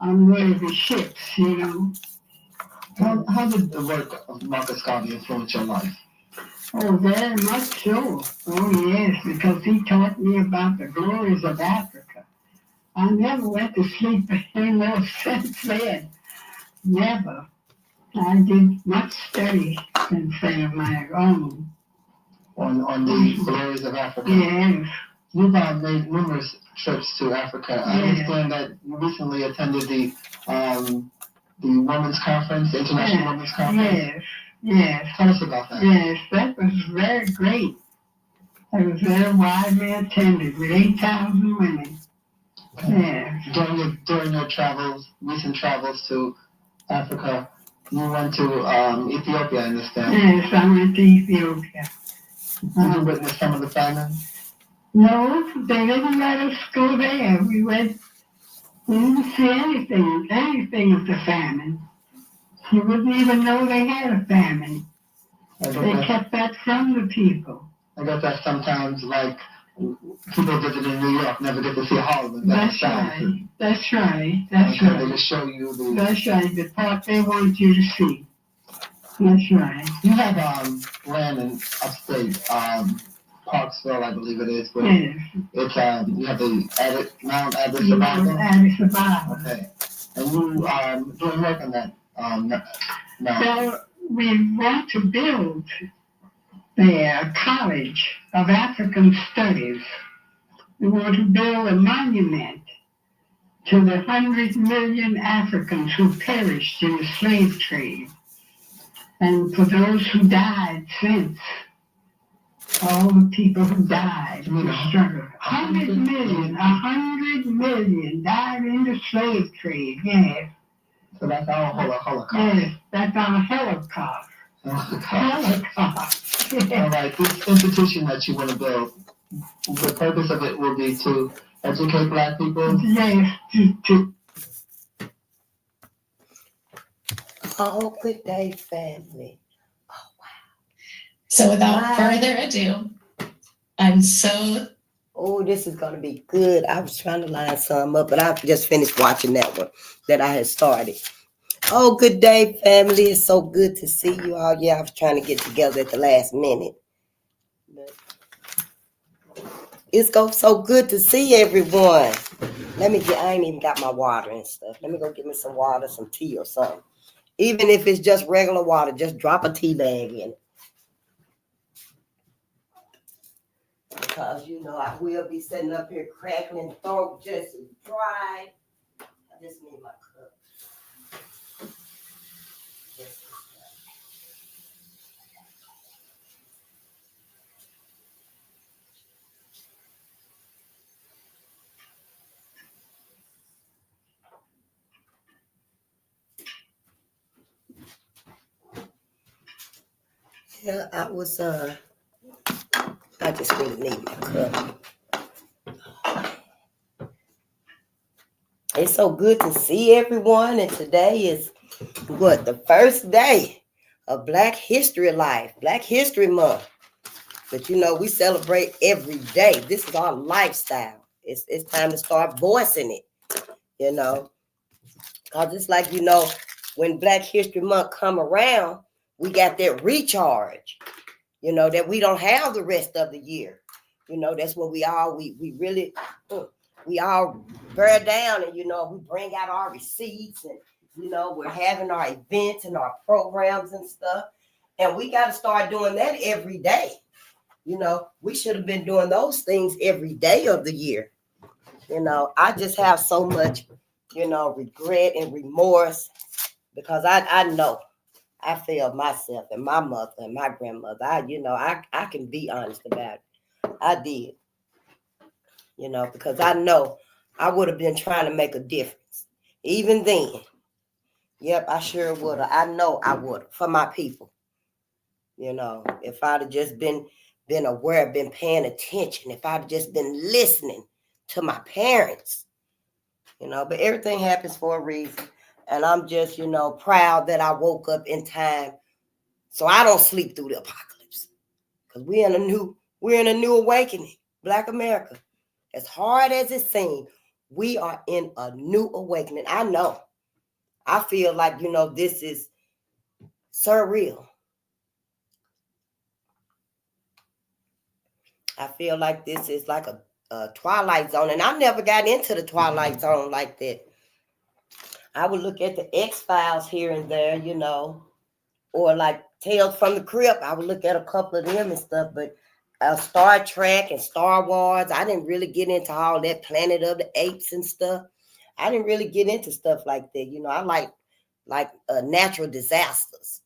on one of the ships, you know. How did the work of Marcus Garvey influence your life? Oh, very much so. Oh, yes, because he taught me about the glories of Africa. I never went to sleep any more since then. Never. I did much study since then of my own. On the glories of Africa? Yes. You've made numerous trips to Africa. I understand that you recently attended the Women's Conference, the International Women's Conference. Yes. Tell us about that. Yes, that was very great. It was very widely attended with 8,000 women. Okay. Yes. During your travels, recent travels to Africa, you went to Ethiopia, I understand. Yes, I went to Ethiopia. Did you witness some of the famine? No, they didn't let us go there. We didn't see anything of the famine. You wouldn't even know they had a famine. They kept that from the people. I guess that sometimes, like, people visiting New York never get to see Harlem. That's right. That's right. They just show you the... That's right, the part they want you to see. That's right. You have land in upstate, Parksville, I believe it is. Yes. It's you have the Mount Addis Addis Ababa. Ababa. Okay. And you doing work on that? No. Well, we want to build there a college of African studies. We want to build a monument to the 100 million Africans who perished in the slave trade, and for those who died since. All the people who died in the struggle. 100 million died in the slave trade, yes. So that's our Holocaust. Yes, that's our Holocaust. Holocaust. All right, this institution that you want to build, the purpose of it will be to educate Black people? Yes, Oh, good day, family. So without further ado, I'm so... Oh, this is going to be good. I was trying to line some up, but I just finished watching that one that I had started. Oh, good day, family. It's so good to see you all. Yeah, I was trying to get together at the last minute. But it's so good to see everyone. I ain't even got my water and stuff. Let me go get me some water, some tea or something. Even if it's just regular water, just drop a tea bag in it. Because, I will be sitting up here crackling, throat just dry. I just need my cup. Yeah, I just really need my cup. It's so good to see everyone, and today is the first day of Black History Black History Month. But we celebrate every day. This is our lifestyle. It's time to start voicing it, Because it's like, when Black History Month come around, we got that recharge, that we don't have the rest of the year. That's when we really bear down and, we bring out our receipts and, we're having our events and our programs and stuff. And we got to start doing that every day. We should have been doing those things every day of the year. I just have so much, regret and remorse because I know I failed myself and my mother and my grandmother. I can be honest about it. I did, because I know I would have been trying to make a difference. Even then. Yep, I sure would have. I know I would have for my people. If I'd have just been aware, been paying attention, if I'd have just been listening to my parents, but everything happens for a reason. And I'm just, proud that I woke up in time so I don't sleep through the apocalypse. Because we're in a new awakening, Black America. As hard as it seems, We are in a new awakening. I know. I feel like, this is surreal. I feel like this is like a Twilight Zone. And I never got into the Twilight Zone like that. I would look at the X-Files here and there, or like Tales from the Crypt. I would look at a couple of them and stuff, but Star Trek and Star Wars, I didn't really get into all that Planet of the Apes and stuff. I didn't really get into stuff like that. I like natural disasters.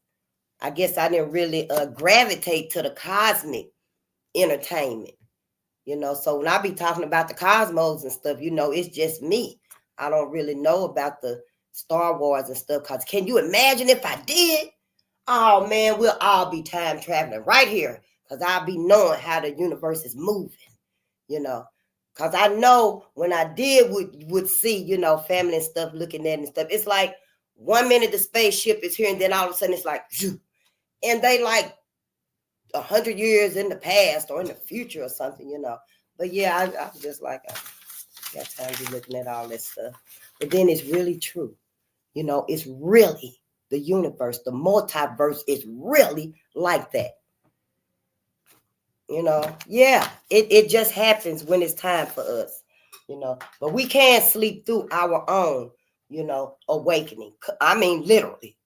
I guess I didn't really gravitate to the cosmic entertainment. So when I be talking about the cosmos and stuff, it's just me. I don't really know about the Star Wars and stuff. Because can you imagine if I did? Oh, man, we'll all be time traveling right here. Because I'll be knowing how the universe is moving, Because I know when I would see, family and stuff looking at it and stuff. It's like 1 minute the spaceship is here and then all of a sudden it's like, and they like 100 years in the past or in the future or something, But yeah, I just like, I got time to be looking at all this stuff. But then it's really true. It's really the universe, the multiverse is really like that. Yeah, it just happens when it's time for us, But we can't sleep through our own, awakening. I mean, literally.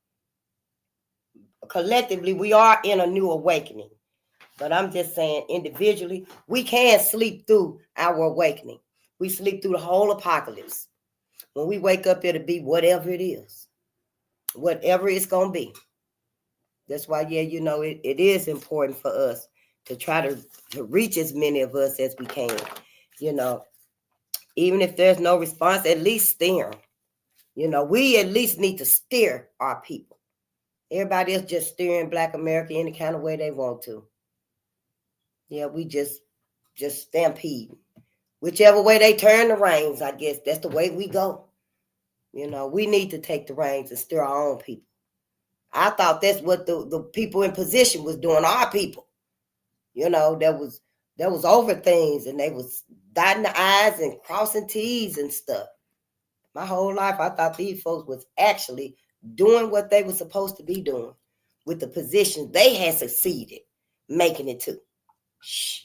Collectively, we are in a new awakening. But I'm just saying, individually, we can't sleep through our awakening. We sleep through the whole apocalypse. When we wake up, it'll be whatever it is. Whatever it's going to be. That's why, yeah, it is important for us to try to reach as many of us as we can. Even if there's no response, at least steer them. We at least need to steer our people. Everybody else just steering Black America any kind of way they want to. Yeah, we just stampede. Whichever way they turn the reins, I guess that's the way we go. We need to take the reins and steer our own people. I thought that's what the people in position was doing, our people. That was over things and they was dotting the I's and crossing T's and stuff. My whole life, I thought these folks was actually doing what they were supposed to be doing with the positions they had succeeded making it to. Shh.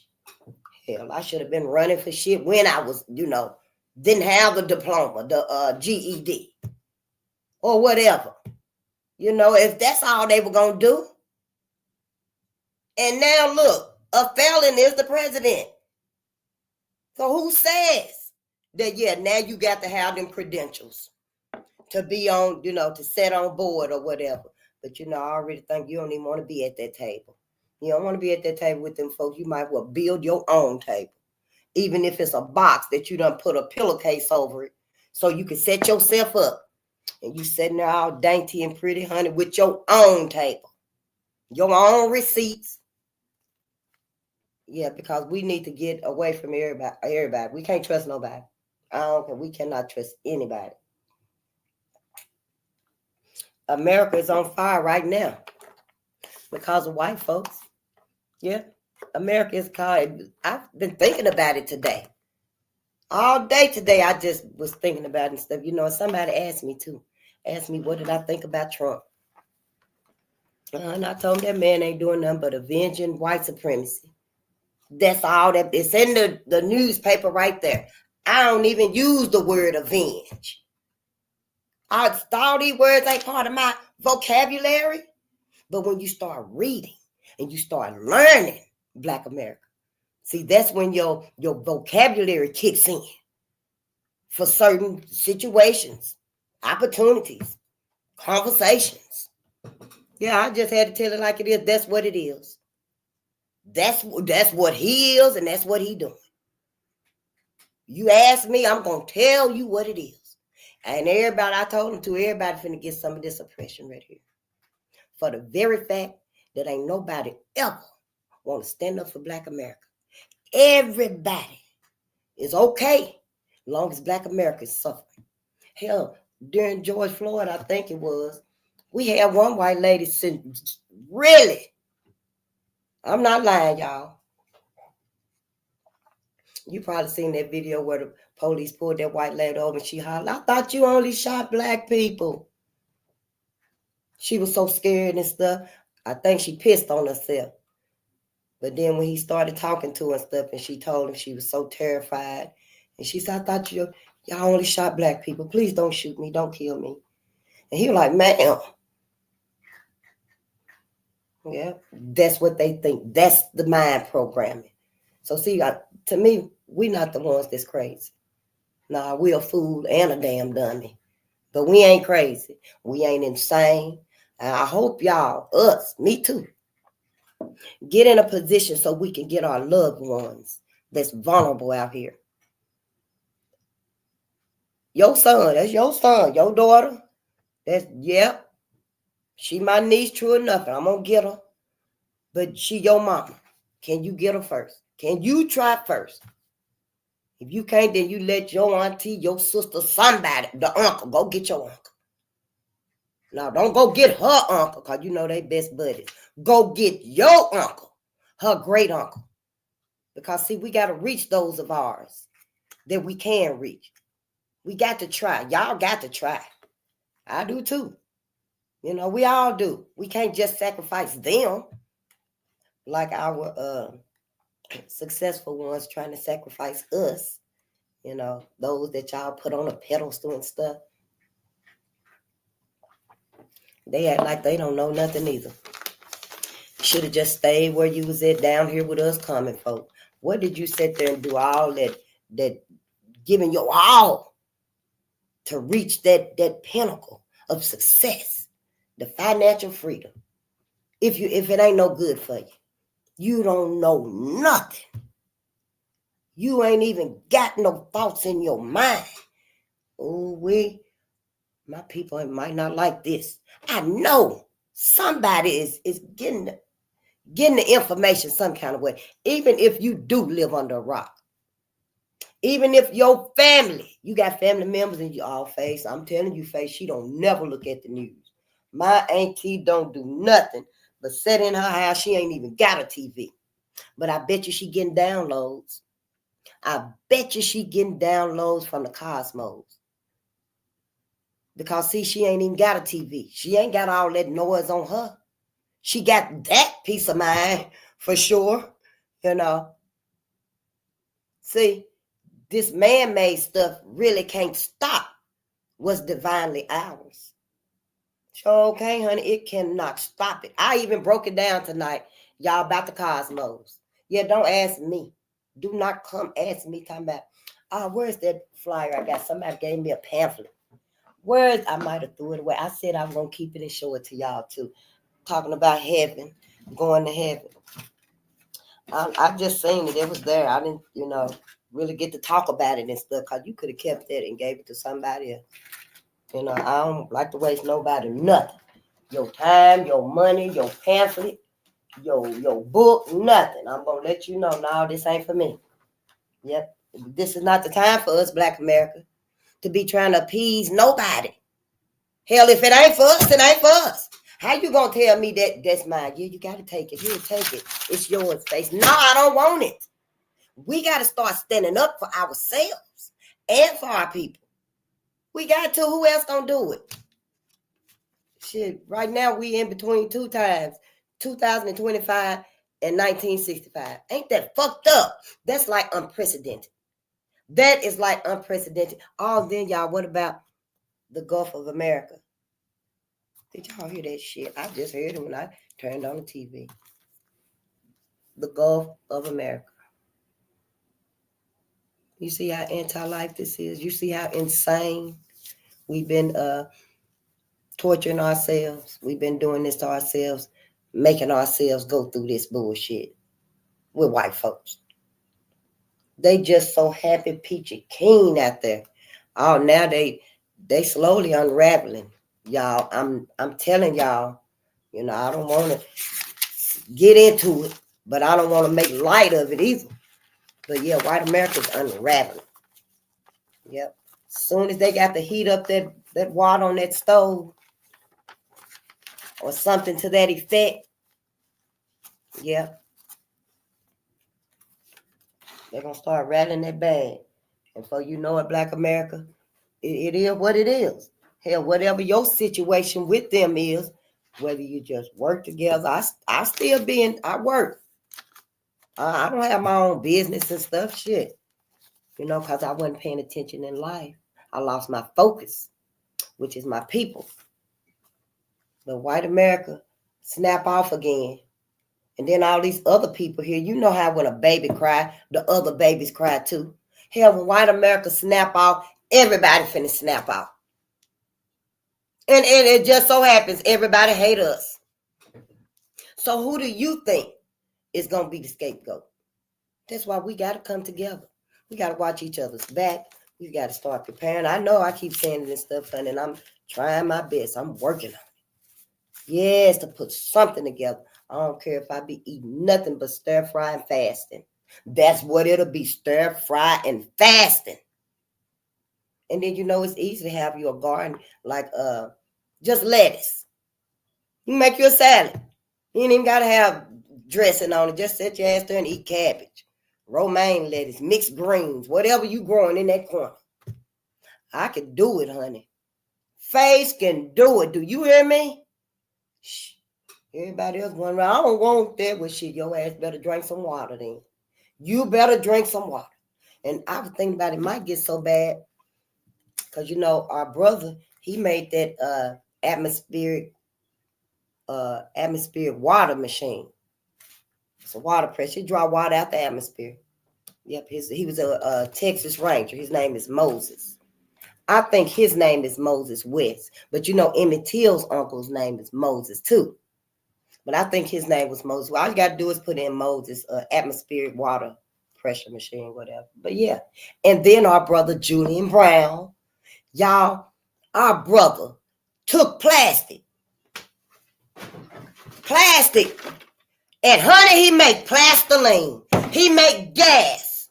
Hell, I should have been running for shit when I was, didn't have the diploma, the GED or whatever. If that's all they were going to do. And now look, a felon is the president. So who says that, yeah, now you got to have them credentials to be on, to sit on board or whatever. But, I already think you don't even want to be at that table. You don't want to be at that table with them folks. You might well build your own table. Even if it's a box that you done put a pillowcase over it so you can set yourself up. And you sitting there all dainty and pretty, honey, with your own table. Your own receipts. Yeah, because we need to get away from everybody. We can't trust nobody. I don't care. We cannot trust anybody. America is on fire right now because of white folks. Yeah, America is called. I've been thinking about it today. All day today, I just was thinking about it and stuff. Somebody asked me, what did I think about Trump? And I told him that man ain't doing nothing but avenging white supremacy. That's all that it's in the newspaper right there. I don't even use the word avenge. All these words ain't part of my vocabulary. But when you start reading and you start learning Black America, see, that's when your vocabulary kicks in for certain situations, opportunities, conversations. Yeah, I just had to tell it like it is. That's what it is. That's what he is, and that's what he doing. You ask me, I'm going to tell you what it is. And everybody, I told him everybody finna get some of this oppression right here. For the very fact that ain't nobody ever want to stand up for Black America. Everybody is okay as long as Black America is suffering. Hell, during George Floyd, I think it was, we had one white lady sitting, really, I'm not lying, y'all. You probably seen that video where the Police pulled that white lady over and she hollered, I thought you only shot black people. She was so scared and stuff. I think she pissed on herself. But then when he started talking to her and stuff, and she told him she was so terrified, and she said, I thought y'all only shot black people. Please don't shoot me. Don't kill me. And he was like, ma'am. Yeah, that's what they think. That's the mind programming. So see, to me, we not the ones that's crazy. Nah, we a fool and a damn dummy. But we ain't crazy. We ain't insane. And I hope y'all, us, me too, get in a position so we can get our loved ones that's vulnerable out here. Your son, that's your son. Your daughter, she my niece, true enough, and I'm going to get her. But she your mama. Can you get her first? Can you try first? If you can't, then you let your auntie, your sister, somebody, the uncle, go get your uncle. Now, don't go get her uncle, because you know they best buddies. Go get your uncle, her great uncle. Because, see, we got to reach those of ours that we can reach. We got to try. Y'all got to try. I do too. You know, we all do. We can't just sacrifice them like our successful ones trying to sacrifice us. You know, those that y'all put on a pedestal and stuff. They act like they don't know nothing either. Should have just stayed where you was at down here with us common folk. What did you sit there and do all that giving your all to reach that pinnacle of success, the financial freedom? If it ain't no good for you, you don't know nothing. You ain't even got no thoughts in your mind. Oh, my people might not like this. I know somebody is getting the information some kind of way. Even if you do live under a rock. Even if your family, you got family members and you all Face, I'm telling you, Face, she don't never look at the news. My auntie don't do nothing but sit in her house. She ain't even got a TV. But I bet you she getting downloads. I bet you she getting downloads from the cosmos. Because, see, she ain't even got a TV. She ain't got all that noise on her. She got that peace of mind for sure, you know. See, this man-made stuff really can't stop what's divinely ours. Sure, okay, honey, it cannot stop it. I even broke it down tonight, y'all, about the cosmos. Yeah, don't ask me. Do not come ask me talking about, where's that flyer I got? Somebody gave me a pamphlet. I might have threw it away. I said I'm going to keep it and show it to y'all too. Talking about heaven, going to heaven. I just seen it. It was there. I didn't, really get to talk about it and stuff, because you could have kept that and gave it to somebody else. I don't like to waste nobody nothing. Your time, your money, your pamphlet, your book, nothing. I'm going to let you know, no, this ain't for me. Yep. This is not the time for us, Black America, to be trying to appease nobody. Hell, if it ain't for us, it ain't for us. How you gonna tell me that that's mine? Yeah, you gotta take it. Here, take it. It's yours, Face. No, I don't want it. We gotta start standing up for ourselves and for our people. We got to. Who else gonna do it? Shit, right now we in between two times, 2025 and 1965. Ain't that fucked up? That's like unprecedented. That is like unprecedented. Then, y'all, what about the Gulf of America? Did y'all hear that shit? I just heard it when I turned on the TV. The Gulf of America. You see how anti-life this is? You see how insane we've been torturing ourselves? We've been doing this to ourselves, making ourselves go through this bullshit with white folks. They just so happy, peachy keen out there. Oh, now they slowly unraveling. Y'all, I'm telling y'all, I don't want to get into it, but I don't want to make light of it either. But yeah, white America's unraveling. Yep. As soon as they got to heat up that water on that stove or something to that effect, yeah, they're going to start rattling that bag. And so you know it, Black America, it is what it is. Hell, whatever your situation with them is, whether you just work together, I still I work. I don't have my own business and stuff, shit. Because I wasn't paying attention in life. I lost my focus, which is my people. But white America snap off again. And then all these other people here, you know how when a baby cry, the other babies cry too. Hell, when white America snap off, everybody finna snap off. And it just so happens everybody hate us. So who do you think is going to be the scapegoat? That's why we got to come together. We got to watch each other's back. We got to start preparing. I know I keep saying this stuff, honey, and I'm trying my best. I'm working on it. Yes, to put something together. I don't care if I be eating nothing but stir fry and fasting. That's what it'll be, stir fry and fasting. And then it's easy to have your garden like just lettuce. You make your salad. You ain't even gotta have dressing on it. Just sit your ass there and eat cabbage, romaine lettuce, mixed greens, whatever you growing in that corner. I can do it, honey. Face can do it. Do you hear me? Shh. Everybody else going around, I don't want that. Well, shit, your ass better drink some water then. You better drink some water. And I was thinking about it might get so bad because, our brother, he made that atmospheric water machine. It's a water pressure. He draw water out the atmosphere. Yep, he was a Texas Ranger. His name is Moses. I think his name is Moses West. But Emmett Till's uncle's name is Moses too. But I think his name was Moses. All you got to do is put in Moses, atmospheric water pressure machine, whatever. But yeah. And then our brother Julian Brown. Y'all, our brother took plastic. And honey, he make plastiline. He make gas.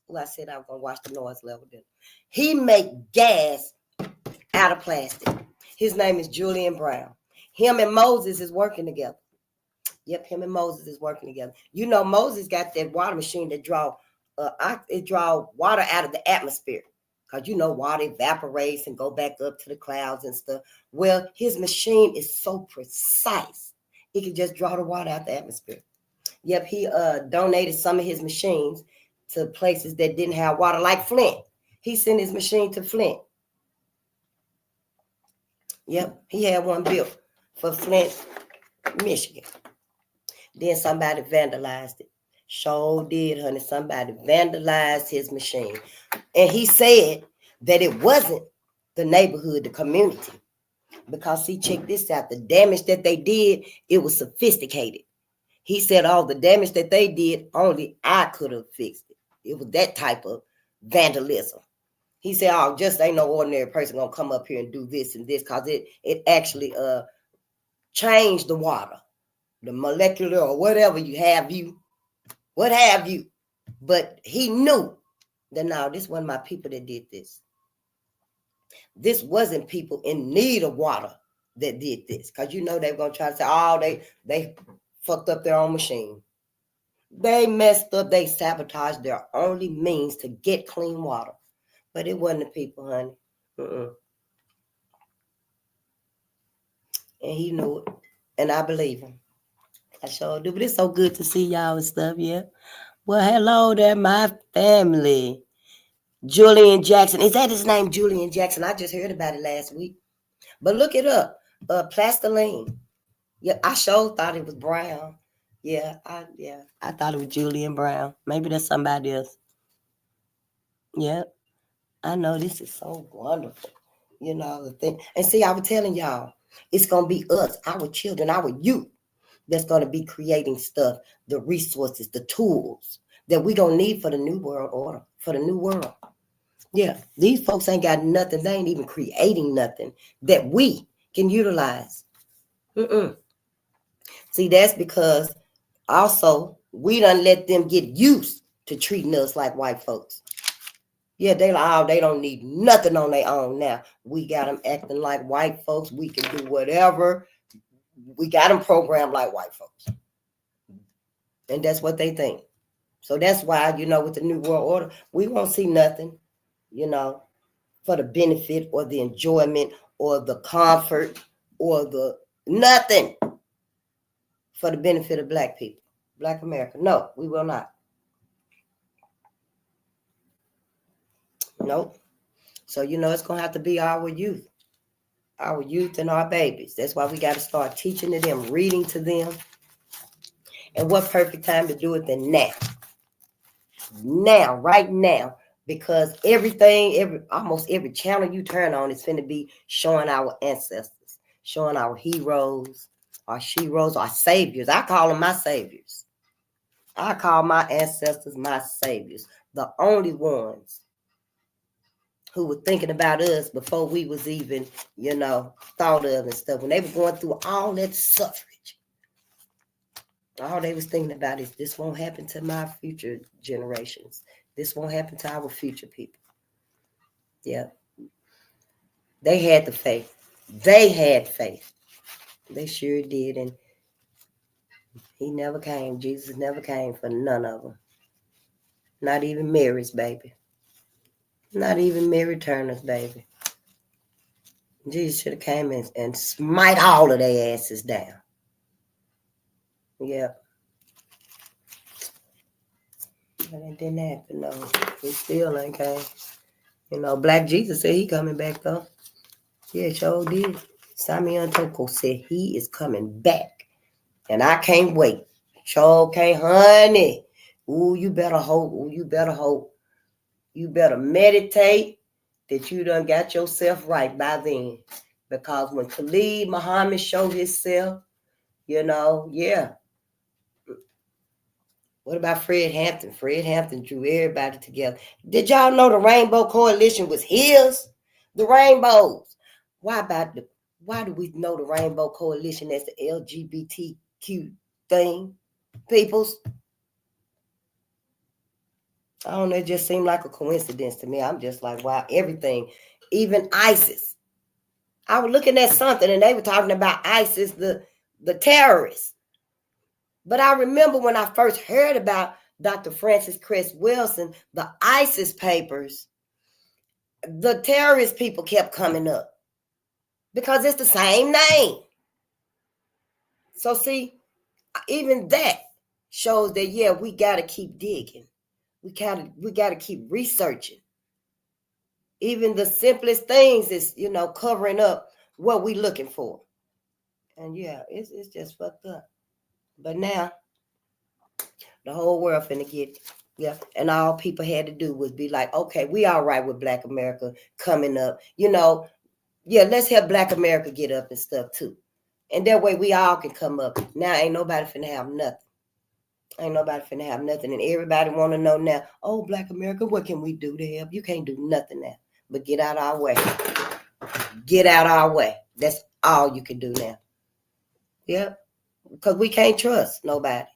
Well, I said I was going to watch the noise level. He make gas out of plastic. His name is Julian Brown. Him and Moses is working together. Yep, him and Moses is working together. Moses got that water machine that draw water out of the atmosphere. Because water evaporates and go back up to the clouds and stuff. Well, his machine is so precise. It can just draw the water out the atmosphere. Yep, he donated some of his machines to places that didn't have water, like Flint. He sent his machine to Flint. Yep, he had one built for Flint, Michigan. Then somebody vandalized it. Sure did, honey. Somebody vandalized his machine. And he said that it wasn't the neighborhood, the community. Because see, check this out. The damage that they did, it was sophisticated. He said all the damage that they did, only I could have fixed it. It was that type of vandalism. He said, just ain't no ordinary person gonna come up here and do this and this, because it actually changed the water, the molecular or whatever what have you. But he knew that now this wasn't my people that did this. This wasn't people in need of water that did this. Because they were going to try to say, they fucked up their own machine. They messed up. They sabotaged their only means to get clean water. But it wasn't the people, honey. And he knew it. And I believe him. I sure do. But it's so good to see y'all and stuff, yeah. Well, hello there, my family. Julian Jackson. Is that his name, Julian Jackson? I just heard about it last week. But look it up. Plastiline. Yeah, I sure thought it was Brown. I thought it was Julian Brown. Maybe that's somebody else. Yeah. I know this is so wonderful. The thing. And see, I was telling y'all, it's going to be us, our children, our youth, that's going to be creating stuff, the resources, the tools that we going to need for the new world order, for the new world. Yeah, these folks ain't got nothing. They ain't even creating nothing that we can utilize. See, that's because also we done let them get used to treating us like white folks. Yeah, they don't need nothing on their own now. We got them acting like white folks. We can do whatever. We got them programmed like white folks. And that's what they think. So that's why, with the New World Order, we won't see nothing. you know, for the benefit or the enjoyment or the comfort or the nothing for the benefit of black people, black America. No, we will not. Nope. So, it's going to have to be our youth and our babies. That's why we got to start teaching to them, reading to them. And what perfect time to do it than now? Now, right now, because almost every channel you turn on is going to be showing our ancestors, showing our heroes, our sheroes, our saviors. I call them my saviors. I call my ancestors my saviors, the only ones who were thinking about us before we was even, thought of and stuff. When they were going through all that suffrage, all they was thinking about is this won't happen to my future generations. This won't happen to our future people. Yeah. They had the faith. They had faith. They sure did. And he never came. Jesus never came for none of them. Not even Mary's baby. Not even Mary Turner's baby. Jesus should have came and smite all of their asses down. Yeah. But it didn't happen, no. He still ain't came. Black Jesus said he coming back, though. Yeah, sure did. Simeon Toko said he is coming back. And I can't wait. Sure can't, honey. Ooh, you better hope. Ooh, you better hope. You better meditate that you done got yourself right by then. Because when Khalid Muhammad showed himself, yeah. What about Fred Hampton? Fred Hampton drew everybody together. Did y'all know the Rainbow Coalition was his? The Rainbows. Why do we know the Rainbow Coalition as the LGBTQ thing? Peoples? I don't know, it just seemed like a coincidence to me. I'm just like, wow, everything. Even ISIS. I was looking at something and they were talking about ISIS, the terrorists. But I remember when I first heard about Dr. Francis Cress Wilson, the ISIS papers, the terrorist people kept coming up because it's the same name. So see, even that shows that, yeah, we got to keep digging. We got to keep researching. Even the simplest things is, covering up what we looking for. And yeah, it's just fucked up. But now, the whole world finna get, yeah. And all people had to do was be like, okay, we all right with Black America coming up. Yeah, let's help Black America get up and stuff too. And that way we all can come up. Now ain't nobody finna have nothing. Ain't nobody finna have nothing. And everybody want to know now, oh, Black America, what can we do to help? You can't do nothing now. But get out our way. Get out our way. That's all you can do now. Yep. Because we can't trust nobody.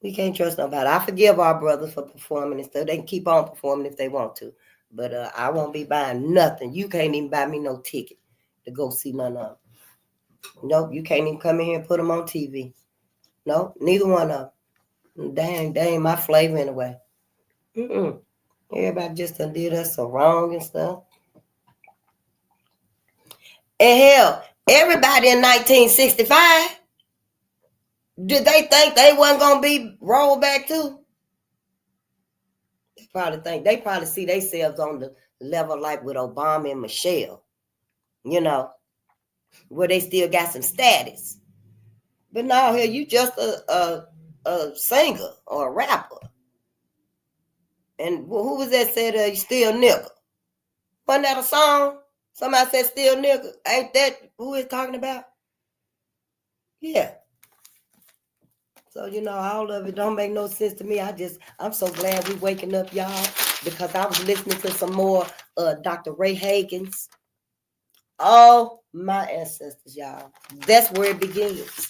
We can't trust nobody. I forgive our brothers for performing and stuff. They can keep on performing if they want to. But I won't be buying nothing. You can't even buy me no ticket to go see none of them. Nope, you can't even come in here and put them on TV. Nope, neither one of them. Dang, they ain't my flavor anyway. Everybody just done did us so wrong and stuff. And hell, everybody in 1965, did they think they wasn't going to be rolled back too? They probably see themselves on the level like with Obama and Michelle, where they still got some status. But now here you just a singer or a rapper. And who was that said you still nigga? Wasn't that a song? Somebody said still nigga. Ain't that who it's talking about? Yeah. So, all of it don't make no sense to me. I'm so glad we waking up, y'all, because I was listening to some more Dr. Ray Hagen's. Oh, my ancestors, y'all. That's where it begins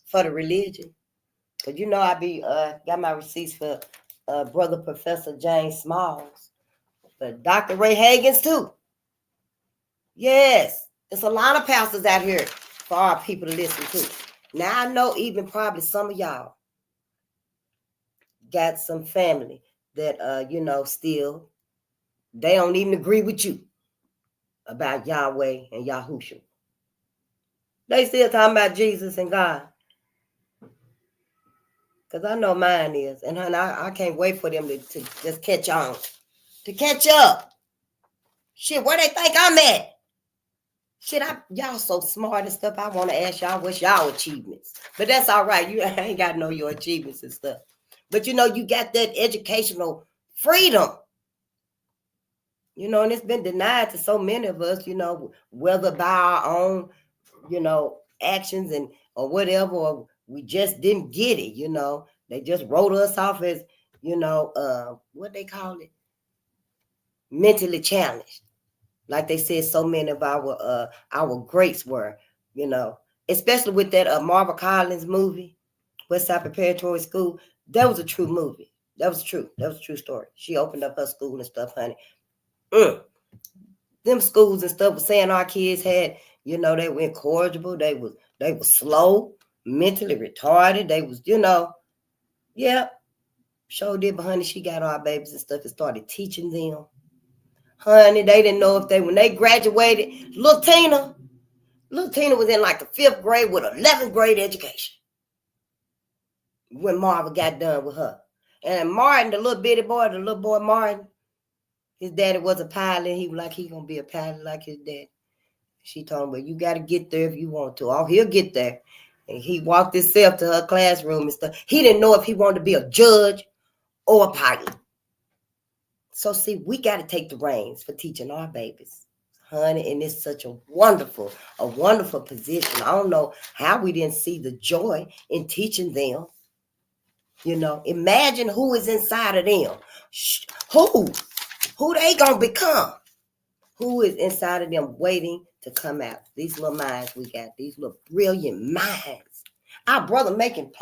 for the religion. Because, I got my receipts for Brother Professor James Smalls. But Dr. Ray Hagen's too. Yes. There's a lot of pastors out here for our people to listen to. Now, I know even probably some of y'all got some family that, still They don't even agree with you about Yahweh and Yahushua. They still talking about Jesus and God. Because I know mine is. And honey, I can't wait for them to just catch on. To catch up. Shit, where they think I'm at? Shit, y'all so smart and stuff. I want to ask y'all what's y'all achievements. But that's all right. You ain't got to know your achievements and stuff. But you know, you got that educational freedom. You know, and it's been denied to so many of us, you know, whether by our own, you know, actions and or whatever, or we just didn't get it, you know. They just wrote us off as, you know, what they call it? Mentally challenged. Like they said, so many of our greats were, you know, especially with that Marva Collins movie, West Side Preparatory School. That was a true movie. That was true. That was a true story. She opened up her school and stuff, honey. Them schools and stuff was saying our kids had, you know, they were incorrigible. They were slow, mentally retarded. They was, you know, yeah, sure did. But honey, she got our babies and stuff and started teaching them. Honey, they didn't know if when they graduated, little Tina was in like the 5th grade with 11th grade education when Marva got done with her. And Martin, the little boy Martin, his daddy was a pilot. He was like, he gonna be a pilot like his dad. She told him, well, you got to get there if you want to. Oh, he'll get there. And he walked himself to her classroom and stuff. He didn't know if he wanted to be a judge or a pilot. So, see, we got to take the reins for teaching our babies, honey. And it's such a wonderful position. I don't know how we didn't see the joy in teaching them. You know, imagine who is inside of them. Who they going to become. Who is inside of them waiting to come out. These little minds we got. These little brilliant minds. Our brother making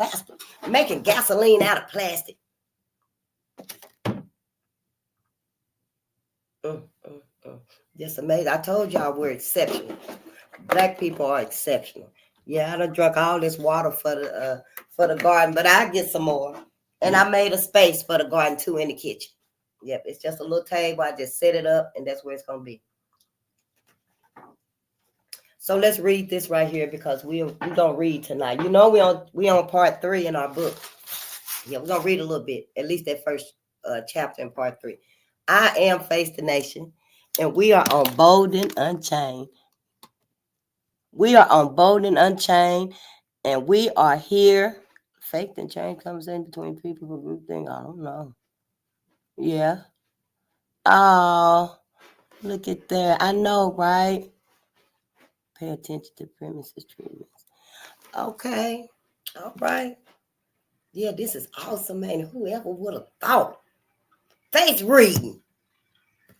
gasoline out of plastic. Just amazing. I told y'all we're exceptional. Black people are exceptional. Yeah, I done drunk all this water for the garden, but I get some more. And I made a space for the garden too in the kitchen. Yep, it's just a little table. I just set it up, and that's where it's gonna be. So let's read this right here because we don't read tonight. You know, we on part 3 in our book. Yeah, we're gonna read a little bit, at least that first chapter in part 3. I am Face the Nation, and we are on Bolden Unchained. We are on Bolden Unchained, and we are here. Faith and change comes in between people who group thing. I don't know. Yeah. Oh, look at that. I know, right? Pay attention to premises treatments. Okay. All right. Yeah, this is awesome, man. Whoever would have thought? Face reading.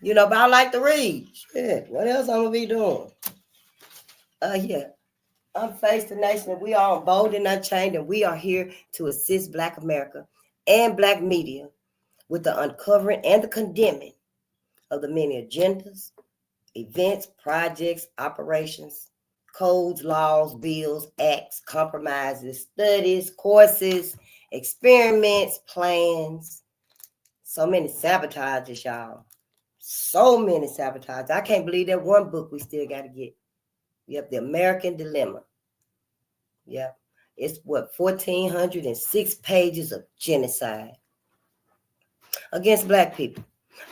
You know, but I like to read. Shit, what else I'm going to be doing? Yeah. I'm Face the Nation. We are on Bolden Unchained, and we are here to assist Black America and Black media with the uncovering and the condemning of the many agendas, events, projects, operations, codes, laws, bills, acts, compromises, studies, courses, experiments, plans. So many sabotages, y'all. So many sabotages. I can't believe that one book we still got to get. Yep, The American Dilemma. Yep. It's 1,406 pages of genocide against Black people.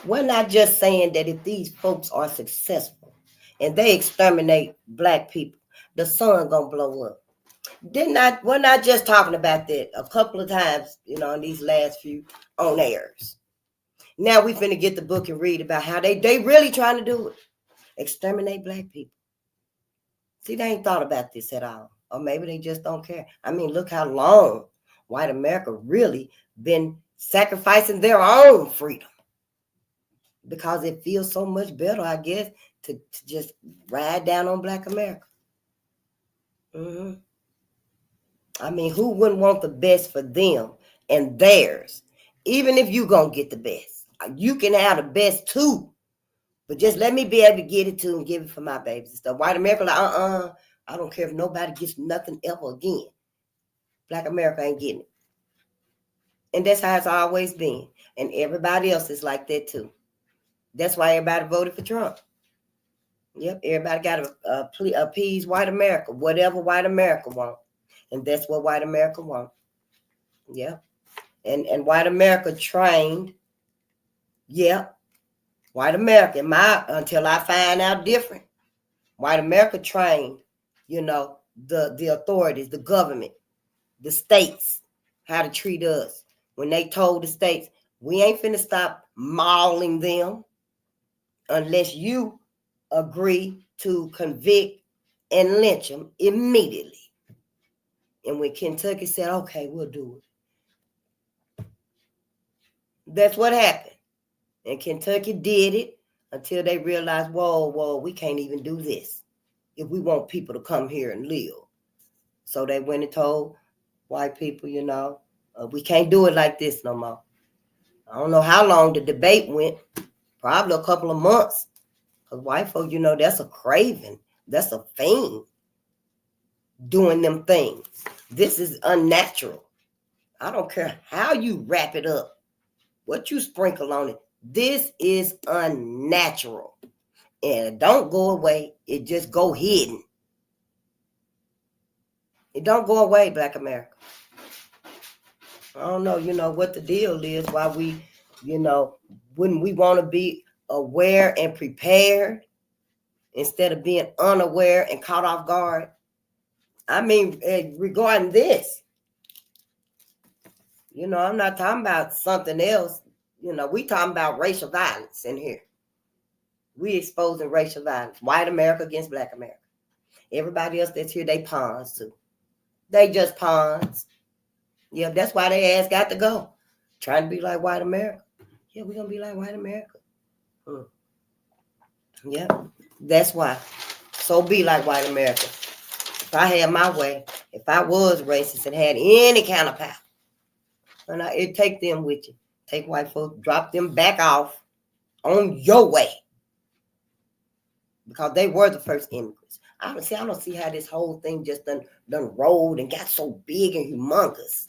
We're not just saying that if these folks are successful and they exterminate Black people, the sun gonna blow up. We're not just talking about that a couple of times, you know, in these last few on airs. Now we finna get the book and read about how they really trying to do it. Exterminate Black people. See, they ain't thought about this at all. Or maybe they just don't care. I mean, look how long white America really been sacrificing their own freedom. Because it feels so much better, I guess, to just ride down on Black America. I mean, who wouldn't want the best for them and theirs? Even if you gonna get the best. You can have the best too. But just let me be able to get it too and give it for my babies and stuff. White America, like, I don't care if nobody gets nothing ever again. Black America ain't getting it. And that's how it's always been. And everybody else is like that too. That's why everybody voted for Trump. Yep, everybody got to appease white America, whatever white America want. And that's what white America want. Yep. And white America trained, yep, white America, until I find out different, white America trained, the authorities, the government, the states, how to treat us. When they told the states, we ain't finna stop mauling them unless you agree to convict and lynch them immediately. And when Kentucky said, okay, we'll do it. That's what happened. And Kentucky did it until they realized, whoa, we can't even do this if we want people to come here and live. So they went and told white people, we can't do it like this no more. I don't know how long the debate went, probably a couple of months. Because white folk, that's a craving. That's a thing. Doing them things. This is unnatural. I don't care how you wrap it up, what you sprinkle on it. This is unnatural. And it don't go away. It just go hidden. It don't go away, Black America. I don't know, what the deal is, why we, wouldn't we want to be aware and prepared instead of being unaware and caught off guard? I mean, regarding this, I'm not talking about something else. We talking about racial violence in here. We exposing racial violence. White America against Black America. Everybody else that's here, they pawns too. They just pawns. Yeah, that's why they ass got to go. Trying to be like white America. Yeah, we're going to be like white America. Yeah, that's why. So be like white America. If I had my way, if I was racist and had any kind of power, and it'd take them with you. Take white folks, drop them back off on your way. Because they were the first immigrants. I don't see how this whole thing just done rolled and got so big and humongous.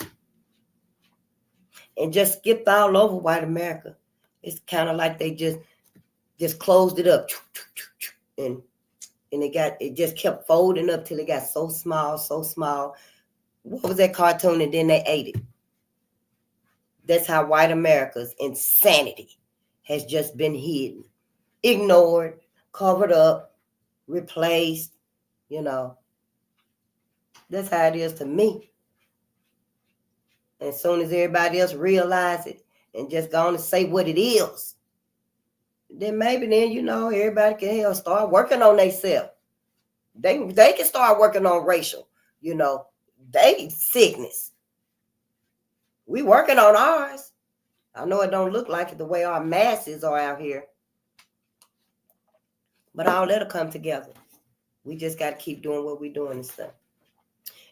And just skipped all over white America. It's kind of like they just closed it up. And it just kept folding up till it got so small, so small. What was that cartoon? And then they ate it. That's how white America's insanity has just been hidden, ignored, covered up, replaced, That's how it is to me. As soon as everybody else realize it and just go on and say what it is, then maybe everybody can start working on themselves. They can start working on racial, they sickness. We working on ours. I know it don't look like it the way our masses are out here. But all that'll come together. We just got to keep doing what we're doing and stuff.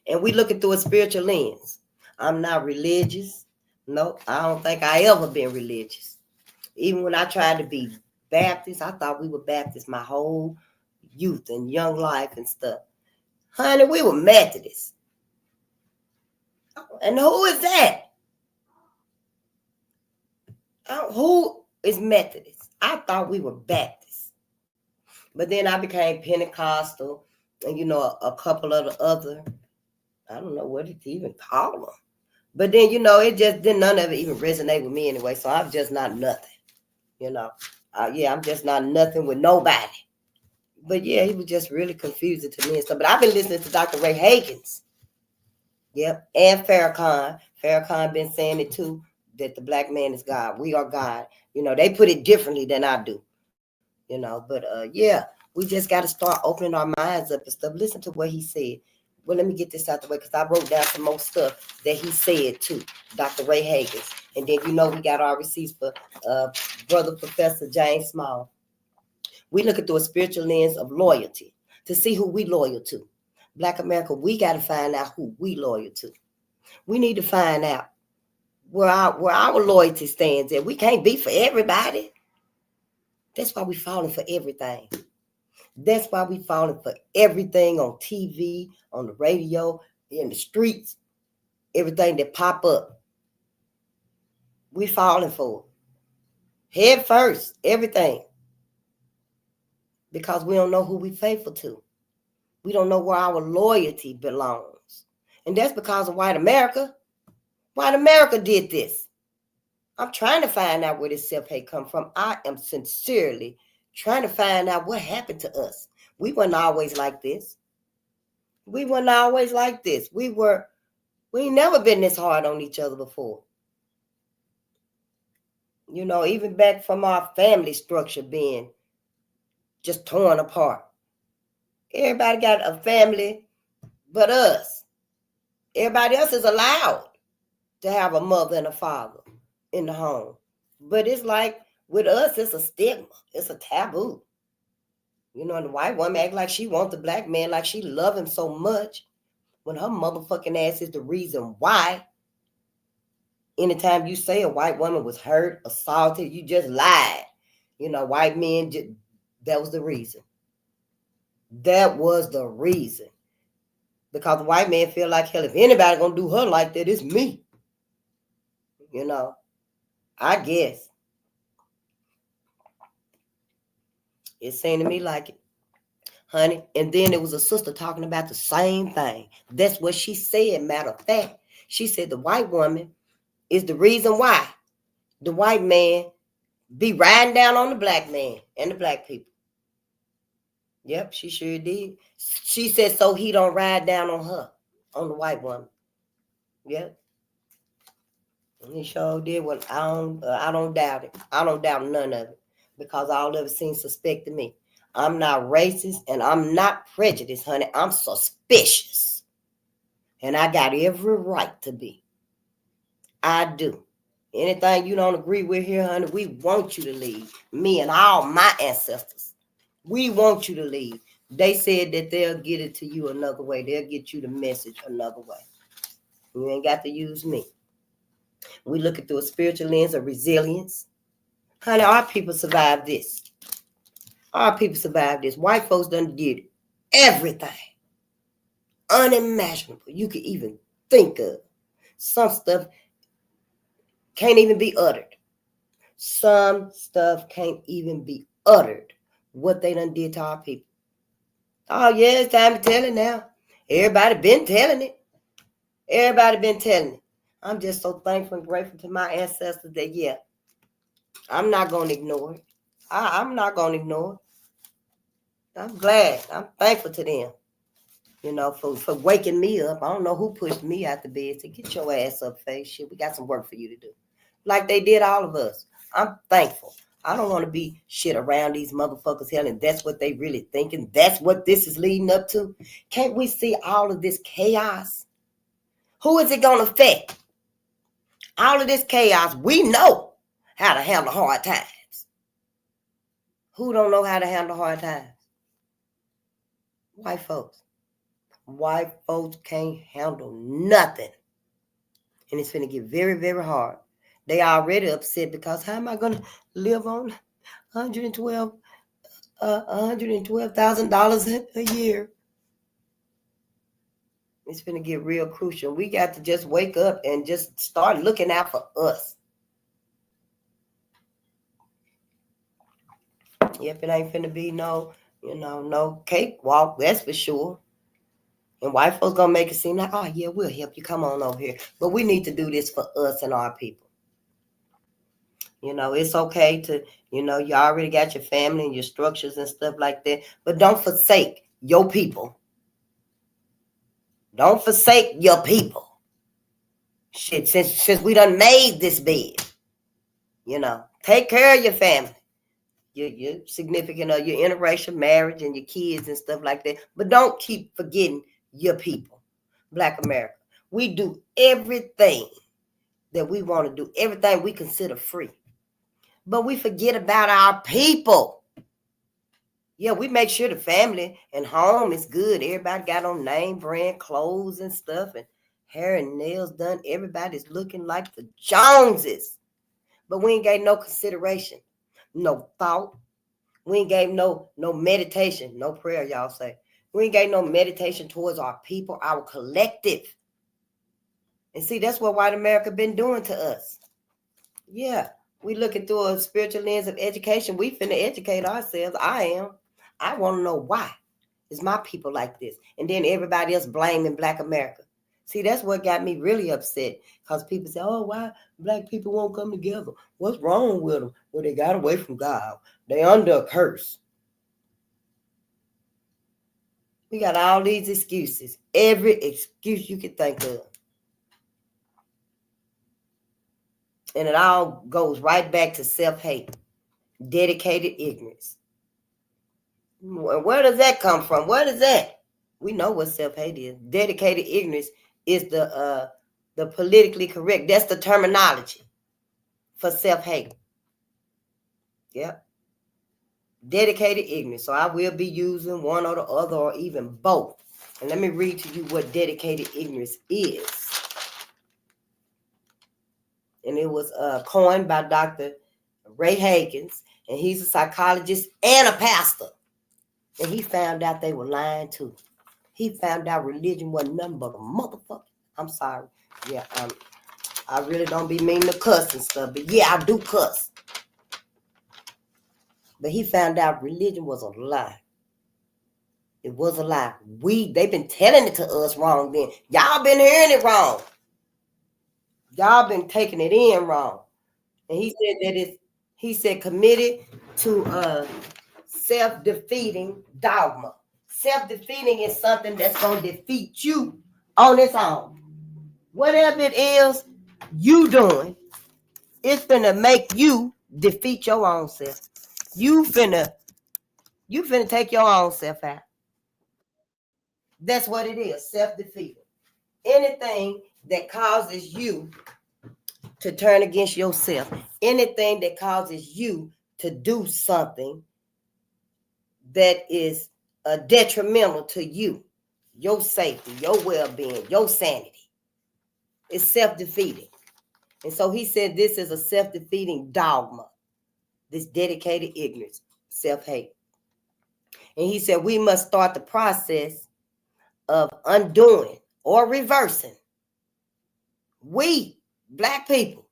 And we looking through a spiritual lens. I'm not religious. Nope, I don't think I ever been religious. Even when I tried to be Baptist, I thought we were Baptist my whole youth and young life and stuff. Honey, we were Methodists. And who is that? Who is Methodist? I thought we were Baptist. But then I became Pentecostal and, a couple of the other, I don't know what to even call them. But then, it just didn't, none of it even resonate with me anyway. So I'm just not nothing, I'm just not nothing with nobody. But yeah, he was just really confusing to me and stuff. But I've been listening to Dr. Ray Hagins. Yep. And Farrakhan. Farrakhan been saying it too, that the black man is God. We are God. They put it differently than I do. But yeah, we just got to start opening our minds up and stuff. Listen to what he said. Well, let me get this out the way because I wrote down some more stuff that he said too, Dr. Ray Hagins. And then, we got our receipts for Brother Professor James Small. We looking through a spiritual lens of loyalty to see who we loyal to. Black America, we got to find out who we loyal to. We need to find out where our loyalty stands at. We can't be for everybody. That's why we falling for everything. That's why we falling for everything on TV, on the radio, in the streets, everything that pop up. We falling for it. Head first, everything. Because we don't know who we faithful to. We don't know where our loyalty belongs. And that's because of white America. White America did this. I'm trying to find out where this self-hate come from. I am sincerely trying to find out what happened to us. We weren't always like this. We weren't always like this. We ain't never been this hard on each other before. You know, even back from our family structure being just torn apart. Everybody got a family but us. Everybody else is allowed to have a mother and a father in the home. But it's like with us, it's a stigma. It's a taboo. You know, and the white woman act like she wants the black man, like she love him so much, when her motherfucking ass is the reason why. Anytime you say a white woman was hurt, assaulted, you just lied. You know, white men, that was the reason. That was the reason. Because the white man feel like, hell, if anybody gonna do her like that, it's me. You know, I guess. It seemed to me like it, honey. And then there was a sister talking about the same thing. That's what she said, matter of fact. She said the white woman is the reason why the white man be riding down on the black man and the black people. Yep, she sure did. She said so he don't ride down on her, on the white woman. Yep. And he sure did. Well, I don't doubt it. I don't doubt none of it, because all of it seems suspect to me. I'm not racist and I'm not prejudiced, honey. I'm suspicious. And I got every right to be. I do. Anything you don't agree with here, honey, we want you to leave. Me and all my ancestors. We want you to leave. They said that they'll get it to you another way. They'll get you the message another way. You ain't got to use me. We look at through a spiritual lens of resilience. Honey, our people survived this. Our people survived this. White folks done did everything unimaginable you could even think of. Some stuff can't even be uttered. Some stuff can't even be uttered. What they done did to our people. Oh yeah, it's time to tell it now. Everybody been telling it. Everybody been telling it. I'm just so thankful and grateful to my ancestors that, yeah, I'm not going to ignore it. I'm not going to ignore it. I'm glad. I'm thankful to them, you know, for waking me up. I don't know who pushed me out the bed to get your ass up, face. Shit, we got some work for you to do. Like they did all of us. I'm thankful. I don't want to be shit around these motherfuckers hell, and that's what they really thinking. That's what this is leading up to. Can't we see all of this chaos? Who is it going to affect? All of this chaos, we know how to handle hard times. Who don't know how to handle hard times? White folks. White folks can't handle nothing. And it's going to get very, very hard. They already upset because how am I going to live on $112,000 a year? It's going to get real crucial. We got to just wake up and just start looking out for us. Yep, it ain't finna be no cakewalk, that's for sure. And white folks gonna make it seem like, oh yeah, we'll help you. Come on over here. But we need to do this for us and our people. You know, it's okay to, you already got your family and your structures and stuff like that. But don't forsake your people. Don't forsake your people. Shit, since we done made this bed, take care of your family. Your significant or your interracial marriage and your kids and stuff like that. But don't keep forgetting your people, Black America. We do everything that we want to do, everything we consider free. But we forget about our people. Yeah, we make sure the family and home is good. Everybody got on name brand clothes and stuff and hair and nails done. Everybody's looking like the Joneses. But we ain't got no consideration, no thought. We ain't gave no meditation, no prayer, y'all say. We ain't gave no meditation towards our people, our collective. And see, that's what white America been doing to us. Yeah, We looking through a spiritual lens of education. We finna educate ourselves. I am. I want to know why is my people like this, and then everybody else blaming Black America. See, that's what got me really upset, because people say, "Oh, why Black people won't come together? What's wrong with them? Well, they got away from God. They under a curse." We got all these excuses, every excuse you could think of. And it all goes right back to self-hate, dedicated ignorance. Where does that come from? What is that? We know what self-hate is. Dedicated ignorance is the politically correct. That's the terminology for self-hate. Yep. Dedicated ignorance. So I will be using one or the other or even both. And let me read to you what dedicated ignorance is. And it was coined by Dr. Ray Hagins, and he's a psychologist and a pastor. And he found out they were lying too. He found out religion wasn't nothing but a motherfucker. I'm sorry. Yeah, I really don't be meaning to cuss and stuff, but yeah, I do cuss. But he found out religion was a lie. It was a lie. They've been telling it to us wrong then. Y'all been hearing it wrong. Y'all been taking it in wrong. And he said that he said committed to self-defeating dogma. Self-defeating is something that's going to defeat you on its own. Whatever it is you doing, it's finna make you defeat your own self. You finna take your own self out. That's what it is, self-defeating. Anything that causes you to turn against yourself, anything that causes you to do something that is detrimental to you, your safety, your well-being, your sanity, is self-defeating. And so he said this is a self-defeating dogma, this dedicated ignorance, self-hate. And he said we must start the process of undoing or reversing. We, Black people,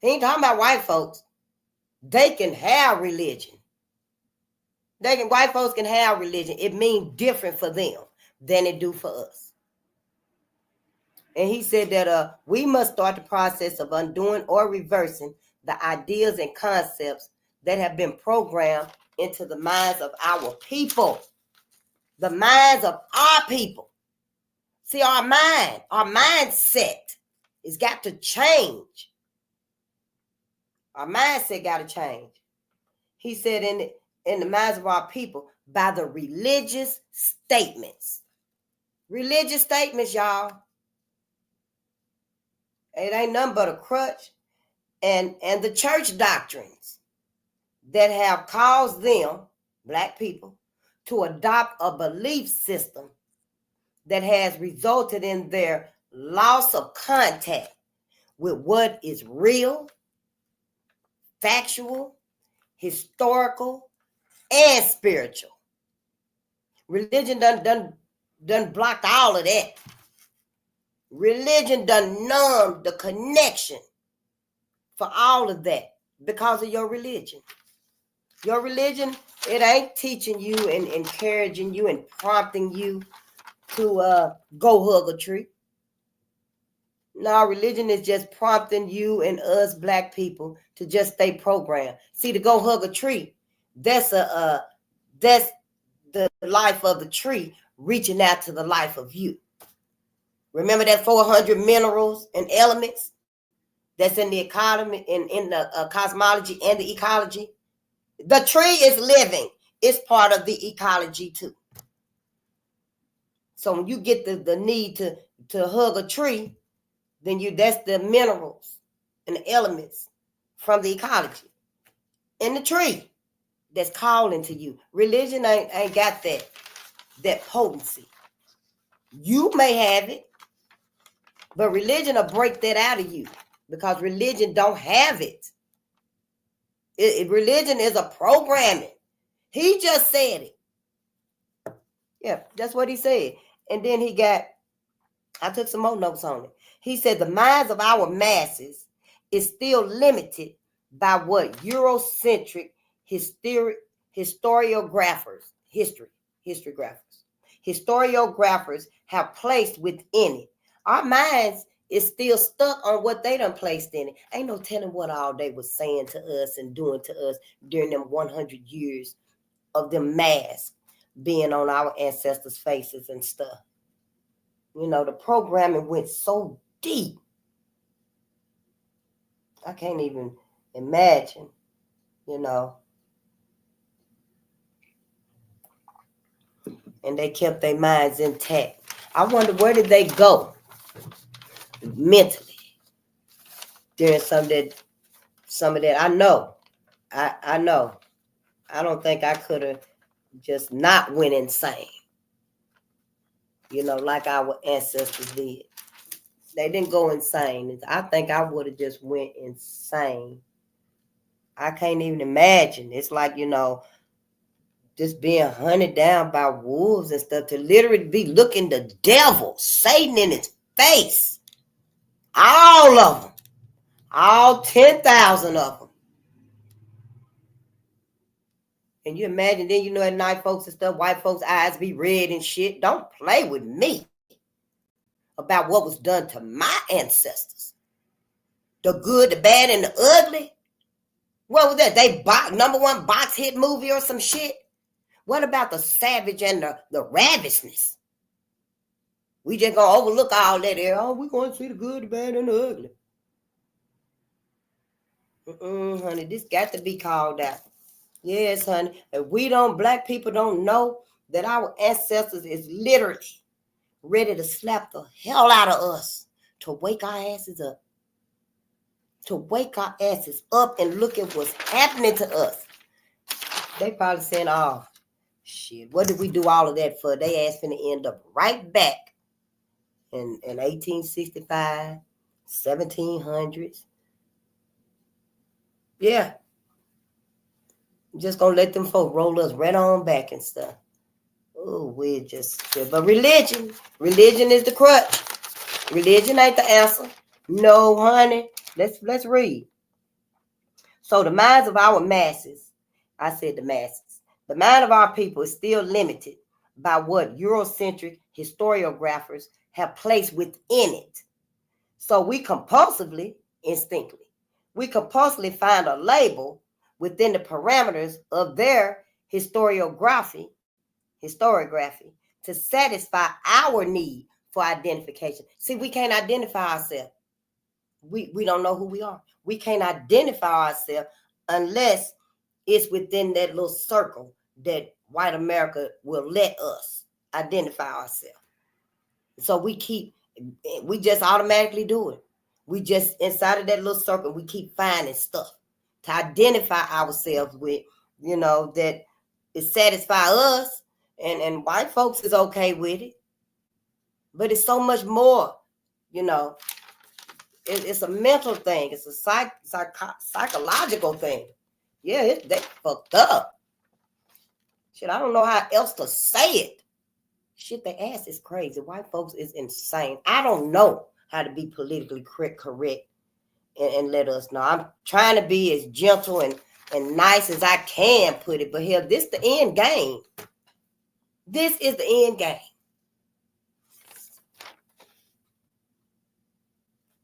he ain't talking about white folks, they can have religion. White folks can have religion. It means different for them than it do for us. And he said that we must start the process of undoing or reversing the ideas and concepts that have been programmed into the minds of our people. The minds of our people. See, our mindset has got to change. Our mindset got to change. He said in the minds of our people by the religious statements. Religious statements, y'all. It ain't nothing but a crutch. And the church doctrines that have caused them, Black people, to adopt a belief system that has resulted in their loss of contact with what is real, factual, historical, and spiritual. Religion done blocked all of that. Religion done numbed the connection for all of that because of your religion. Your religion, it ain't teaching you and encouraging you and prompting you to go hug a tree. No, religion is just prompting you and us Black people to just stay programmed. See, to go hug a tree, that's the life of the tree reaching out to the life of you. Remember that 400 minerals and elements that's in the economy, in the cosmology and the ecology? The tree is living. It's part of the ecology too. So when you get the need to hug a tree, then that's the minerals and the elements from the ecology in the tree that's calling to you. Religion ain't got that potency. You may have it, but religion will break that out of you because religion don't have it. Religion is a programming. He just said it. Yeah, that's what he said. And then I took some more notes on it. He said the minds of our masses is still limited by what Eurocentric historiographers have placed within it. Our minds is still stuck on what they done placed in it. Ain't no telling what all they was saying to us and doing to us during them 100 years of them masks being on our ancestors' faces and stuff. You know, the programming went so deep. I can't even imagine, you know. And they kept their minds intact. I wonder, where did they go mentally during some of that? I know. I know. I don't think I could have just not went insane, you know, like our ancestors did. They didn't go insane. I think I would have just went insane. I can't even imagine. It's like, you know, just being hunted down by wolves and stuff, to literally be looking the devil, Satan, in his face. All of them. All 10,000 of them. And you imagine then, you know, at night folks and stuff, white folks' eyes be red and shit. Don't play with me about what was done to my ancestors. The good, the bad, and the ugly. What was that? They #1 box hit movie or some shit? What about the savage and the ravenousness? We just gonna overlook all that there. Oh, we gonna see the good, the bad, and the ugly. Honey, this got to be called out. Yes, honey. If black people don't know that our ancestors is literally ready to slap the hell out of us to wake our asses up. To wake our asses up and look at what's happening to us. They probably saying, oh, shit, what did we do all of that for? They ass finna end up right back in 1865, 1700s. Yeah. Just gonna let them folk roll us right on back and stuff. Oh, but religion is the crutch. Religion ain't the answer. No, honey. Let's read. So the minds of our masses, I said the masses, the mind of our people is still limited by what Eurocentric historiographers have placed within it. So we compulsively, instinctively, find a label within the parameters of their historiography to satisfy our need for identification. See, we can't identify ourselves. We don't know who we are. We can't identify ourselves unless it's within that little circle that white America will let us identify ourselves. So we just automatically do it. We just, inside of that little circle, we keep finding stuff to identify ourselves with, you know, that it satisfy us, and white folks is okay with it. But it's so much more, you know. It's a mental thing. It's a psychological thing. Yeah, they fucked up. Shit, I don't know how else to say it. Shit, they ass is crazy. White folks is insane. I don't know how to be politically correct and let us know. I'm trying to be as gentle and nice as I can put it. But hell, this the end game. This is the end game.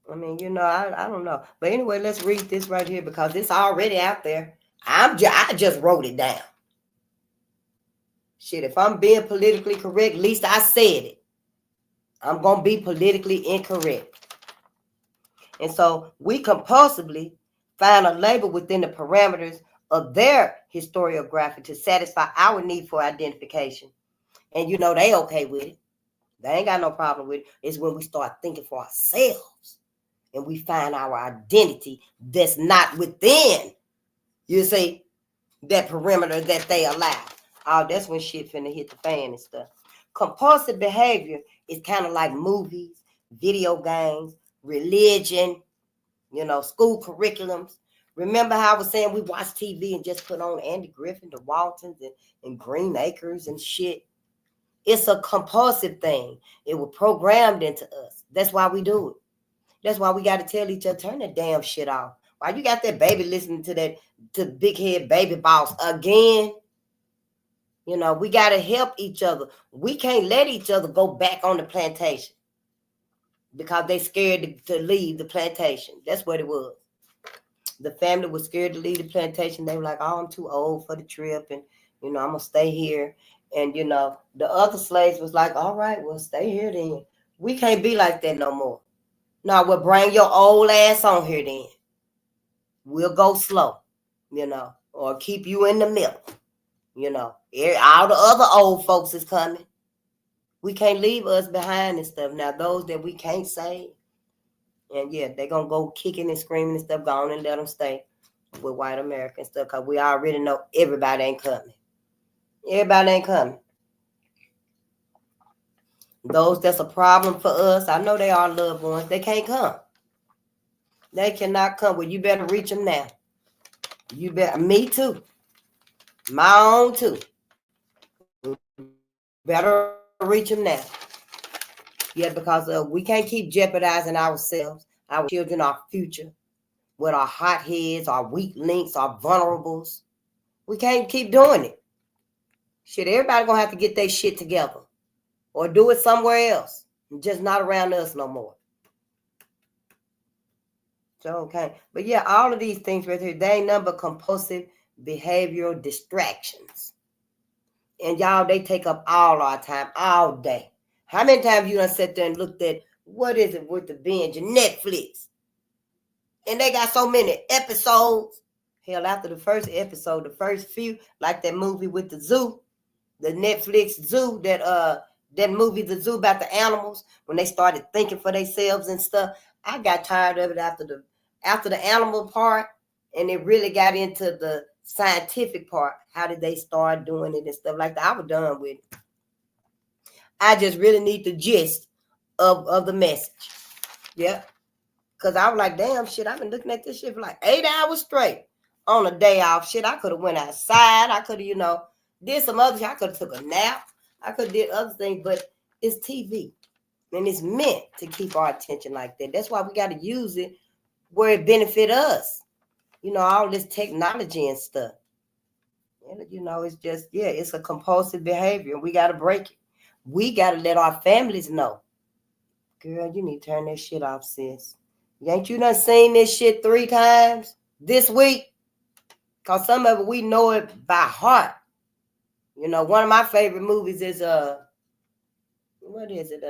I mean, you know, I don't know. But anyway, let's read this right here because it's already out there. I just wrote it down. Shit, if I'm being politically correct, at least I said it. I'm going to be politically incorrect. And so we compulsively find a label within the parameters of their historiography to satisfy our need for identification. And you know, they okay with it. They ain't got no problem with it. It's when we start thinking for ourselves and we find our identity that's not within, you see, that perimeter that they allow. Oh, that's when shit finna hit the fan and stuff. Compulsive behavior is kind of like movies, video games, religion, you know, school curriculums. Remember how I was saying we watch TV and just put on Andy Griffin, the Waltons, and Green Acres and shit? It's a compulsive thing. It was programmed into us. That's why we do it. That's why we got to tell each other, turn that damn shit off. Why you got that baby listening to big head baby boss again? You know, we got to help each other. We can't let each other go back on the plantation because they scared to leave the plantation. That's what it was. The family was scared to leave the plantation. They were like, oh, I'm too old for the trip. And, I'm going to stay here. And, the other slaves was like, all right, well, stay here then. We can't be like that no more. No, we'll bring your old ass on here then. We'll go slow, or keep you in the middle. All the other old folks is coming. We can't leave us behind and stuff. Now, those that we can't save, and yeah, they're going to go kicking and screaming and stuff, go on and let them stay with white American stuff, because we already know everybody ain't coming. Everybody ain't coming. Those that's a problem for us, I know they are loved ones, they can't come. They cannot come. Well, you better reach them now. You better, me too. My own too. Better reach them now. Yeah, because we can't keep jeopardizing ourselves, our children, our future, with our hot heads, our weak links, our vulnerables. We can't keep doing it. Shit, everybody gonna have to get their shit together or do it somewhere else, just not around us no more. So, okay. But yeah, all of these things right here, they ain't nothing but compulsive behavioral distractions. And y'all, they take up all our time, all day. How many times you done sat there and looked at, what is it with the binge? Netflix. And they got so many episodes. Hell, after the first episode, the first few, like that movie with the zoo, the Netflix zoo, that movie, the zoo about the animals, when they started thinking for themselves and stuff. I got tired of it after the animal part, and it really got into the scientific part. How did they start doing it and stuff like that? I was done with it. I just really need the gist of the message. Yeah. Because I was like, damn, shit, I've been looking at this shit for like 8 hours straight on a day off. Shit, I could have went outside. I could have, did some other shit. I could have took a nap. I could have did other things, but it's TV. And it's meant to keep our attention like that. That's why we got to use it where it benefit us. All this technology and stuff. It's just, it's a compulsive behavior. And we got to break it. We got to let our families know. Girl, you need to turn that shit off, sis. Ain't you done seen this shit 3 times this week? Because some of it, we know it by heart. One of my favorite movies is, what is it?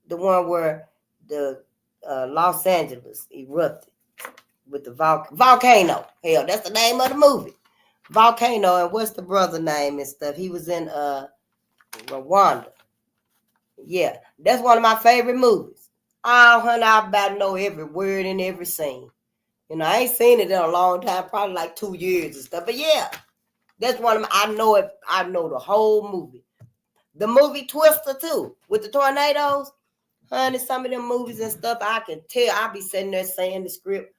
The one where the Los Angeles erupted with the volcano. Hell, that's the name of the movie. Volcano. And what's the brother name and stuff? He was in Rwanda. Yeah, that's one of my favorite movies. Oh, honey, I about know every word and every scene. I ain't seen it in a long time, probably like 2 years and stuff. But yeah, that's one of my, I know it. I know the whole movie. The movie Twister too, with the tornadoes. Honey, some of them movies and stuff, I can tell. I'll be sitting there saying the script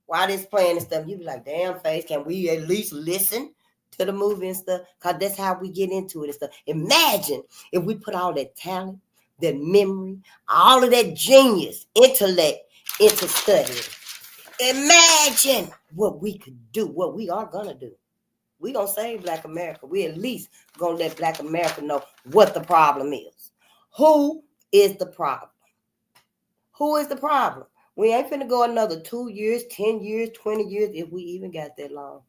while it's playing and stuff. You be like, damn face, can we at least listen to the movie and stuff? Because that's how we get into it and stuff. Imagine if we put all that talent, that memory, all of that genius, intellect into studying. Imagine what we could do, what we are going to do. We going to save Black America. We at least going to let Black America know what the problem is. Who is the problem? Who is the problem? We ain't finna go another 2 years, 10 years, 20 years, if we even got that long.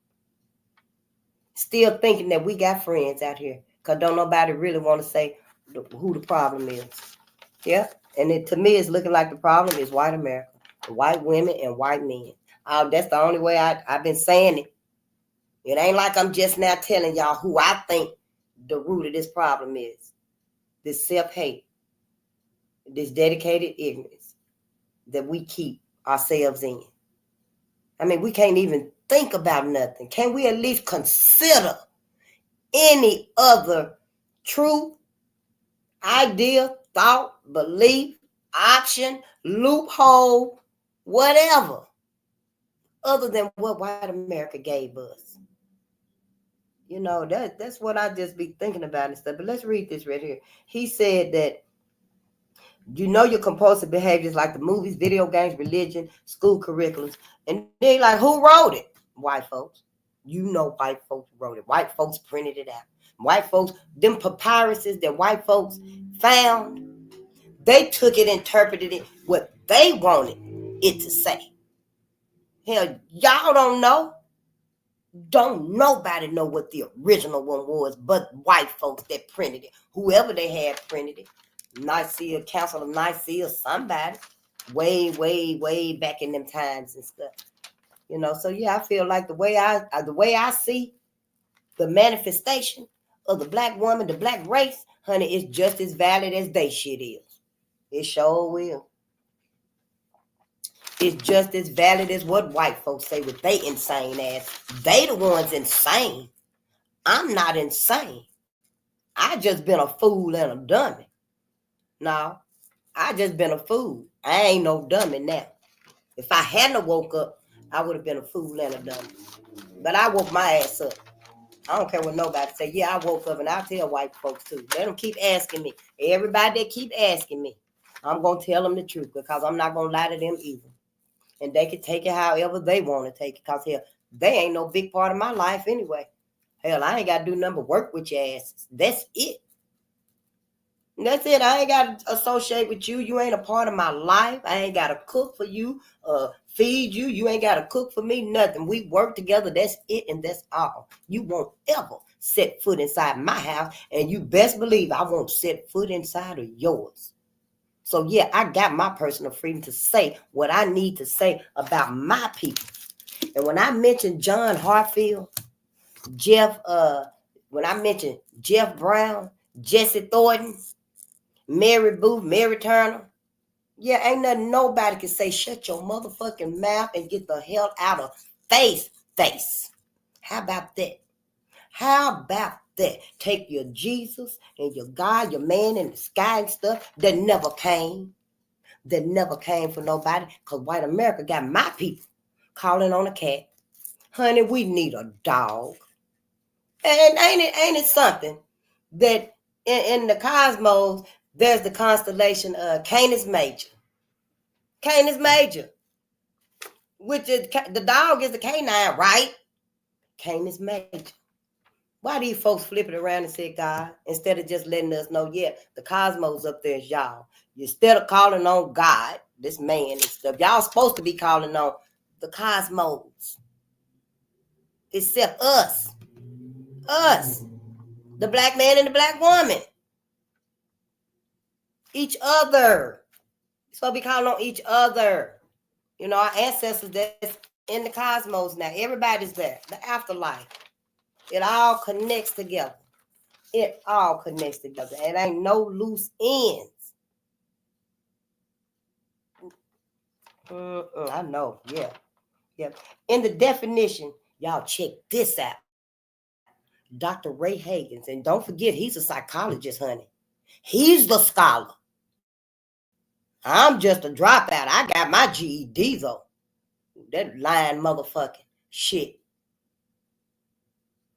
Still thinking that we got friends out here, because don't nobody really want to say who the problem is. Yeah, and to me, it's looking like the problem is white America, white women and white men. That's the only way I've been saying it. It ain't like I'm just now telling y'all who I think the root of this problem is. This self-hate, this dedicated ignorance that we keep ourselves in. I mean, we can't even think about nothing. Can we at least consider any other truth, idea, thought, belief, option, loophole, whatever, other than what white America gave us? That's what I just be thinking about and stuff. But let's read this right here. He said that You know your compulsive behaviors like the movies, video games, religion, school curriculums. And they like, who wrote it? White folks. You know white folks wrote it. White folks printed it out. White folks, them papyruses that white folks found, they took it, interpreted it what they wanted it to say. Hell, y'all don't know. Don't nobody know what the original one was but white folks that printed it. Whoever they had printed it. Nicaea, Council of Nicaea, somebody. Way back in them times and stuff. You know, so yeah, I feel like the way I see the manifestation of the black woman, the black race, honey, is just as valid as they shit is. It sure will. It's just as valid as what white folks say with they insane ass. They the ones insane. I'm not insane. I just been a fool and a dummy. No, I just been a fool. I ain't no dummy now. If I hadn't woke up, I would have been a fool and a dummy. But I woke my ass up. I don't care what nobody say. Yeah, I woke up, and I'll tell white folks too. Let them keep asking me. Everybody that keep asking me, I'm going to tell them the truth because I'm not going to lie to them either. And they can take it however they want to take it because, hell, they ain't no big part of my life anyway. Hell, I ain't got to do nothing but work with your asses. That's it. That's it. I ain't got to associate with you. You ain't a part of my life. I ain't got to cook for you, feed you. You ain't got to cook for me, nothing. We work together. That's it, and that's all. You won't ever set foot inside my house, and you best believe I won't set foot inside of yours. So, yeah, I got my personal freedom to say what I need to say about my people. And when I mentioned John Hartfield, when I mentioned Jeff Brown, Jesse Thornton, Mary Booth, Mary Turner, yeah, ain't nothing nobody can say. Shut your motherfucking mouth and get the hell out of face. How about that? How about that? Take your Jesus and your God, your man in the sky and stuff that never came for nobody because white America got my people calling on a cat. Honey, we need a dog. And ain't it something that in the cosmos, there's the constellation of Canis Major. Canis Major, which is the dog is the canine, right? Canis Major. Why do you folks flip it around and say God instead of just letting us know, yeah, the cosmos up there is y'all. Instead of calling on God, this man and stuff, y'all supposed to be calling on the cosmos. Except us, the black man and the black woman. Each other. So we calling on each other. You know, our ancestors that's in the cosmos now. Everybody's there. The afterlife. It all connects together. It ain't no loose ends. I know. Yeah. In the definition, y'all check this out. Dr. Ray Hagins. And don't forget, he's a psychologist, honey. He's the scholar. I'm just a dropout. I got my GED though. That lying motherfucking shit.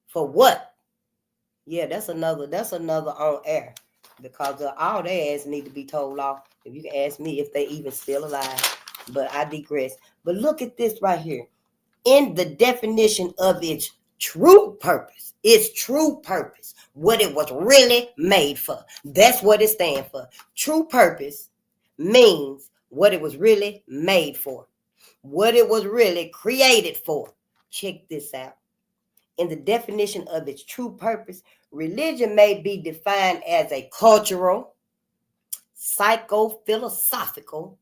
For what? Yeah, that's another on air. Because all their ass need to be told off. If you can ask me if they even still alive. But I digress. But look at this right here. In the definition of its true purpose, what it was really made for. That's what it stands for. True purpose means what it was really made for, what it was really created for. Check this out. In the definition of its true purpose, religion may be defined as a cultural, psycho-philosophical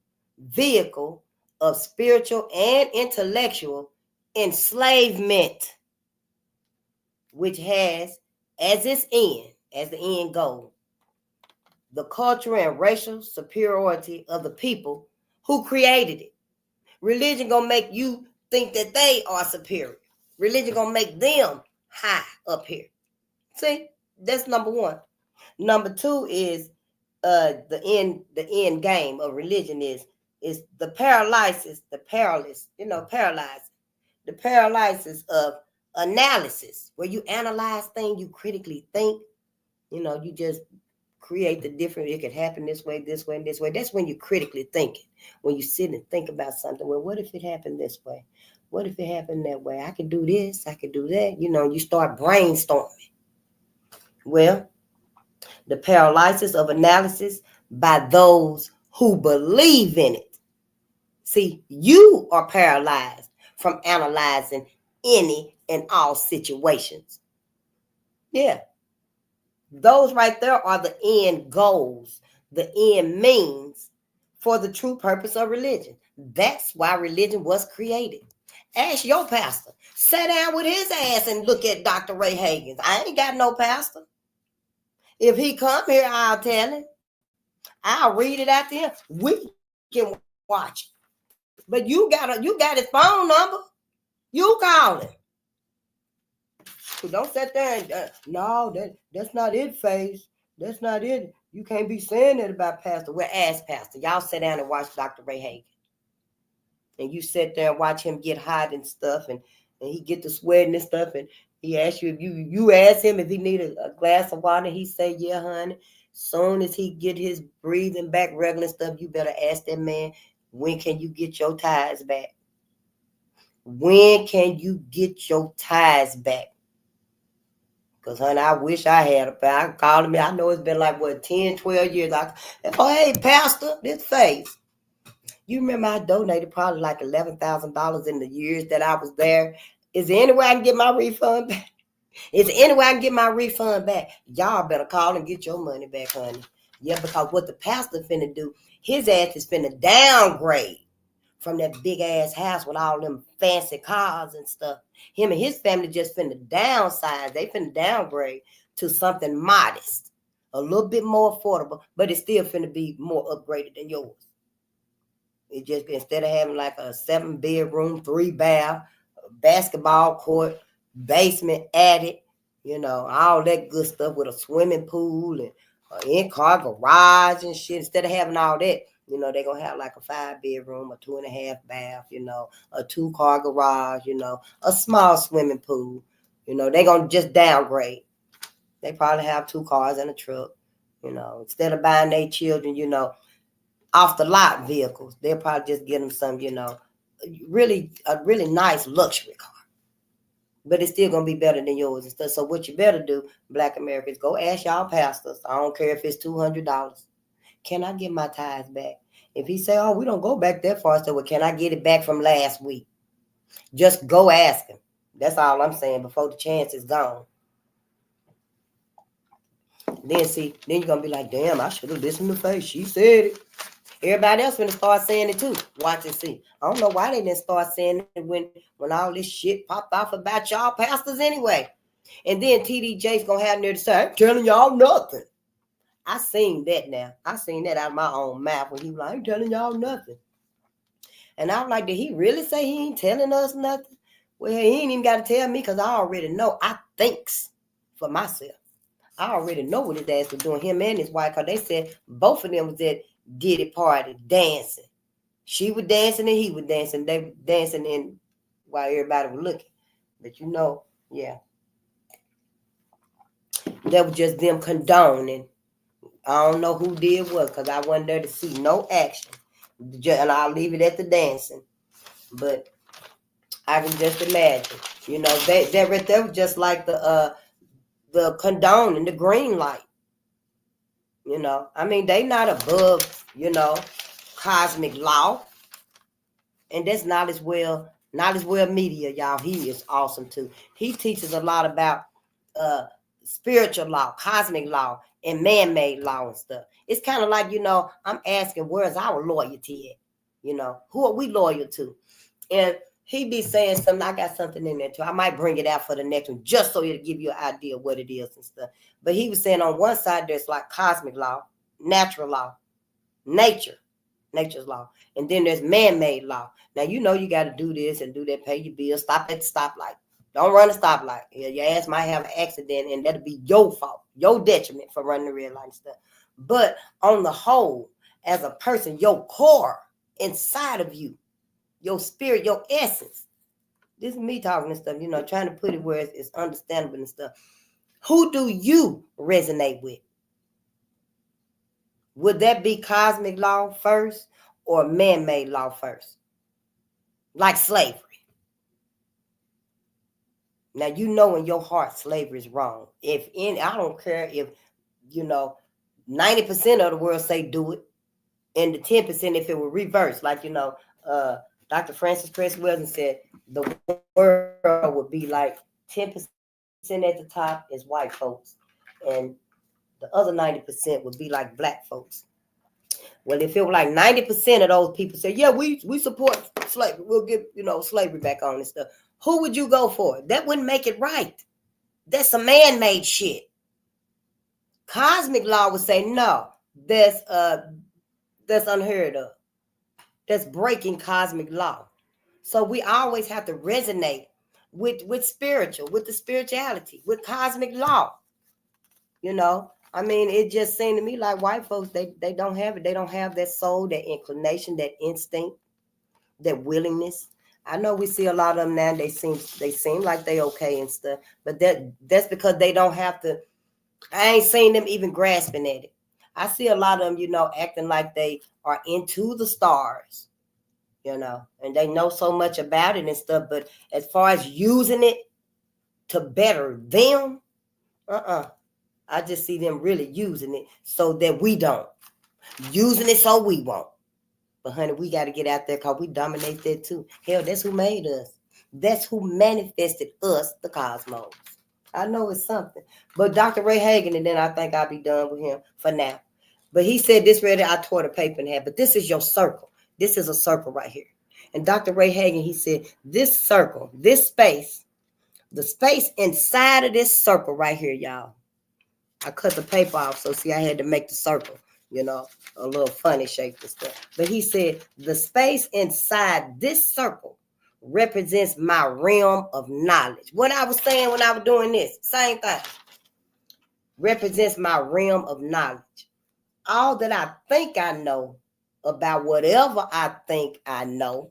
vehicle of spiritual and intellectual enslavement, which has as its end, as the end goal, the cultural and racial superiority of the people who created it. Religion gonna make you think that they are superior. Religion gonna make them high up here. See, that's number one. Number two is the end game of religion is the paralysis of analysis, where you analyze things, you critically think, you just create the different. It could happen this way, and this way. That's when you're critically thinking. When you sit and think about something. Well, what if it happened this way? What if it happened that way? I could do this. I could do that. You start brainstorming. Well, the paralysis of analysis by those who believe in it. See, you are paralyzed from analyzing any and all situations. Yeah. Those right there are the end goals, the end means for the true purpose of religion. That's why religion was created. Ask your pastor. Sit down with his ass and look at Dr. Ray Hagins. I ain't got no pastor. If he come here, I'll tell him. I'll read it out to him. We can watch it. But you got his phone number. You call him. So don't sit there and no, that's not it, Face. That's not it. You can't be saying that about Pastor. Well, ask Pastor. Y'all sit down and watch Dr. Ray Hagin. And you sit there and watch him get hot and stuff, and he get to sweating and stuff, and he asks you if you ask him if he need a glass of water, he say, yeah, honey. Soon as he get his breathing back regular and stuff, you better ask that man, when can you get your tithes back? When can you get your tithes back? Because, honey, I wish I had a pastor. I called him. I know it's been like, 10, 12 years. Hey, Pastor, this Face. You remember I donated probably like $11,000 in the years that I was there. Is there any way I can get my refund back? Is there any way I can get my refund back? Y'all better call and get your money back, honey. Yeah, because what the pastor finna do, his ass is finna downgrade from that big ass house with all them fancy cars and stuff. Him and his family just finna downsize. They finna downgrade to something modest, a little bit more affordable, but it's still finna be more upgraded than yours. It just, instead of having like a 7-bedroom, 3-bath, basketball court, basement, attic, all that good stuff with a swimming pool and an in-car garage and shit. Instead of having all that, they're going to have like a 5-bedroom, a 2.5-bath, a 2-car garage, a small swimming pool. They're going to just downgrade. They probably have 2 cars and a truck, instead of buying their children, off the lot vehicles. They'll probably just get them some, a really nice luxury car. But it's still going to be better than yours and stuff. So what you better do, Black Americans, go ask y'all pastors. I don't care if it's $200. Can I get my tithes back? If he say, oh, we don't go back that far, so well, can I get it back from last week? Just go ask him. That's all I'm saying before the chance is gone. Then you're going to be like, damn, I should have listened to Faith. She said it. Everybody else going to start saying it too. Watch and see. I don't know why they didn't start saying it when all this shit popped off about y'all pastors anyway. And then TD Jakes going to have there to say, I'm telling y'all nothing. I seen that now. I seen that out of my own mouth when he was like, I ain't telling y'all nothing. And I was like, did he really say he ain't telling us nothing? Well, he ain't even got to tell me because I already know. I thinks for myself. I already know what his ass was doing, him and his wife, because they said both of them was at Diddy party dancing. She was dancing and he was dancing. They were dancing in while everybody was looking. But yeah. That was just them condoning. I don't know who did what because I wasn't there to see no action. And I'll leave it at the dancing. But I can just imagine. That right there was just like the condoning, the green light. They not above, cosmic law. And that's not as well media, y'all. He is awesome too. He teaches a lot about spiritual law, cosmic law, and man-made law and stuff. It's kind of like, I'm asking, where's our loyalty at? Who are we loyal to? And he be saying something. I got something in there too. I might bring it out for the next one just so it'll give you an idea of what it is and stuff. But he was saying on one side, there's like cosmic law, natural law, nature's law. And then there's man-made law. Now, you got to do this and do that, pay your bills, stop at the stoplight. Don't run a stoplight. Your ass might have an accident and that'll be your fault, your detriment for running the red light and stuff. But on the whole, as a person, your core inside of you, your spirit, your essence. This is me talking and stuff, trying to put it where it's understandable and stuff. Who do you resonate with? would that be cosmic law first or man-made law first? Like slavery. Now, you know in your heart slavery is wrong. If any, I don't care if, 90% of the world say do it, and the 10% if it were reversed. Like, Dr. Francis Cress Welsing said the world would be like 10% at the top is white folks, and the other 90% would be like black folks. Well, if it were like 90% of those people say, yeah, we support slavery, we'll get, slavery back on and stuff, who would you go for? That wouldn't make it right. That's a man-made shit. Cosmic law would say, no, that's unheard of. That's breaking cosmic law. So we always have to resonate with spiritual, with the spirituality, with cosmic law. I mean, it just seemed to me like white folks, they don't have it. They don't have that soul, that inclination, that instinct, that willingness. I know we see a lot of them now. They seem like they okay and stuff, but that's because they don't have to. I ain't seen them even grasping at it. I see a lot of them, acting like they are into the stars, and they know so much about it and stuff. But as far as using it to better them, I just see them really using it so that we don't. Using it so we won't. But honey, we got to get out there because we dominate that too. Hell, that's who made us. That's who manifested us, the cosmos. I know it's something. But Dr. Ray Hagan, and then I think I'll be done with him for now. But he said this ready, I tore the paper in half. But this is your circle. This is a circle right here. And Dr. Ray Hagan, he said, this circle, this space, the space inside of this circle right here, y'all. I cut the paper off, so see, I had to make the circle, a little funny shape and stuff. But he said, the space inside this circle represents my realm of knowledge. What I was saying when I was doing this, same thing. Represents my realm of knowledge. All that I think I know about whatever I think I know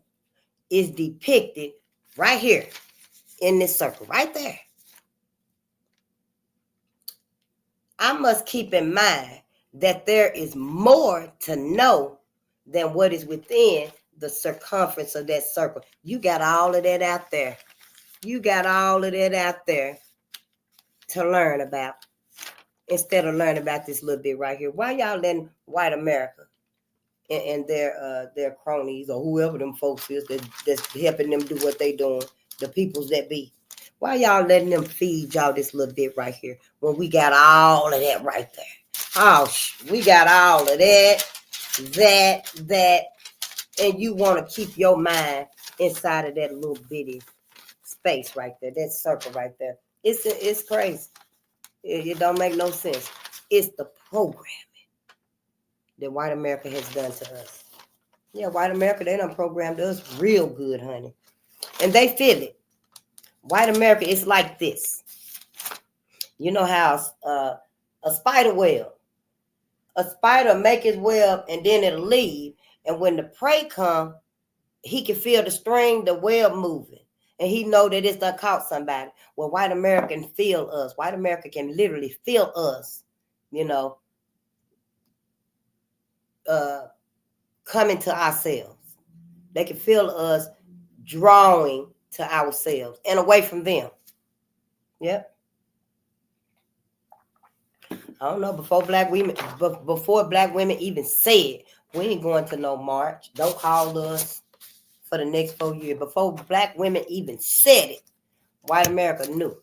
is depicted right here in this circle, right there. I must keep in mind that there is more to know than what is within the circumference of that circle. You got all of that out there. You got all of that out there to learn about instead of learning about this little bit right here. Why y'all letting white America and their cronies or whoever them folks is that's helping them do what they doing, the peoples that be, why y'all letting them feed y'all this little bit right here when we got all of that right there? Oh, we got all of that, and you want to keep your mind inside of that little bitty space right there, that circle right there. It's crazy. It don't make no sense. It's the programming that white America has done to us. Yeah, white America, they done programmed us real good, honey. And they feel it. White America is like this. You know how a spider web. A spider make his web and then it'll leave. And when the prey come, he can feel the string, the web moving. And he know that it's done caught somebody. Well, white America can feel us. White America can literally feel us, coming to ourselves. They can feel us drawing to ourselves and away from them. Yep. I don't know, before black women even said, we ain't going to no march. Don't call us for the next 4 years. Before black women even said it, white America knew.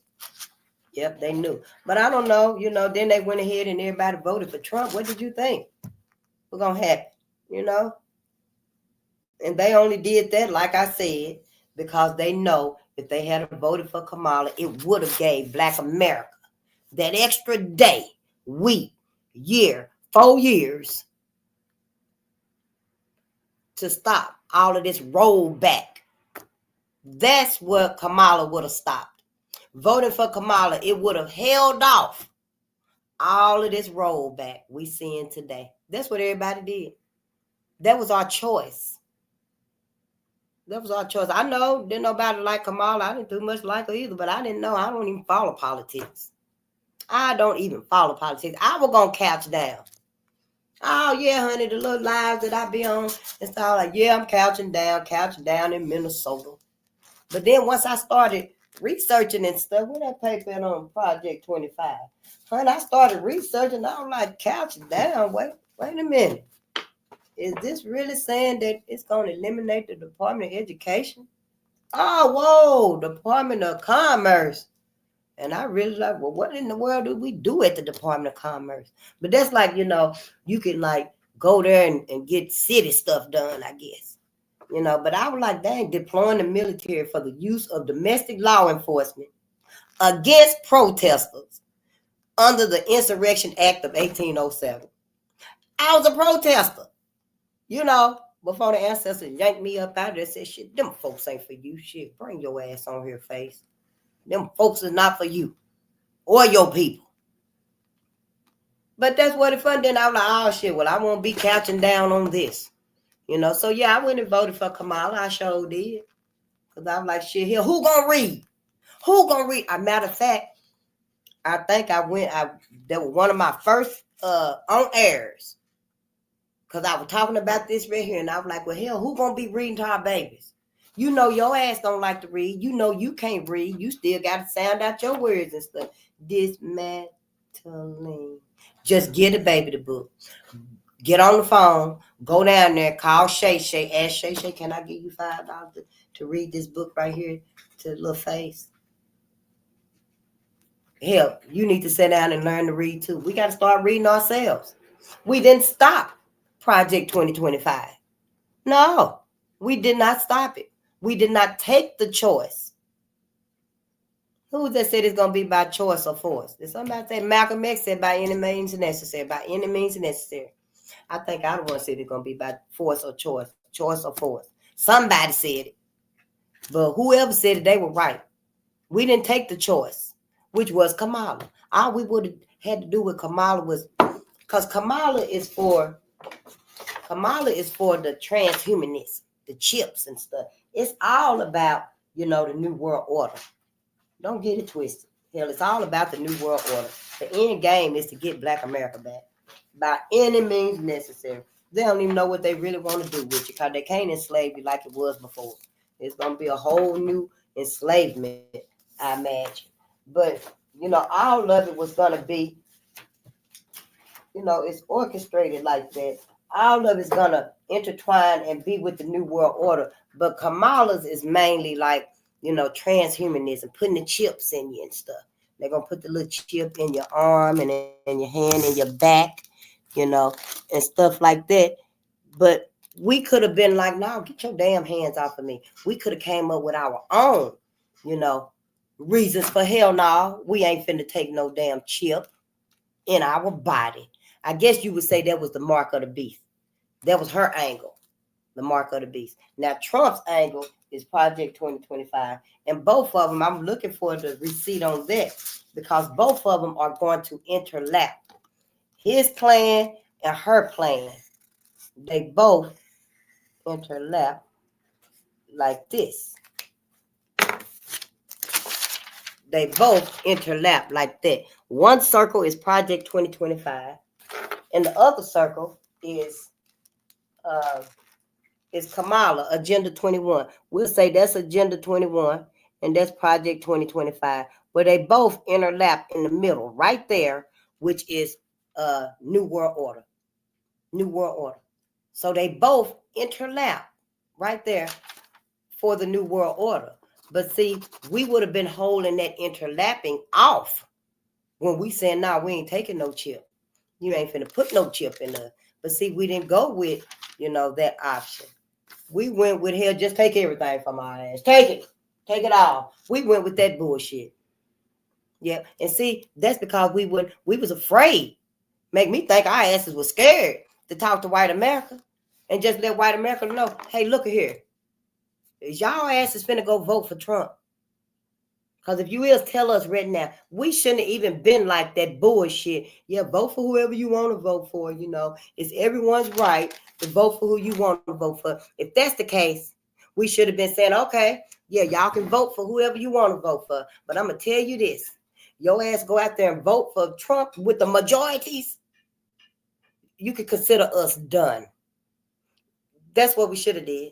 Yep, they knew. But I don't know, then they went ahead and everybody voted for Trump. What did you think was going to happen, And they only did that, like I said, because they know if they had voted for Kamala, it would have gave black America that extra day, week, year, 4 years to stop all of this rollback. That's what Kamala would have stopped. Voting for Kamala, it would have held off all of this rollback we seeing today. That's what everybody did. That was our choice. That was our choice. I know, didn't nobody like Kamala. I didn't do much like her either, but I didn't know. I don't even follow politics. I don't even follow politics. I was going to couch down. Oh yeah, honey, the little lives that I be on, it's all like, yeah, I'm couching down in Minnesota. But then once I started researching and stuff, what that paper on Project 25, honey, I started researching. I was like, couching down. Wait a minute. Is this really saying that it's going to eliminate the Department of Education? Oh, whoa, Department of Commerce. And I really like, well, what in the world do we do at the Department of Commerce? But that's like, you can like go there and get city stuff done, I guess. But I was like, dang, deploying the military for the use of domestic law enforcement against protesters under the Insurrection Act of 1807. I was a protester, before the ancestors yanked me up out there and said, shit, them folks ain't for you. Shit, bring your ass on here, face. Them folks is not for you or your people. But that's what it fun. Then I was like, oh shit, well, I won't be couching down on this. So yeah, I went and voted for Kamala. I sure did. Because I was like, shit, here, who gonna read? Who gonna read? A matter of fact, I think that was one of my first on airs. Because I was talking about this right here, and I was like, well, hell, who gonna be reading to our babies? Your ass don't like to read. You can't read. You still got to sound out your words and stuff. Dismantling. Just get the baby the book. Get on the phone. Go down there. Call Shay Shay. Ask Shay Shay, can I give you $5 to read this book right here to the little face? Hell, you need to sit down and learn to read too. We got to start reading ourselves. We didn't stop Project 2025. No, we did not stop it. We did not take the choice. Who was that said it's going to be by choice or force? Did somebody say? Malcolm X said by any means necessary. By any means necessary. I think I don't want to say it's going to be by force or choice. Choice or force. Somebody said it. But whoever said it, they were right. We didn't take the choice, which was Kamala. All we would have had to do with Kamala was, because Kamala is for the transhumanism, the chips and stuff. It's all about, the New World Order. Don't get it twisted. Hell, it's all about the New World Order. The end game is to get Black America back by any means necessary. They don't even know what they really want to do with you because they can't enslave you like it was before. It's going to be a whole new enslavement, I imagine. But, all of it was going to be, it's orchestrated like that. All of it's going to intertwine and be with the New World Order. But Kamala's is mainly like, transhumanism, putting the chips in you and stuff. They're going to put the little chip in your arm and in your hand and your back, and stuff like that. But we could have been like, no, get your damn hands off of me. We could have came up with our own, reasons for hell no. We ain't finna take no damn chip in our body. I guess you would say that was the mark of the beast. That was her angle, the mark of the beast. Now, Trump's angle is Project 2025. And both of them, I'm looking for the receipt on that because both of them are going to interlap. His plan and her plan, they both interlap like this. They both interlap like that. One circle is Project 2025, and the other circle is Kamala, Agenda 21. We'll say that's Agenda 21, and that's Project 2025, where they both interlap in the middle, right there, which is New World Order. New World Order. So they both interlap right there for the New World Order. But see, we would have been holding that interlapping off when we said, nah, we ain't taking no chip. You ain't finna put no chip in there. But see, we didn't go with, that option. We went with, hell, just take everything from our ass. Take it. Take it all. We went with that bullshit. Yeah. And see, that's because we was afraid. Make me think our asses was scared to talk to white America and just let white America know, hey, look at here. Y'all asses finna go vote for Trump. Because if you will tell us right now, we shouldn't have even been like that bullshit. Yeah, vote for whoever you want to vote for, It's everyone's right to vote for who you want to vote for. If that's the case, we should have been saying, okay, yeah, y'all can vote for whoever you want to vote for. But I'm going to tell you this. Your ass go out there and vote for Trump with the majorities. you could consider us done. That's what we should have did.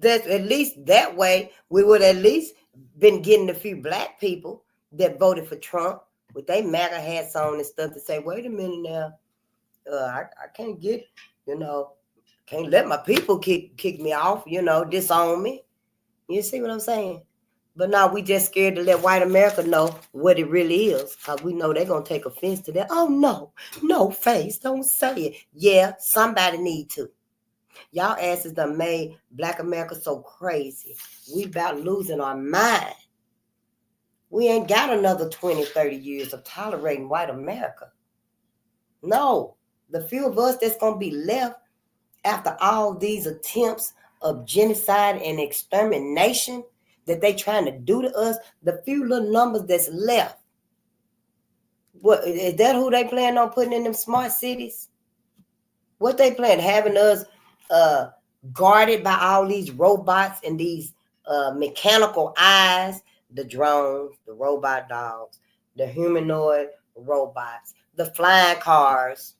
That at least that way we would at least been getting a few black people that voted for Trump with their MAGA hats on and stuff to say, wait a minute now, I can't get, can't let my people kick me off, disown me. You see what I'm saying? But now we just scared to let white America know what it really is, because we know they're going to take offense to that. Oh, no, face, don't say it. Yeah, somebody need to. Y'all asses done made black America so crazy. We about losing our mind. We ain't got another 20, 30 years of tolerating white America. No, the few of us that's going to be left after all these attempts of genocide and extermination that they trying to do to us, the few little numbers that's left. What is that? Who they plan on putting in them smart cities? What they plan, having us guarded by all these robots and these mechanical eyes, the drones, the robot dogs, the humanoid robots, the flying cars.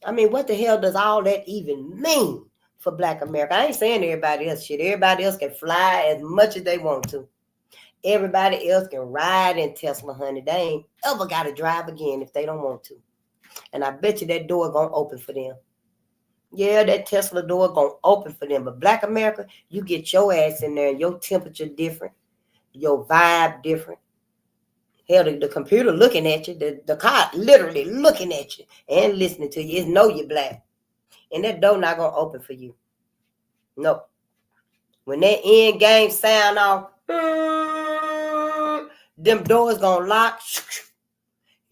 I mean, what the hell does all that even mean for black America? I ain't saying everybody else shit. Everybody else can fly as much as they want to. Everybody else can ride in Tesla, honey. They ain't ever got to drive again if they don't want to. And I bet you that door gonna open for them. Yeah, that Tesla door gonna open for them. But black America, you get your ass in there and your temperature different, your vibe different. Hell, the computer looking at you, the car literally looking at you and listening to you. It's know you're black. And that door not gonna open for you. No. When that end game sound off, them doors gonna lock.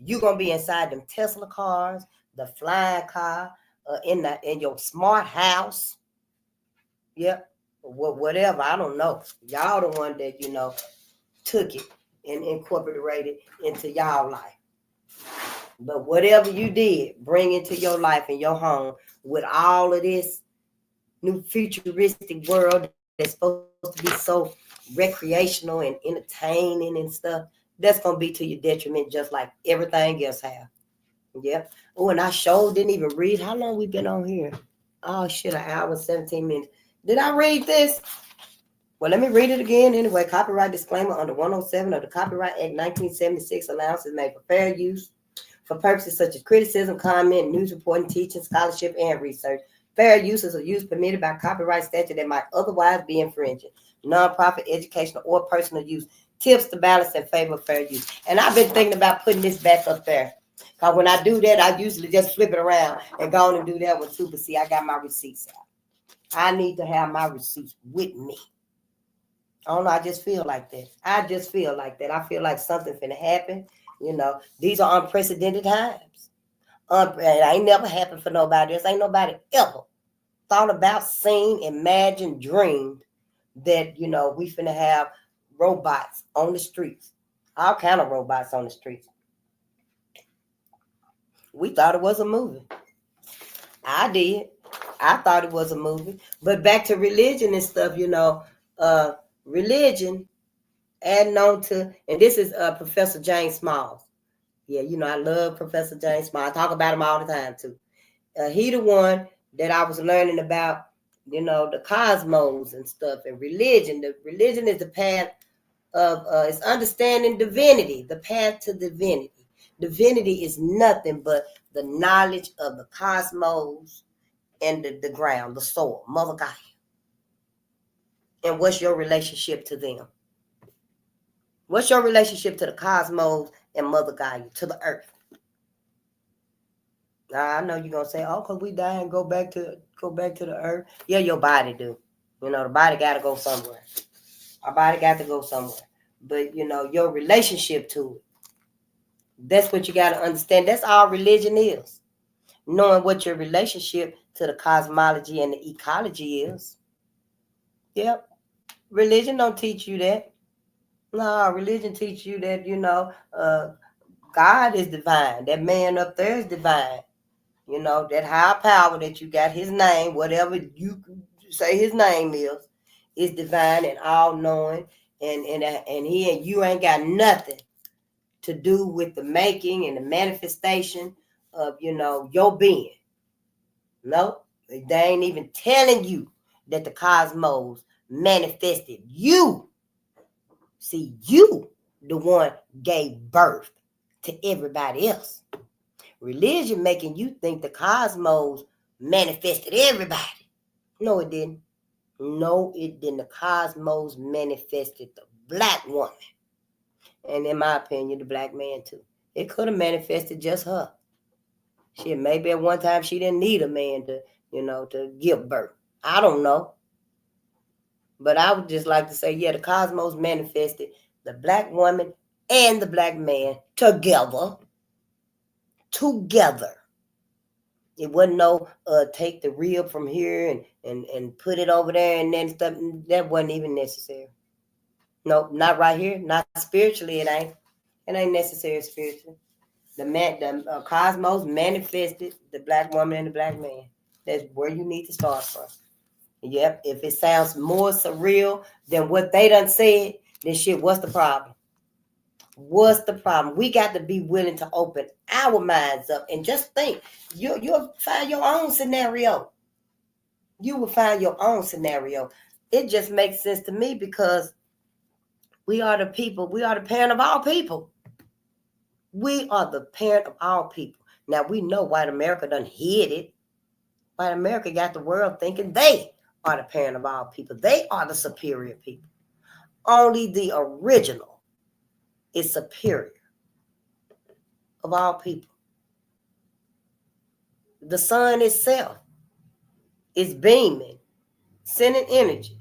You gonna be inside them Tesla cars, the flying car, in your smart house. Yep. Whatever. I don't know. Y'all the one that took it and incorporated into y'all life. But whatever you did, bring into your life and your home with all of this new futuristic world that's supposed to be so recreational and entertaining and stuff, that's going to be to your detriment just like everything else have. Yep. Oh, and I sure didn't even read. How long we been on here? Oh, shit, an hour and 17 minutes. Did I read this? Well, let me read it again anyway. Copyright disclaimer under 107 of the Copyright Act 1976 allowances made for fair use for purposes such as criticism, comment, news reporting, teaching, scholarship, and research. Fair uses of use permitted by copyright statute that might otherwise be infringing. Nonprofit, educational, or personal use tips the balance in favor of fair use. And I've been thinking about putting this back up there. Because when I do that, I usually just flip it around and go on and do that one too. But see, I got my receipts out. I need to have my receipts with me. I don't know. I just feel like that. I feel like something finna happen. These are unprecedented times. It ain't never happened for nobody else. Ain't nobody ever thought about, seen, imagined, dreamed that, we finna have robots on the streets. All kind of robots on the streets. We thought it was a movie. I did. I thought it was a movie. But back to religion and stuff, religion adding on to, and this is Professor James Smalls. Yeah, I love Professor James Smalls. I talk about him all the time too. He the one that I was learning about, the cosmos and stuff and religion. The religion is the path of it's understanding divinity, the path to divinity. Divinity is nothing but the knowledge of the cosmos and the ground, the soil, Mother Gaia. And what's your relationship to them? What's your relationship to the cosmos and Mother Gaia, to the earth? Now, I know you're gonna say, "Oh, cause we die and go back to the earth." Yeah, your body do. The body got to go somewhere. Our body got to go somewhere. But your relationship to it. That's what you got to understand. That's all religion is. Knowing what your relationship to the cosmology and the ecology is. Yep. Religion don't teach you that. No, religion teach you that, God is divine. That man up there is divine. That higher power that you got, his name, whatever you say his name is divine and all-knowing. And he and you ain't got nothing to do with the making and the manifestation of, your being. No, they ain't even telling you that the cosmos manifested you. See, you, the one gave birth to everybody else. Religion making you think the cosmos manifested everybody. No, it didn't. No, it didn't. The cosmos manifested the black woman. And in my opinion, the black man too. It could have manifested just her. Shit, maybe at one time she didn't need a man to give birth. I don't know. But I would just like to say, yeah, the cosmos manifested the black woman and the black man together. Together. It wasn't no take the rib from here and put it over there and then stuff. That wasn't even necessary. Nope, not right here. Not spiritually, it ain't. It ain't necessary spiritually. The cosmos manifested the black woman and the black man. That's where you need to start from. Yep, if it sounds more surreal than what they done said, then shit, what's the problem? What's the problem? We got to be willing to open our minds up and just think. You'll find your own scenario. You will find your own scenario. It just makes sense to me because we are the people. We are the parent of all people. We are the parent of all people. Now, we know white America done hid it. White America got the world thinking they are the parent of all people. They are the superior people. Only the original is superior of all people. The sun itself is beaming, sending energy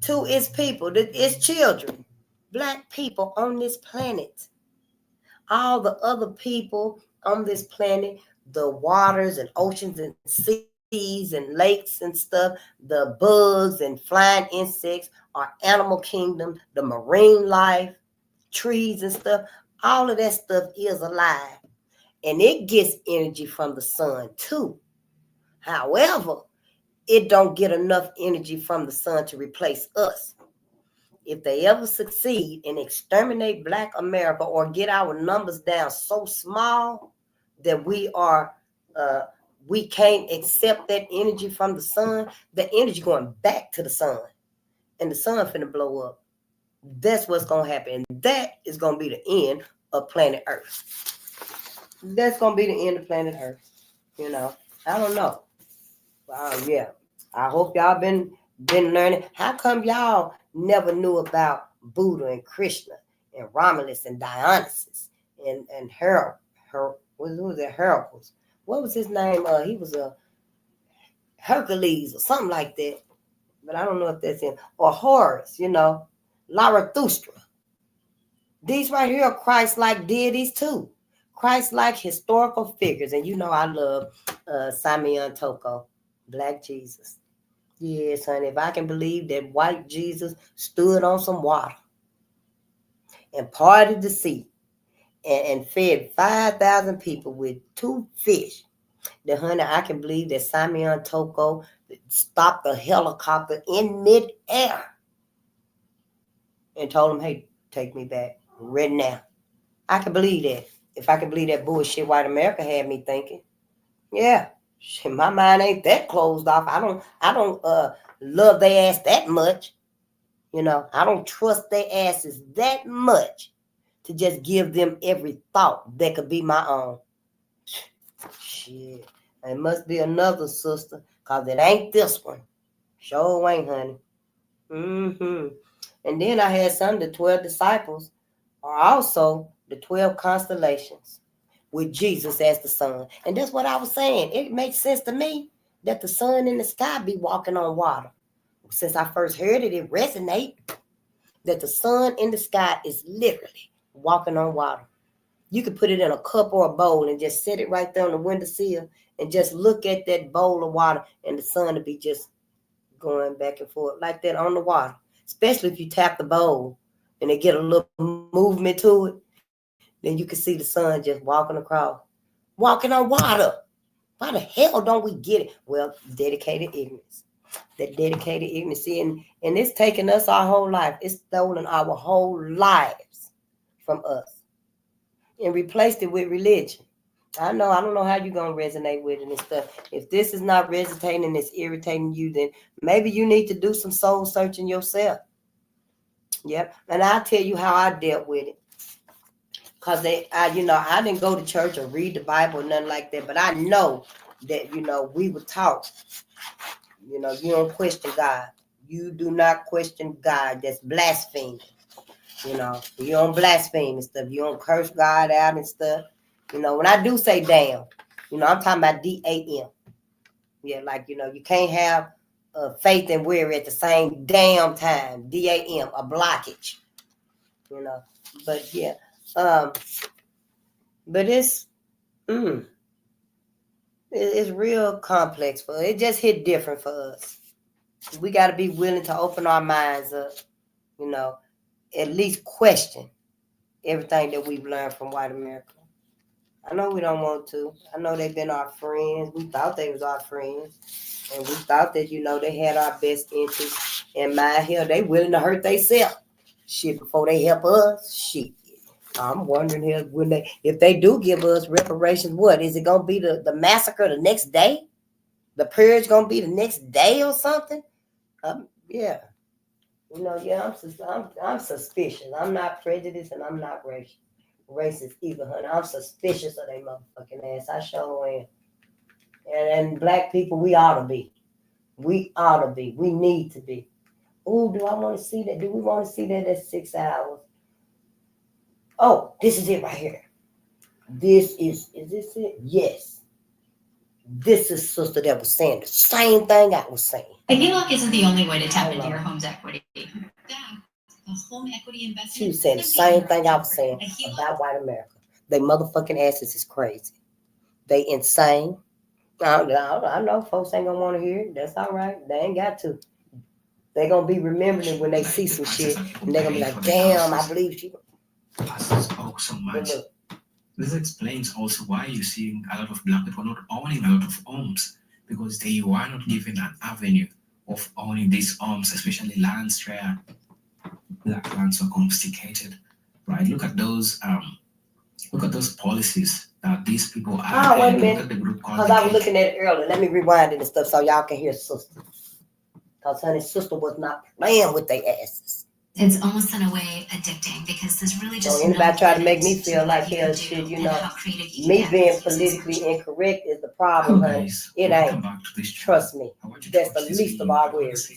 to its people, its children, black people on this planet. All the other people on this planet, the waters and oceans and seas and lakes and stuff, the bugs and flying insects, our animal kingdom, the marine life, trees and stuff, all of that stuff is alive. And it gets energy from the sun too. However, it don't get enough energy from the sun to replace us. If they ever succeed in exterminate Black America or get our numbers down so small that we can't accept that energy from the sun, the energy going back to the sun, and the sun finna blow up. That's what's gonna happen. And that is gonna be the end of planet Earth. That's gonna be the end of planet Earth. I don't know. Yeah. I hope y'all been learning. How come y'all never knew about Buddha and Krishna and Romulus and Dionysus and Heracles? What was his name? He was a Hercules or something like that. But I don't know if that's him. Or Horus, Zarathustra. These right here are Christ-like deities too. Christ-like historical figures. And I love Simeon Toko, Black Jesus. Yes, honey, if I can believe that white Jesus stood on some water and parted the sea and fed 5,000 people with 2 fish, then, honey, I can believe that Simeon Toko stopped the helicopter in midair and told him, hey, take me back right now. I can believe that. If I can believe that bullshit white America had me thinking. Yeah. Shit, my mind ain't that closed off. I don't love their ass that much. I don't trust their asses that much to just give them every thought that could be my own. Shit. It must be another sister, because it ain't this one. Sure ain't, honey. And then I had some of the 12 disciples are also the 12 constellations with Jesus as the sun. And that's what I was saying. It makes sense to me that the sun in the sky be walking on water. Since I first heard it, it resonates that the sun in the sky is literally walking on water. You could put it in a cup or a bowl and just set it right there on the windowsill and just look at that bowl of water, and the sun will be just going back and forth like that on the water. Especially if you tap the bowl and it get a little movement to it, then you can see the sun just walking across, walking on water. Why the hell don't we get it? Well, dedicated ignorance. That dedicated ignorance. And it's taken us our whole life. It's stolen our whole lives from us and replaced it with religion. I know. I don't know how you're gonna resonate with it and stuff. If this is not resonating and it's irritating you, then maybe you need to do some soul searching yourself. Yep. And I'll tell you how I dealt with it. Cause I didn't go to church or read the Bible or nothing like that. But I know that we were taught. You don't question God. You do not question God. That's blasphemy. You don't blaspheme and stuff. You don't curse God out and stuff. When I do say damn, I'm talking about DAM. Yeah, like, you can't have faith and worry at the same damn time. DAM, a blockage. But yeah. But it's real complex for us. It just hit different for us. We got to be willing to open our minds up, at least question everything that we've learned from white America. I know we don't want to. I know they've been our friends. We thought they was our friends. And we thought that, they had our best interests in mind. Here, they willing to hurt themselves. Shit, before they help us. Shit. I'm wondering here, if they do give us reparations, what? Is it going to be the massacre the next day? The purge going to be the next day or something? Yeah. I'm suspicious. I'm not prejudiced and I'm not racist either, honey. I'm suspicious of they motherfucking ass. I sure am. And black people, we ought to be. We ought to be. We need to be. Oh, do I want to see that? Do we want to see that at 6 hours? Oh, this is it right here. Is this it? Yes. This is sister that was saying the same thing I was saying. A HELOC isn't the only way to tap into your home's equity. The home equity investment. She was saying the same thing I was saying about white America. They motherfucking asses is crazy. They insane. I know folks ain't gonna want to hear it. That's all right. They ain't got to. They gonna be remembering when they see some shit, and they gonna be like, "Damn, I believe she." Pastor spoke so much. This explains also why you're seeing a lot of black people not owning a lot of homes, because they were not given an avenue of owning these homes, especially lands where black lands are confiscated. Right? Look at those policies that these people are. Oh, wait a minute. Because I was looking at it earlier. Let me rewind it and stuff so y'all can hear sister. Because honey, sister was not playing with their asses. It's almost in a way addicting because there's really just so anybody try to make me feel like hell shit, me being politically incorrect is the problem, honey. It ain't. Trust me. That's the least of our worries.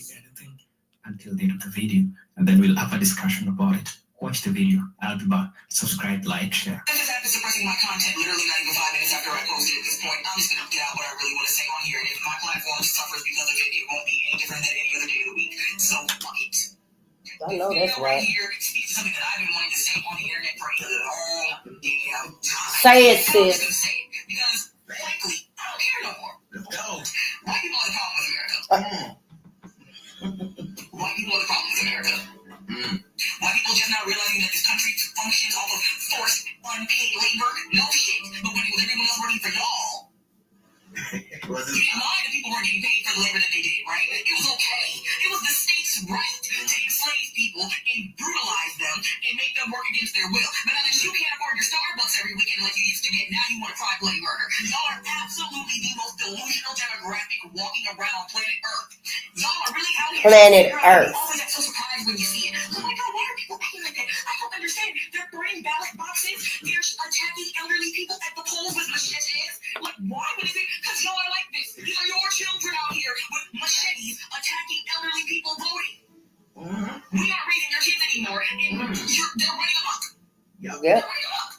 Until the end of the video, and then we'll have a discussion about it. Watch the video. I'll be back. Subscribe, like, share. I just after suppressing my content literally not even 5 minutes after I posted at this point, I'm just gonna get out what I really want to say on here. And if my platform suffers because of it, it won't be any different than any other day of the week. So fuck it. I know that's right. Here speaks to something that I've been wanting to say on the internet for a long damn time. Say it, sis. I'm just gonna say it because frankly, I don't care no more. Let's go. White people are the problem with America. White people are the problem with America. White people just not realizing that this country functions off of forced, unpaid labor. No shit. But when it was everyone else working for y'all, you didn't mind that people weren't getting paid for the labor that they did, right? It was okay. It was the state's right to enslave people and brutalize them and make them work against their will. But now that you can't afford your Starbucks every weekend like you used to get, now you want to cry bloody murder. Y'all are absolutely the most delusional demographic walking around on planet Earth. Y'all are really out here. Planet Earth. You always get so surprised when you see it. Oh my God, why are people acting like that? I don't understand. They're burning ballot boxes. They're attacking elderly people at the polls with machetes. Like, why would it be? Because y'all are like this. These are your children out here with machetes attacking elderly people voting. We aren't raising your kids anymore, and they're running amok. Yep. They're running amok.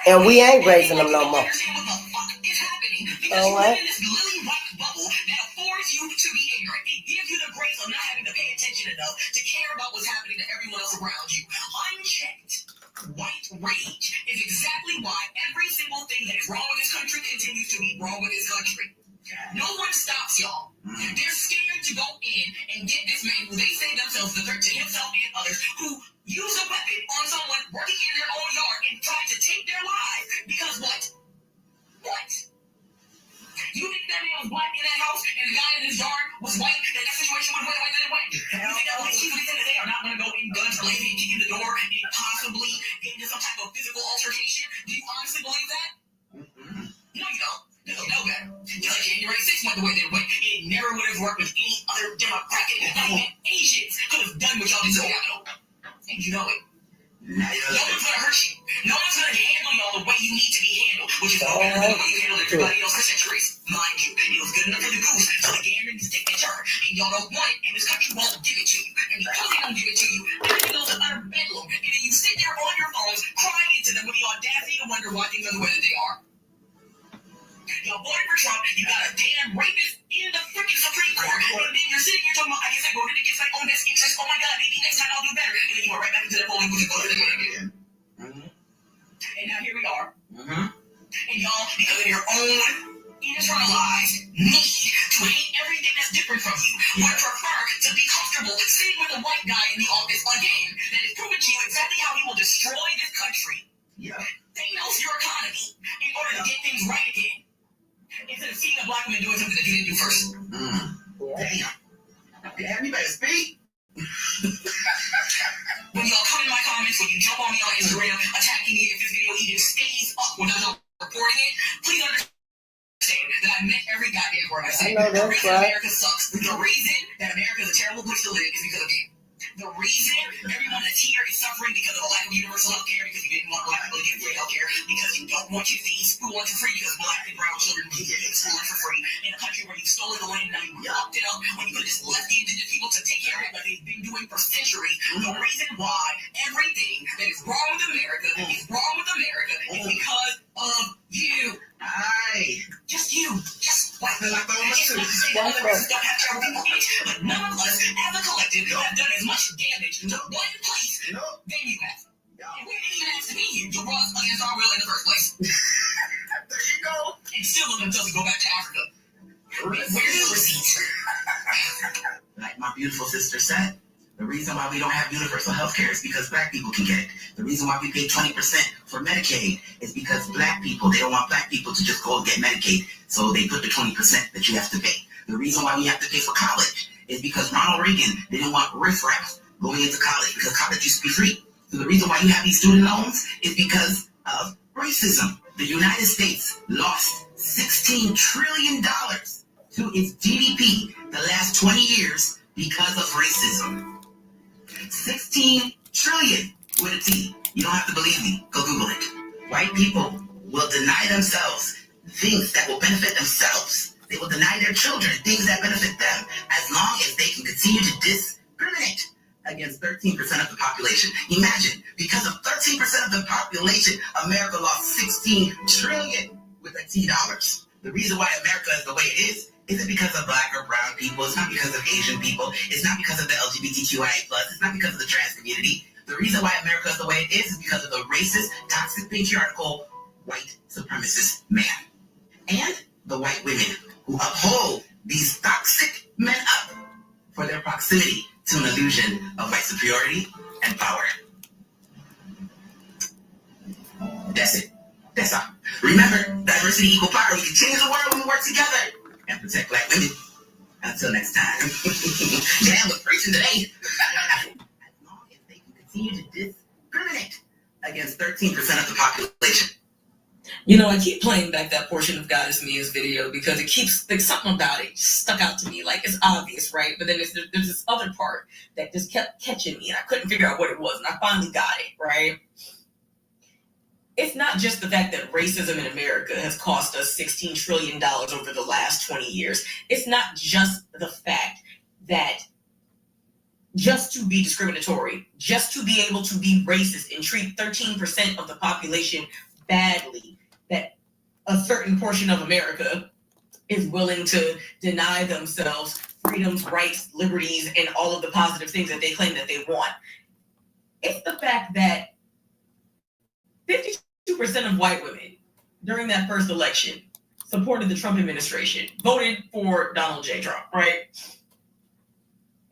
And we ain't raising them no more. Understand what the fuck is happening? Because All you right. live in this lily white bubble that affords you to be ignorant. It gives you the grace of not having to pay attention enough to care about what's happening to everyone else around you. Unchecked white rage is exactly why every single thing that is wrong with this country continues to be wrong with this country. No one stops y'all. They're scared to go in and get this man who they say themselves the threat to himself and others, who use a weapon on someone working in their own yard and try to take their lives. Because what? What? You think that man was black in that house and the guy in his yard was white? That situation would have went away than it went. You think that police chief would say that they are not going to go in guns blazing, kick in the door, and possibly get into some type of physical altercation? Do you honestly believe that? the way that it went. It never would have worked with any other demographic. Not even Asians could have done what y'all did to the Capitol. And you know it. No one's gonna hurt you. No one's gonna handle y'all the way you need to be handled, which is no better than the way you handled everybody else for centuries. Mind you, it was good enough for the goose, so the gander needs to take the turn. And y'all don't want it, and this country won't give it to you. And because they don't give it to you, everything goes to utter bedlam. And then you sit there on your phones crying into them with the audacity to wonder why things are the way that they are. Y'all voted for Trump, you got a damn rapist in the freaking Supreme Court, and then you're sitting here talking about, I guess I voted against my own best interest, oh my God, maybe next time I'll do better. And then you went right back into the polling with the vote again. And now here we are. And y'all, because of your own internalized need to hate everything that's different from you, would prefer to be comfortable sitting with a white guy in the office again that is proving to you exactly how he will destroy this country. They know your economy in order to get things right again. Instead of seeing a black man doing something that you didn't do first. Damn. You better speak. When y'all come in my comments, when you jump on me on Instagram, attacking me if this video even stays up when I'm not reporting it, please understand that I meant every goddamn word I said. The reason America sucks, the reason that America is a terrible place to live is because of you. The reason everyone that's here is suffering because of a lack of universal health care, because you didn't want black people to get free health care, because you don't want you to eat school lunch for free, because black and brown children can get school lunch for free in a country where you've stolen the land and now you locked it up when you could have just left the indigenous people to take care of it like they've been doing for centuries. The reason why everything that is wrong with America is wrong with America is because of you. Just you. Just white people. It's not to say that other races don't have terrible people in it, but none of us as a collective have done as much damage to one place than you have. And we didn't even have to be here. You brought us against our will in the first place. There you go. And still let themselves go back to Africa. Where's the receipts? Like my beautiful sister said, the reason why we don't have universal health care is because black people can get it. The reason why we pay 20% for Medicaid is because black people, they don't want black people to just go and get Medicaid, so they put the 20% that you have to pay. The reason why we have to pay for college is because Ronald Reagan didn't want riffraff going into college because college used to be free. So the reason why you have these student loans is because of racism. The United States lost $16 trillion to its GDP the last 20 years because of racism. 16 trillion with a T. You don't have to believe me. Go Google it. White people will deny themselves things that will benefit themselves. They will deny their children things that benefit them as long as they can continue to discriminate against 13% of the population. Imagine, because of 13% of the population, America lost 16 trillion with a T dollars. The reason why America is the way it is isn't because of black or brown people. It's not because of Asian people. It's not because of the LGBTQIA+. It's not because of the trans community. The reason why America is the way it is because of the racist, toxic, patriarchal, white supremacist man. And the white women who uphold these toxic men up for their proximity to an illusion of white superiority and power. That's it. That's all. Remember, diversity equal power. We can change the world when we work together and protect black women. Until next time. Damn, we're preaching today. As long as they can continue to discriminate against 13% of the population. You know, I keep playing back that portion of Goddess Mia's video because it keeps, like, something about it stuck out to me. Like, it's obvious, right? But then there's this other part that just kept catching me, and I couldn't figure out what it was, and I finally got it, right? It's not just the fact that racism in America has cost us $16 trillion over the last 20 years. It's not just the fact that just to be discriminatory, just to be able to be racist and treat 13% of the population badly, that a certain portion of America is willing to deny themselves freedoms, rights, liberties, and all of the positive things that they claim that they want. It's the fact that 52% of white women during that first election supported the Trump administration, voted for Donald J. Trump, right?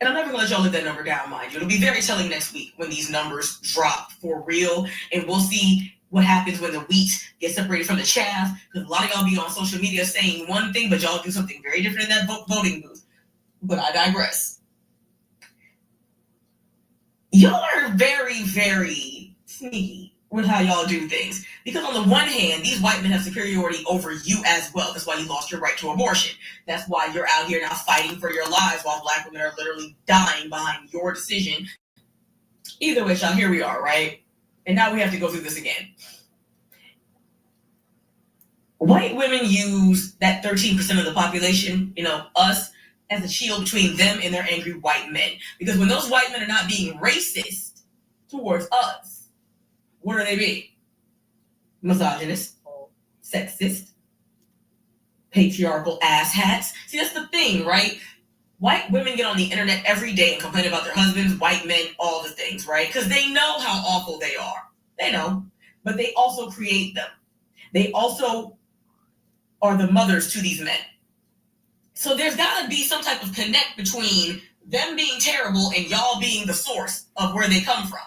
And I'm never gonna let y'all let that number down, mind you. It'll be very telling next week when these numbers drop for real, and we'll see what happens when the wheat gets separated from the chaff, because a lot of y'all be on social media saying one thing, but y'all do something very different in that voting booth. But I digress. Y'all are very, very sneaky with how y'all do things. Because on the one hand, these white men have superiority over you as well. That's why you lost your right to abortion. That's why you're out here now fighting for your lives while black women are literally dying behind your decision. Either way, y'all, here we are, right? And now we have to go through this again. White women use that 13% of the population, us, as a shield between them and their angry white men. Because when those white men are not being racist towards us, what are they being? Misogynist, sexist, patriarchal asshats. See, that's the thing, right? White women get on the internet every day and complain about their husbands, white men, all the things, right? Because they know how awful they are. They know. But they also create them. They also are the mothers to these men. So there's got to be some type of connect between them being terrible and y'all being the source of where they come from,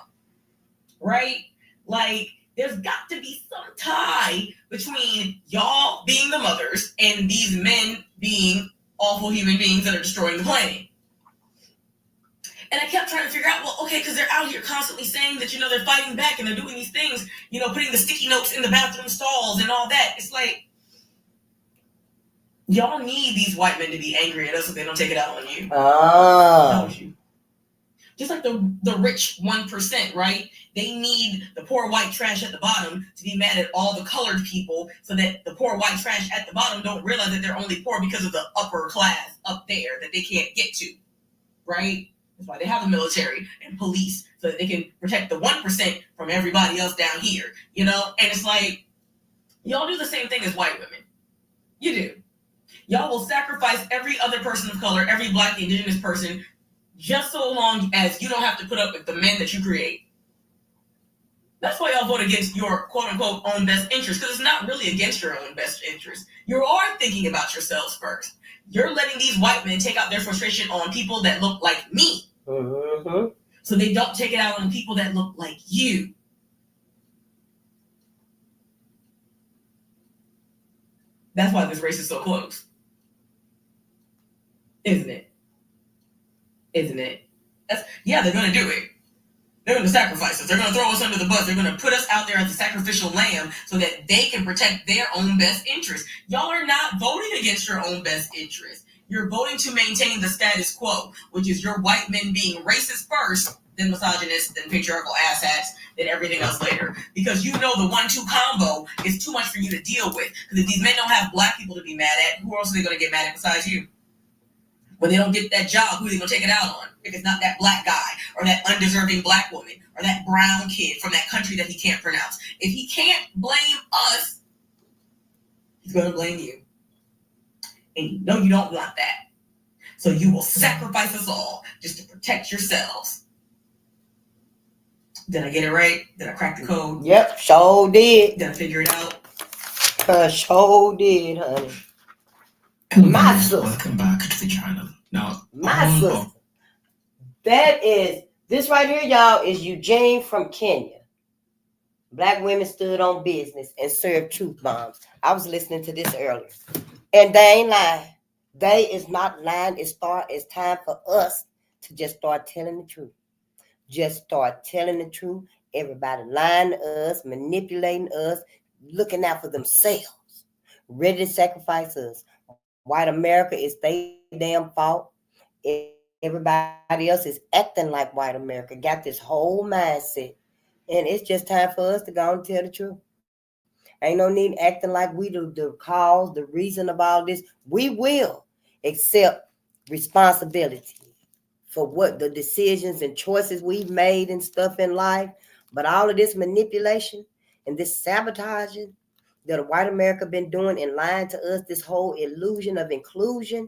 right? Like, there's got to be some tie between y'all being the mothers and these men being awful human beings that are destroying the planet. And I kept trying to figure out, well, okay, because they're out here constantly saying that, they're fighting back and they're doing these things, putting the sticky notes in the bathroom stalls and all that. It's like, y'all need these white men to be angry at us so they don't take it out on you. Don't you? Just like the rich 1%, right? They need the poor white trash at the bottom to be mad at all the colored people so that the poor white trash at the bottom don't realize that they're only poor because of the upper class up there that they can't get to, right? That's why they have the military and police so that they can protect the 1% from everybody else down here, And it's like, y'all do the same thing as white women. You do. Y'all will sacrifice every other person of color, every black, indigenous person, just so long as you don't have to put up with the men that you create. That's why y'all vote against your quote-unquote own best interest, because it's not really against your own best interest. You are thinking about yourselves first. You're letting these white men take out their frustration on people that look like me. Mm-hmm. So they don't take it out on people that look like you. That's why this race is so close. Isn't it? They're going to do it. They're going to sacrifice us. They're going to throw us under the bus. They're going to put us out there as a sacrificial lamb so that they can protect their own best interest. Y'all are not voting against your own best interest. You're voting to maintain the status quo, which is your white men being racist first, then misogynist, then patriarchal asshats, then everything else later. Because the 1-2 combo is too much for you to deal with. Because if these men don't have black people to be mad at, who else are they going to get mad at besides you? When they don't get that job, who are they going to take it out on? If it's not that black guy or that undeserving black woman or that brown kid from that country that he can't pronounce. If he can't blame us, he's going to blame you. And you don't want that. So you will sacrifice us all just to protect yourselves. Did I get it right? Did I crack the code? Yep, sure did. Did I figure it out? Sure did, honey. My sister. Welcome back to the channel. Now, my sister. This right here, y'all, is Eugene from Kenya. Black women stood on business and served truth bombs. I was listening to this earlier. And they ain't lying. They is not lying. It's time for us to just start telling the truth. Just start telling the truth. Everybody lying to us, manipulating us, looking out for themselves, ready to sacrifice us. White America is their damn fault. Everybody else is acting like white America. Got this whole mindset. And it's just time for us to go and tell the truth. Ain't no need acting like we do the cause, the reason of all this. We will accept responsibility for what the decisions and choices we've made and stuff in life. But all of this manipulation and this sabotaging that white America been doing and lying to us, this whole illusion of inclusion,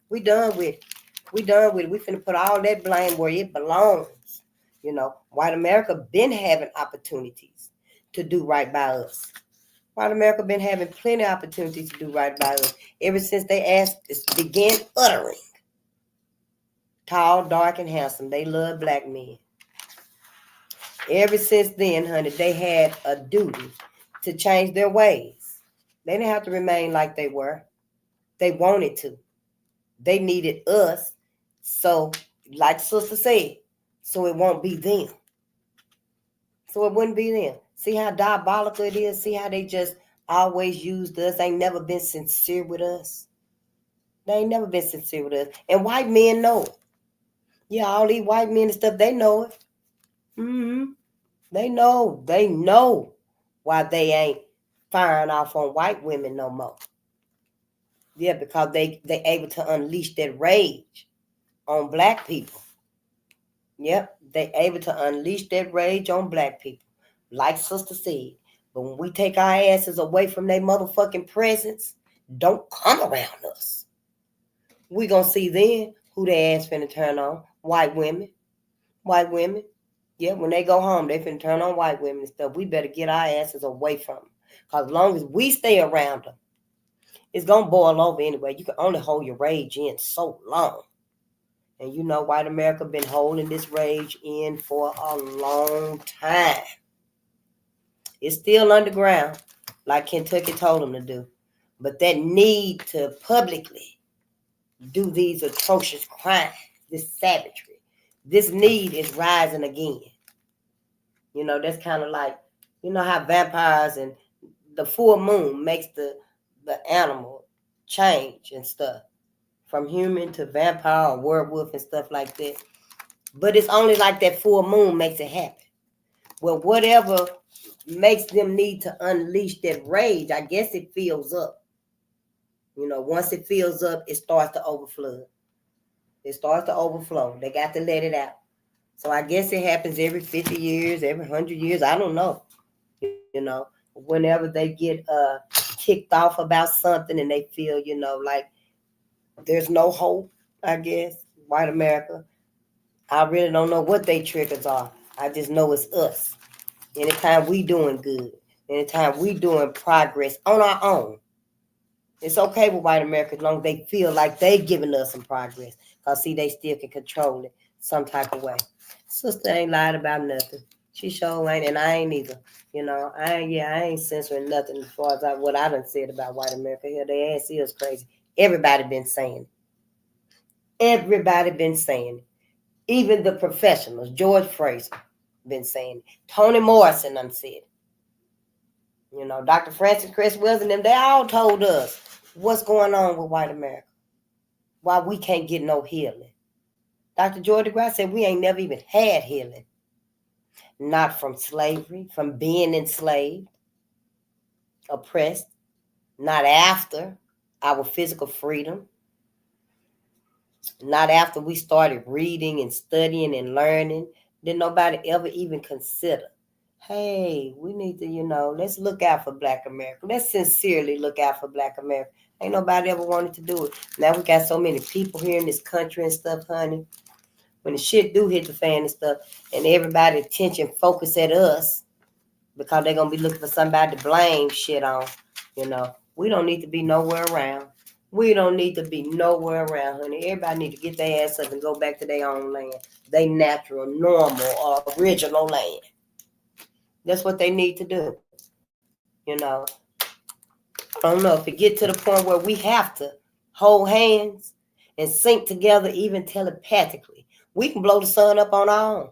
we done with it. We finna put all that blame where it belongs. White America been having opportunities to do right by us. White America been having plenty of opportunities to do right by us ever since they began uttering. Tall, dark, and handsome. They love black men. Ever since then, honey, they had a duty to change their ways. They didn't have to remain like they were. They wanted to. They needed us. So, like Sister said, so it won't be them. So it wouldn't be them. See how diabolical it is? See how they just always used us, ain't never been sincere with us. They ain't never been sincere with us. And white men know it. Yeah, all these white men and stuff, they know it. Mm-hmm. They know why they ain't firing off on white women no more. Yeah, because they able to unleash that rage on black people. Yep, they able to unleash that rage on black people. Like Sister said. But when we take our asses away from their motherfucking presence, don't come around us. We gonna see then who their ass finna turn on. White women. White women. Yeah, when they go home, they finna turn on white women and stuff. We better get our asses away from them. Because as long as we stay around them, it's gonna boil over anyway. You can only hold your rage in so long. And you know white America been holding this rage in for a long time. It's still underground, like Kentucky told them to do. But that need to publicly do these atrocious crimes, this savagery, this need is rising again. You know, that's kind of like, you know how vampires and the full moon makes the animal change and stuff. From human to vampire or werewolf and stuff like that. But it's only like that full moon makes it happen. Well, whatever makes them need to unleash that rage, I guess it fills up. You know, once it fills up, it starts to overflow. It starts to overflow. They got to let it out. So I guess it happens every 50 years, every 100 years. I don't know. You know, whenever they get kicked off about something and they feel, you know, like there's no hope, I guess, white America. I really don't know what they triggers are. I just know it's us. Anytime we doing good, anytime we doing progress on our own, it's okay with white America as long as they feel like they giving us some progress. Because, see, they still can control it some type of way. Sister ain't lied about nothing. She sure ain't, and I ain't either. You know, I ain't censoring nothing as far as what I done said about white America. Here, their ass is crazy. Everybody been saying it. Everybody been saying it. Even the professionals, George Fraser, been saying it. Toni Morrison done said it. You know, Dr. Francis Chris Wells and them, they all told us what's going on with white America. Why we can't get no healing. Dr. George DeGrasse said we ain't never even had healing. Not from slavery, from being enslaved, oppressed, not after our physical freedom, not after we started reading and studying and learning. Did nobody ever even consider, hey, we need to, you know, let's look out for Black America. Let's sincerely look out for Black America. Ain't nobody ever wanted to do it. Now we got so many people here in this country and stuff, honey. When the shit do hit the fan and stuff, and everybody attention focus at us, because they're going to be looking for somebody to blame shit on, you know, we don't need to be nowhere around. We don't need to be nowhere around, honey. Everybody need to get their ass up and go back to their own land. They natural, normal, or original land. That's what they need to do. You know, I don't know if it get to the point where we have to hold hands and sync together, even telepathically. We can blow the sun up on our own.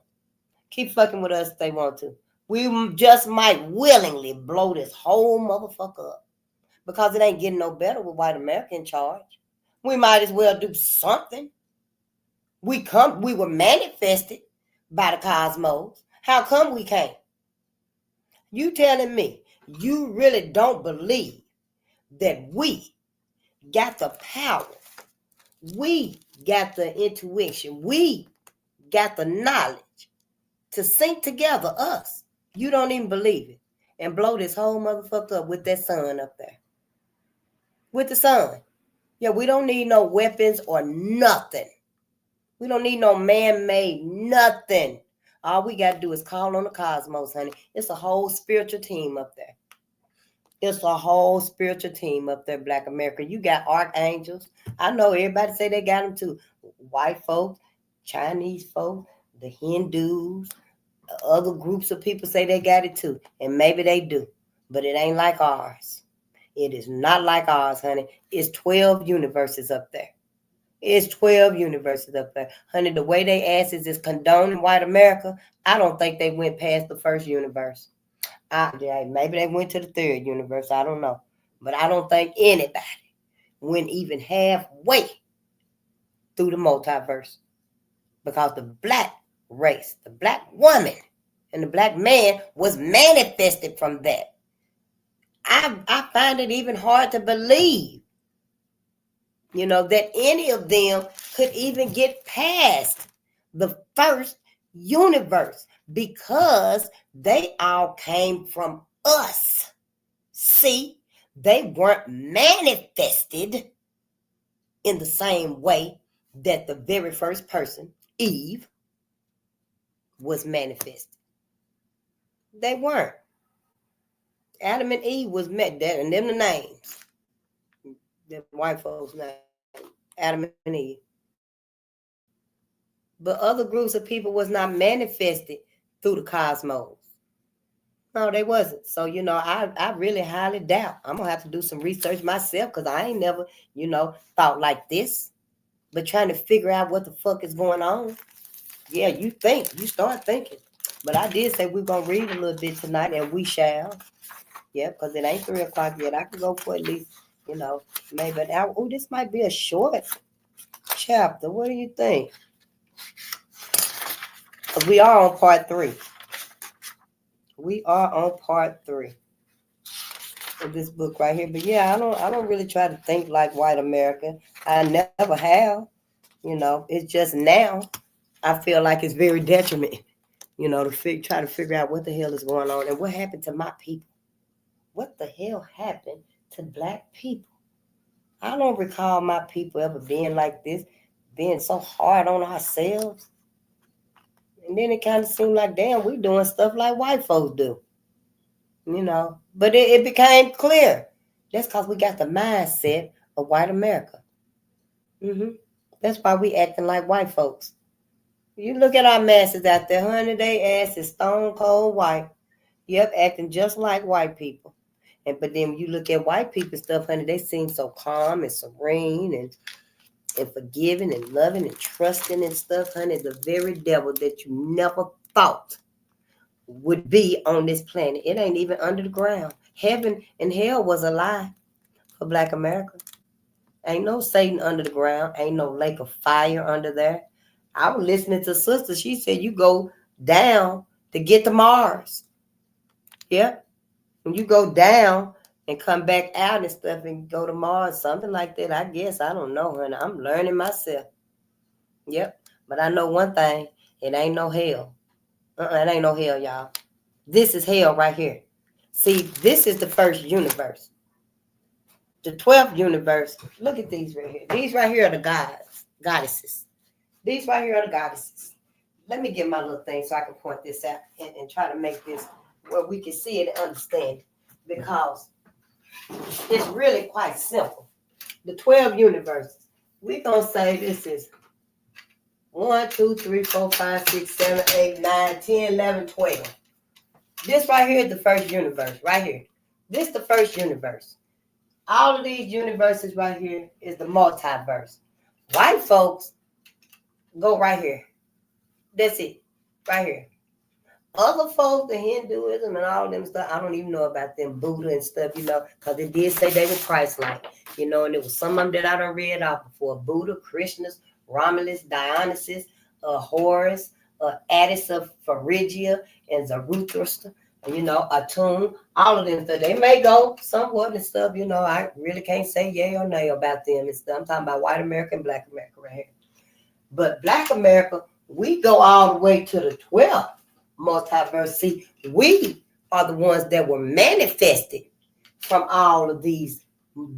Keep fucking with us if they want to. We just might willingly blow this whole motherfucker up. Because it ain't getting no better with white America in charge. We might as well do something. We were manifested by the cosmos. How come we can't? You telling me you really don't believe that we got the power, we got the intuition, we got the knowledge to sync together us. You don't even believe it. And blow this whole motherfucker up with that sun up there. With the sun. Yeah, we don't need no weapons or nothing. We don't need no man-made nothing. All we got to do is call on the cosmos, honey. It's a whole spiritual team up there. It's a whole spiritual team up there, Black America. You got archangels. I know everybody say they got them too. White folks, Chinese folks, the Hindus, other groups of people say they got it too. And maybe they do. But it ain't like ours. It is not like ours, honey. It's 12 universes up there. It's 12 universes up there. Honey, the way they asses is condoning white America, I don't think they went past the first universe. Maybe they went to the third universe. I don't know. But I don't think anybody went even halfway through the multiverse. Because the black race, the black woman, and the black man was manifested from that. I find it even hard to believe, that any of them could even get past the first universe because they all came from us. See, they weren't manifested in the same way that the very first person, Eve, was manifested. They weren't. Adam and Eve was met that, and them the names. The white folks' name. Adam and Eve. But other groups of people was not manifested through the cosmos. No, they wasn't. So, I really highly doubt. I'm going to have to do some research myself because I ain't never, thought like this. But trying to figure out what the fuck is going on. Yeah, you start thinking. But I did say we're going to read a little bit tonight, and we shall. Yeah, because it ain't 3 o'clock yet. I could go for at least, maybe an hour. Oh, this might be a short chapter. What do you think? Because we are on part 3. We are on part 3 of this book right here. But yeah, I don't really try to think like white America. I never have. It's just now I feel like it's very detriment, to try to figure out what the hell is going on and what happened to my people. What the hell happened to black people? I don't recall my people ever being like this, being so hard on ourselves. And then it kind of seemed like, damn, we doing stuff like white folks do. But it became clear. That's because we got the mindset of white America. That's why we acting like white folks. You look at our masses out there, honey, they ass is stone cold white. Yep, acting just like white people. But then when you look at white people stuff, honey, they seem so calm and serene and forgiving and loving and trusting and stuff, honey. The very devil that you never thought would be on this planet. It ain't even under the ground. Heaven and hell was a lie for black America. Ain't no Satan under the ground. Ain't no lake of fire under there. I was listening to sister. She said you go down to get to Mars. Yep. When you go down and come back out and stuff and go to Mars, something like that, I guess. I don't know, honey. I'm learning myself. Yep. But I know one thing. It ain't no hell. It ain't no hell, y'all. This is hell right here. See, this is the first universe. The 12th universe. Look at these right here. These right here are the goddesses. These right here are the goddesses. Let me get my little thing so I can point this out and try to make this where we can see it and understand it, because it's really quite simple. The 12 universes. We're going to say this is 1, 2, 3, 4, 5, 6, 7, 8, 9, 10, 11, 12. This right here is the first universe, right here. This is the first universe. All of these universes right here is the multiverse. White folks go right here. That's it, right here. Other folks, the Hinduism and all them stuff, I don't even know about them, Buddha and stuff, because it did say they were Christ-like, and there was some of them that I done read off before. Buddha, Krishna, Romulus, Dionysus, Horus, Attis of Phrygia, and Zarathustra, Atum, all of them stuff. They may go somewhat and stuff, I really can't say yay or nay about them and stuff. I'm talking about white America and black America right here. But black America, we go all the way to the 12th multiverse. See, we are the ones that were manifested from all of these,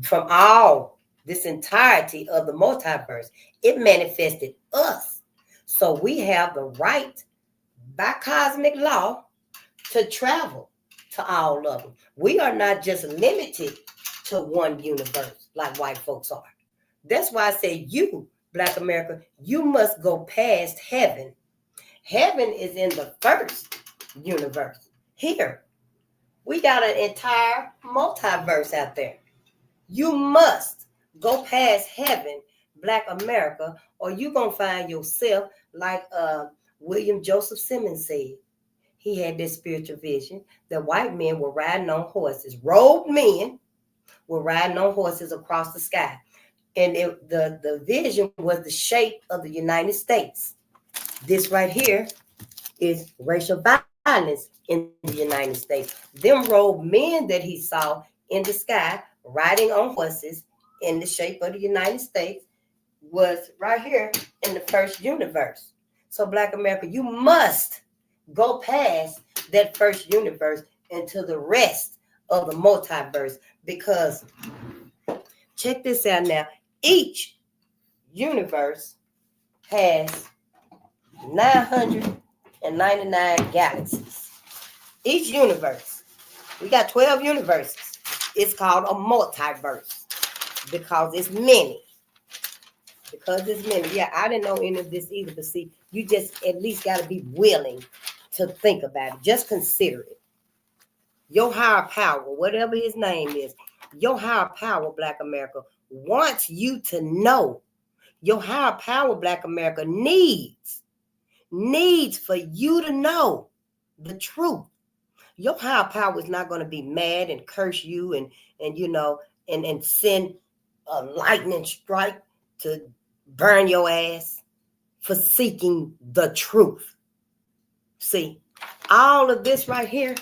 from all this entirety of the multiverse. It manifested us. So we have the right by cosmic law to travel to all of them. We are not just limited to one universe like white folks are. That's why I say you, black America, you must go past heaven. Heaven is in the first universe. Here, we got an entire multiverse out there. You must go past heaven, black America, or you're going to find yourself like William Joseph Simmons said. he had this spiritual vision that white men were riding on horses. Robed men were riding on horses across the sky. And the vision was the shape of the United States. This right here is racial violence in the United States. Them robed men that he saw in the sky riding on horses in the shape of the United States was right here in the first universe. So Black America, you must go past that first universe into the rest of the multiverse, because check this out now. Each universe has 999 galaxies. Each universe. We got 12 universes. It's called a multiverse because it's many. Yeah, I didn't know any of this either, but see, you just at least got to be willing to think about it. Just consider it. Your higher power, whatever his name is, your higher power, Black America, wants you to know. Your higher power, Black America, needs for you to know the truth. Your higher power is not going to be mad and curse you and send a lightning strike to burn your ass for seeking the truth. See, all of this right here,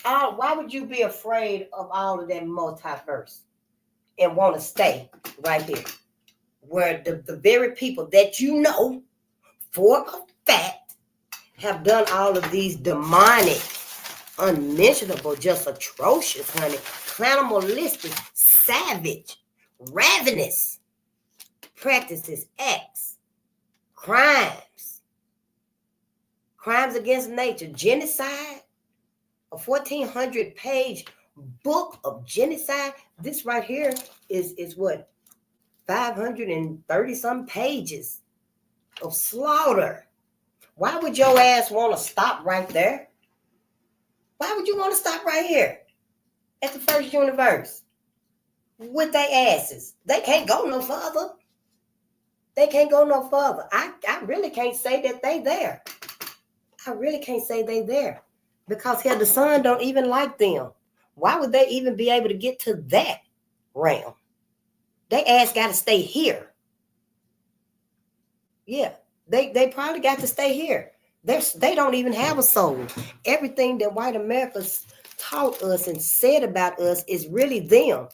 why would you be afraid of all of that multiverse and want to stay right here? Where the very people that you know for a fact have done all of these demonic, unmentionable, just atrocious, honey, cannibalistic, savage, ravenous practices, acts, crimes against nature, genocide, a 1,400-page book of genocide. This right here is what, 530 some pages of slaughter. Why would your ass want to stop right there? Why would you want to stop right here at the first universe with their asses? They can't go no further. I really can't say that they there. Because hell, the sun don't even like them. Why would they even be able to get to that realm? They ass got to stay here. Yeah, they probably got to stay here. They don't even have a soul. Everything that white America's taught us and said about us is really them.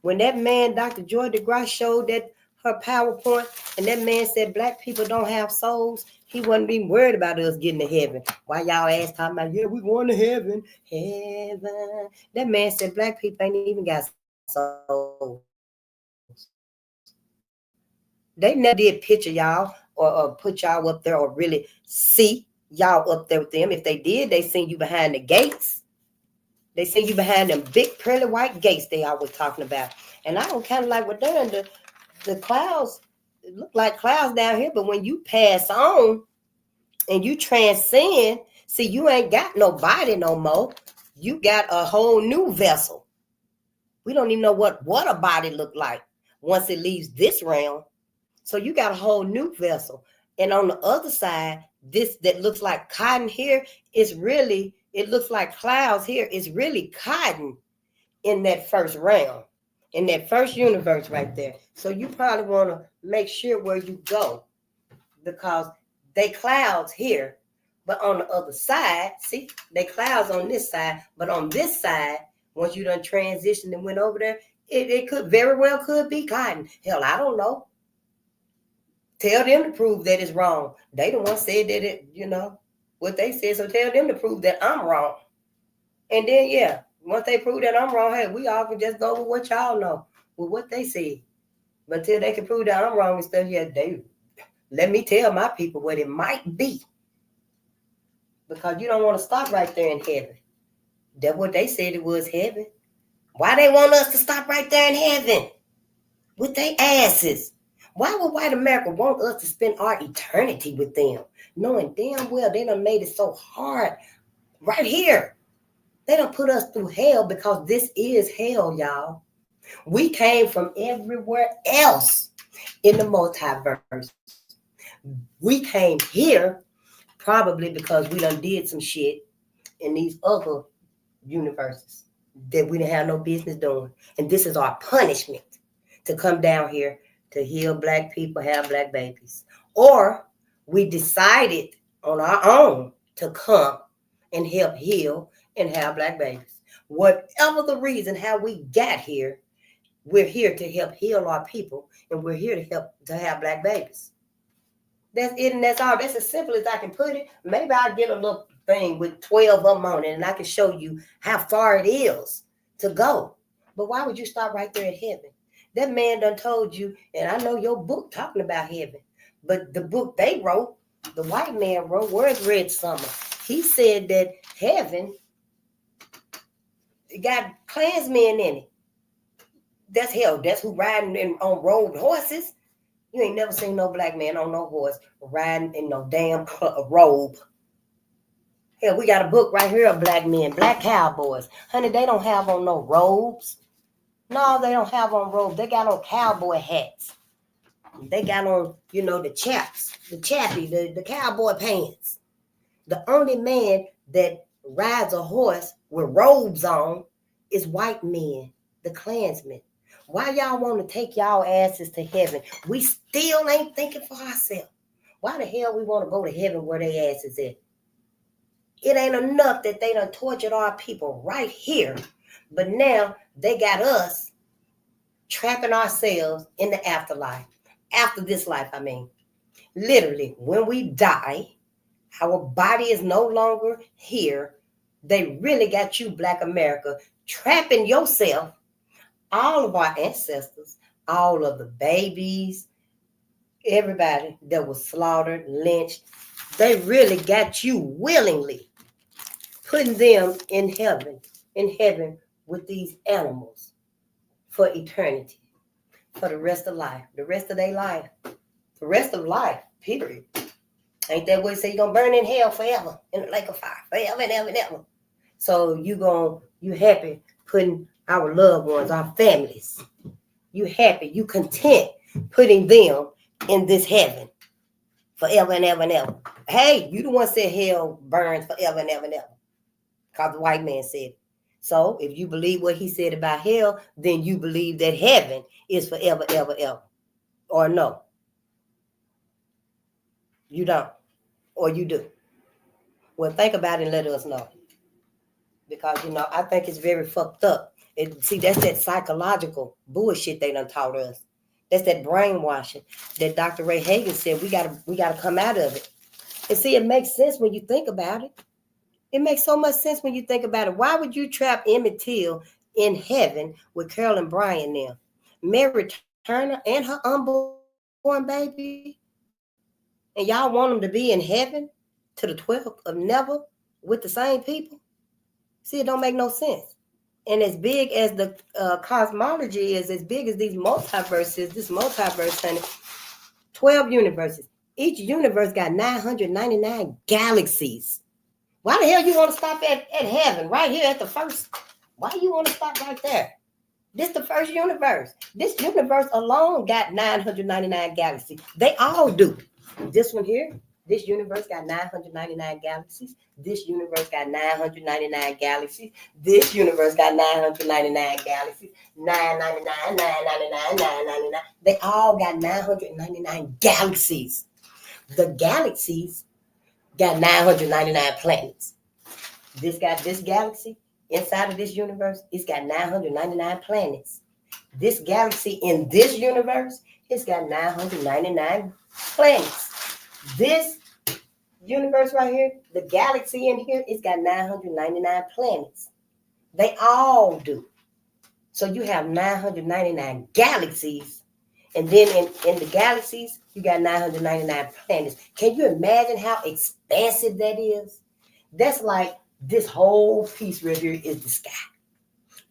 When that man, Dr. Joy DeGrasse, showed that her PowerPoint, and that man said Black people don't have souls, he wasn't even worried about us getting to heaven. Why y'all ass talking about, yeah, we going to heaven. That man said Black people ain't even got souls. They never did picture y'all or put y'all up there or really see y'all up there with them. If they did, they seen you behind the gates. They seen you behind them big pearly white gates they always talking about. And I don't kind of like what they're in the clouds. It look like clouds down here, but when you pass on and you transcend, see, you ain't got no body no more. You got a whole new vessel. We don't even know what a body look like once it leaves this realm. So you got a whole new vessel. And on the other side, this that looks like cotton here is really, it looks like clouds here. It's really cotton in that first realm, in that first universe right there. So you probably want to make sure where you go, because they clouds here, but on the other side, see, they clouds on this side, but on this side, once you done transitioned and went over there, it could very well could be cotton. Hell, I don't know. Tell them to prove that it's wrong. They the one said that it, what they said. So tell them to prove that I'm wrong. And then, yeah, once they prove that I'm wrong, hey, we all can just go with what y'all know, with what they said. But until they can prove that I'm wrong and stuff, yeah, they let me tell my people what it might be. Because you don't want to stop right there in heaven. That's what they said it was, heaven. Why they want us to stop right there in heaven? With their asses. Why would white America want us to spend our eternity with them, knowing damn well they done made it so hard right here? They done put us through hell, because this is hell, y'all. We came from everywhere else in the multiverse. We came here Probably because we done did some shit in these other universes that we didn't have no business doing. And this is our punishment to come down here to heal black people, have black babies. Or we decided on our own to come and help heal and have black babies. Whatever the reason how we got here, we're here to help heal our people, and we're here to help to have black babies. That's it, and that's all. That's as simple as I can put it. Maybe I'll get a little thing with 12 of them on it, and I can show you how far it is to go. But why would you stop right there at heaven? That man done told you, and I know your book talking about heaven, but the book they wrote, the white man wrote, where's Red Summer? He said that heaven got Klansmen in it. That's hell. That's who riding on robed horses. You ain't never seen no black man on no horse riding in no damn robe. Hell, we got a book right here of black men, black cowboys. Honey, they don't have on no robes. No, they don't have on robes. They got on cowboy hats. They got on, the chaps, the chappy, the cowboy pants. The only man that rides a horse with robes on is white men, the Klansmen. Why y'all want to take y'all asses to heaven? We still ain't thinking for ourselves. Why the hell we want to go to heaven where they asses at? It ain't enough that they done tortured our people right here, but now they got us trapping ourselves in the afterlife. After this life, I mean. Literally, when we die, our body is no longer here. They really got you, Black America, trapping yourself. All of our ancestors, all of the babies, everybody that was slaughtered, lynched, they really got you willingly putting them in heaven with these animals for eternity, for the rest of life, the rest of their life, the rest of life, period. Ain't that what you say? You're going to burn in hell forever, in the lake of fire, forever and ever and ever. So you happy putting our loved ones, our families, you happy, you content putting them in this heaven forever and ever and ever. Hey, you the one said hell burns forever and ever and ever, because the white man said it. So if you believe what he said about hell, then you believe that heaven is forever, ever, ever. Or no, you don't, or you do. Well, think about it and let us know. Because, I think it's very fucked up. See, that's that psychological bullshit they done taught us. That's that brainwashing that Dr. Ray Hagan said we gotta come out of it. And see, it makes sense when you think about it. It makes so much sense when you think about it. Why would you trap Emmett Till in heaven with Carolyn Bryant now? Mary Turner and her unborn baby? And y'all want them to be in heaven to the 12th of never with the same people? See, it don't make no sense. And as big as the cosmology is, as big as these multiverses, this multiverse, honey, 12 universes. Each universe got 999 galaxies. Why the hell you want to stop at heaven, right here at the first? Why you want to stop right there? This the first universe. This universe alone got 999 galaxies. They all do. This one here, this universe got 999 galaxies. This universe got 999 galaxies. This universe got 999 galaxies. 999, 999, 999. They all got 999 galaxies. The galaxies got 999 planets. This got this galaxy inside of this universe. It's got 999 planets. This galaxy in this universe, it's got 999 planets. This universe right here, the galaxy in here, it's got 999 planets. They all do. So you have 999 galaxies, and then in the galaxies, you got 999 planets. Can you imagine how expansive that is? That's like this whole piece right here is the sky.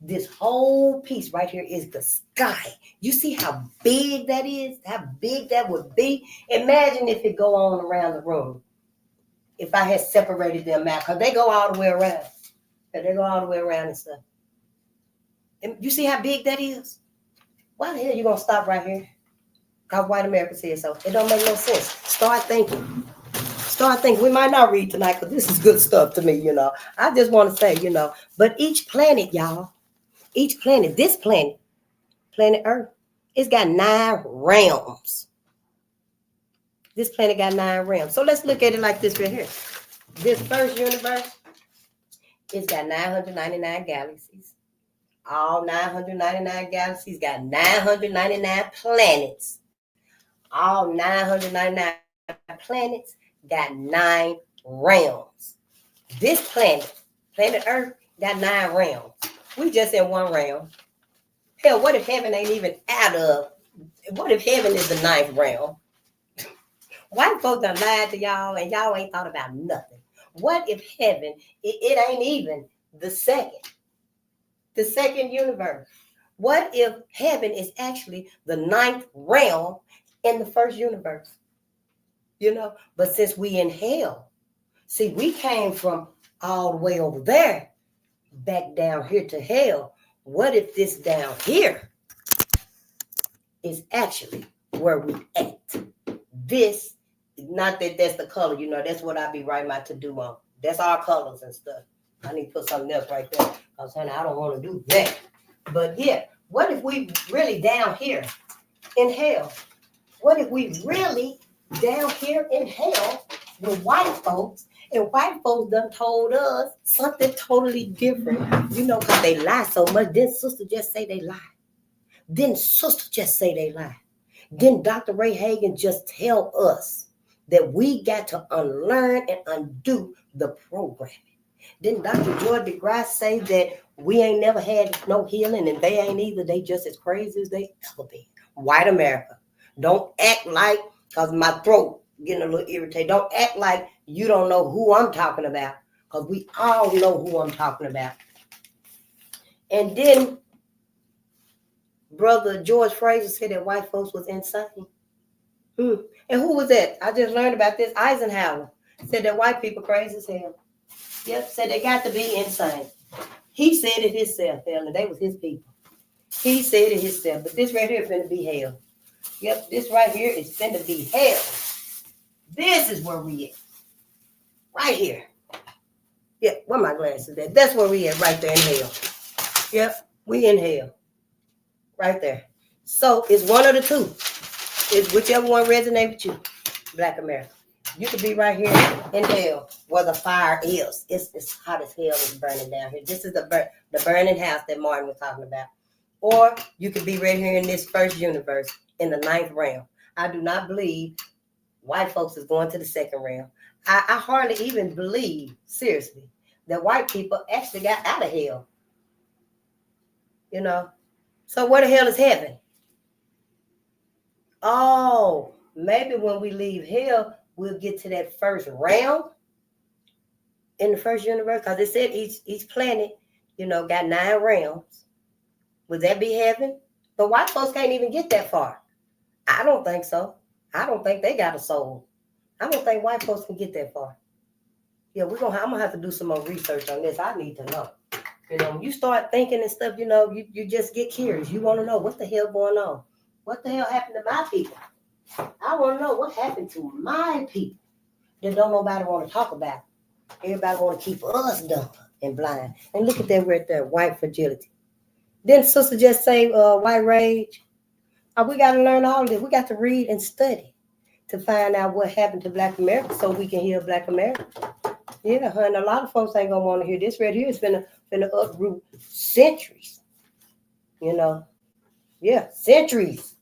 This whole piece right here is the sky. You see how big that is? How big that would be? Imagine if it go on around the room. If I had separated them out, because they go all the way around. They go all the way around and stuff. And you see how big that is? Why the hell you going to stop right here? Because white America said so. It don't make no sense. Start thinking. start thinking, we might not read tonight because this is good stuff to me, you know. I just want to say, you know, but each planet, y'all, each planet, this planet, planet Earth, it's got 9 realms. This planet got 9 realms. So let's look at it like this right here. This first universe, it's got 999 galaxies. All 999 galaxies got 999 planets. All 999 planets got 9 realms. This planet, planet Earth, got 9 realms. We just in one realm. Hell, what if heaven ain't even out of? What if heaven is the 9th realm? White folks done lied to y'all and y'all ain't thought about nothing. What if heaven, it ain't even the second universe? What if heaven is actually the 9th realm in the first universe? You know, but since we in hell, see, we came from all the way over there back down here to hell. What if this down here is actually where we at? This, not that that's the color, you know, that's what I be writing my to-do on. That's our colors and stuff. I need to put something else right there because, honey, I don't want to do that. But yeah, what if we really down here in hell? What if we really down here in hell with white folks, and white folks done told us something totally different? You know, because they lie so much. Didn't sister just say they lie? Didn't sister just say they lie? Didn't Dr. Ray Hagan just tell us that we got to unlearn and undo the programming? Didn't Dr. George DeGrasse say that we ain't never had no healing and they ain't either? They just as crazy as they ever been. White America, don't act like, because my throat getting a little irritated, don't act like you don't know who I'm talking about, because we all know who I'm talking about. And then Brother George Fraser said that white folks was insane. And who was that? I just learned about this. Eisenhower said that white people crazy as hell. Yep, said they got to be insane. He said it himself, and they was his people. He said it himself. But this right here is finna be hell. Yep, this right here is finna be hell. This is where we at. Right here. Yep, where my glasses at? That's where we at, right there in hell. Yep, we in hell. Right there. So it's one of the two. It's whichever one resonates with you, Black America. You could be right here in hell where the fire is. It's hot as hell. It's burning down here. This is the burning house that Martin was talking about. Or you could be right here in this first universe in the 9th realm. I do not believe white folks is going to the 2nd realm. I hardly even believe, seriously, that white people actually got out of hell. You know? So where the hell is heaven? Oh, maybe when we leave hell, we'll get to that first realm in the first universe. Because it said each planet, you know, got 9 realms. Would that be heaven? But white folks can't even get that far. I don't think so. I don't think they got a soul. I don't think white folks can get that far. Yeah, I'm gonna have to do some more research on this. I need to know. You know, when you start thinking and stuff, you know, you just get curious. You want to know what the hell going on. What the hell happened to my people? I want to know what happened to my people that don't nobody want to talk about. Everybody want to keep us dumb and blind. And look at that right there, white fragility. Didn't sister just say white rage? We got to learn all of this. We got to read and study to find out what happened to Black America so we can heal Black America. Yeah, honey, a lot of folks ain't going to want to hear this right here. It's finna uproot centuries. You know? Yeah, centuries.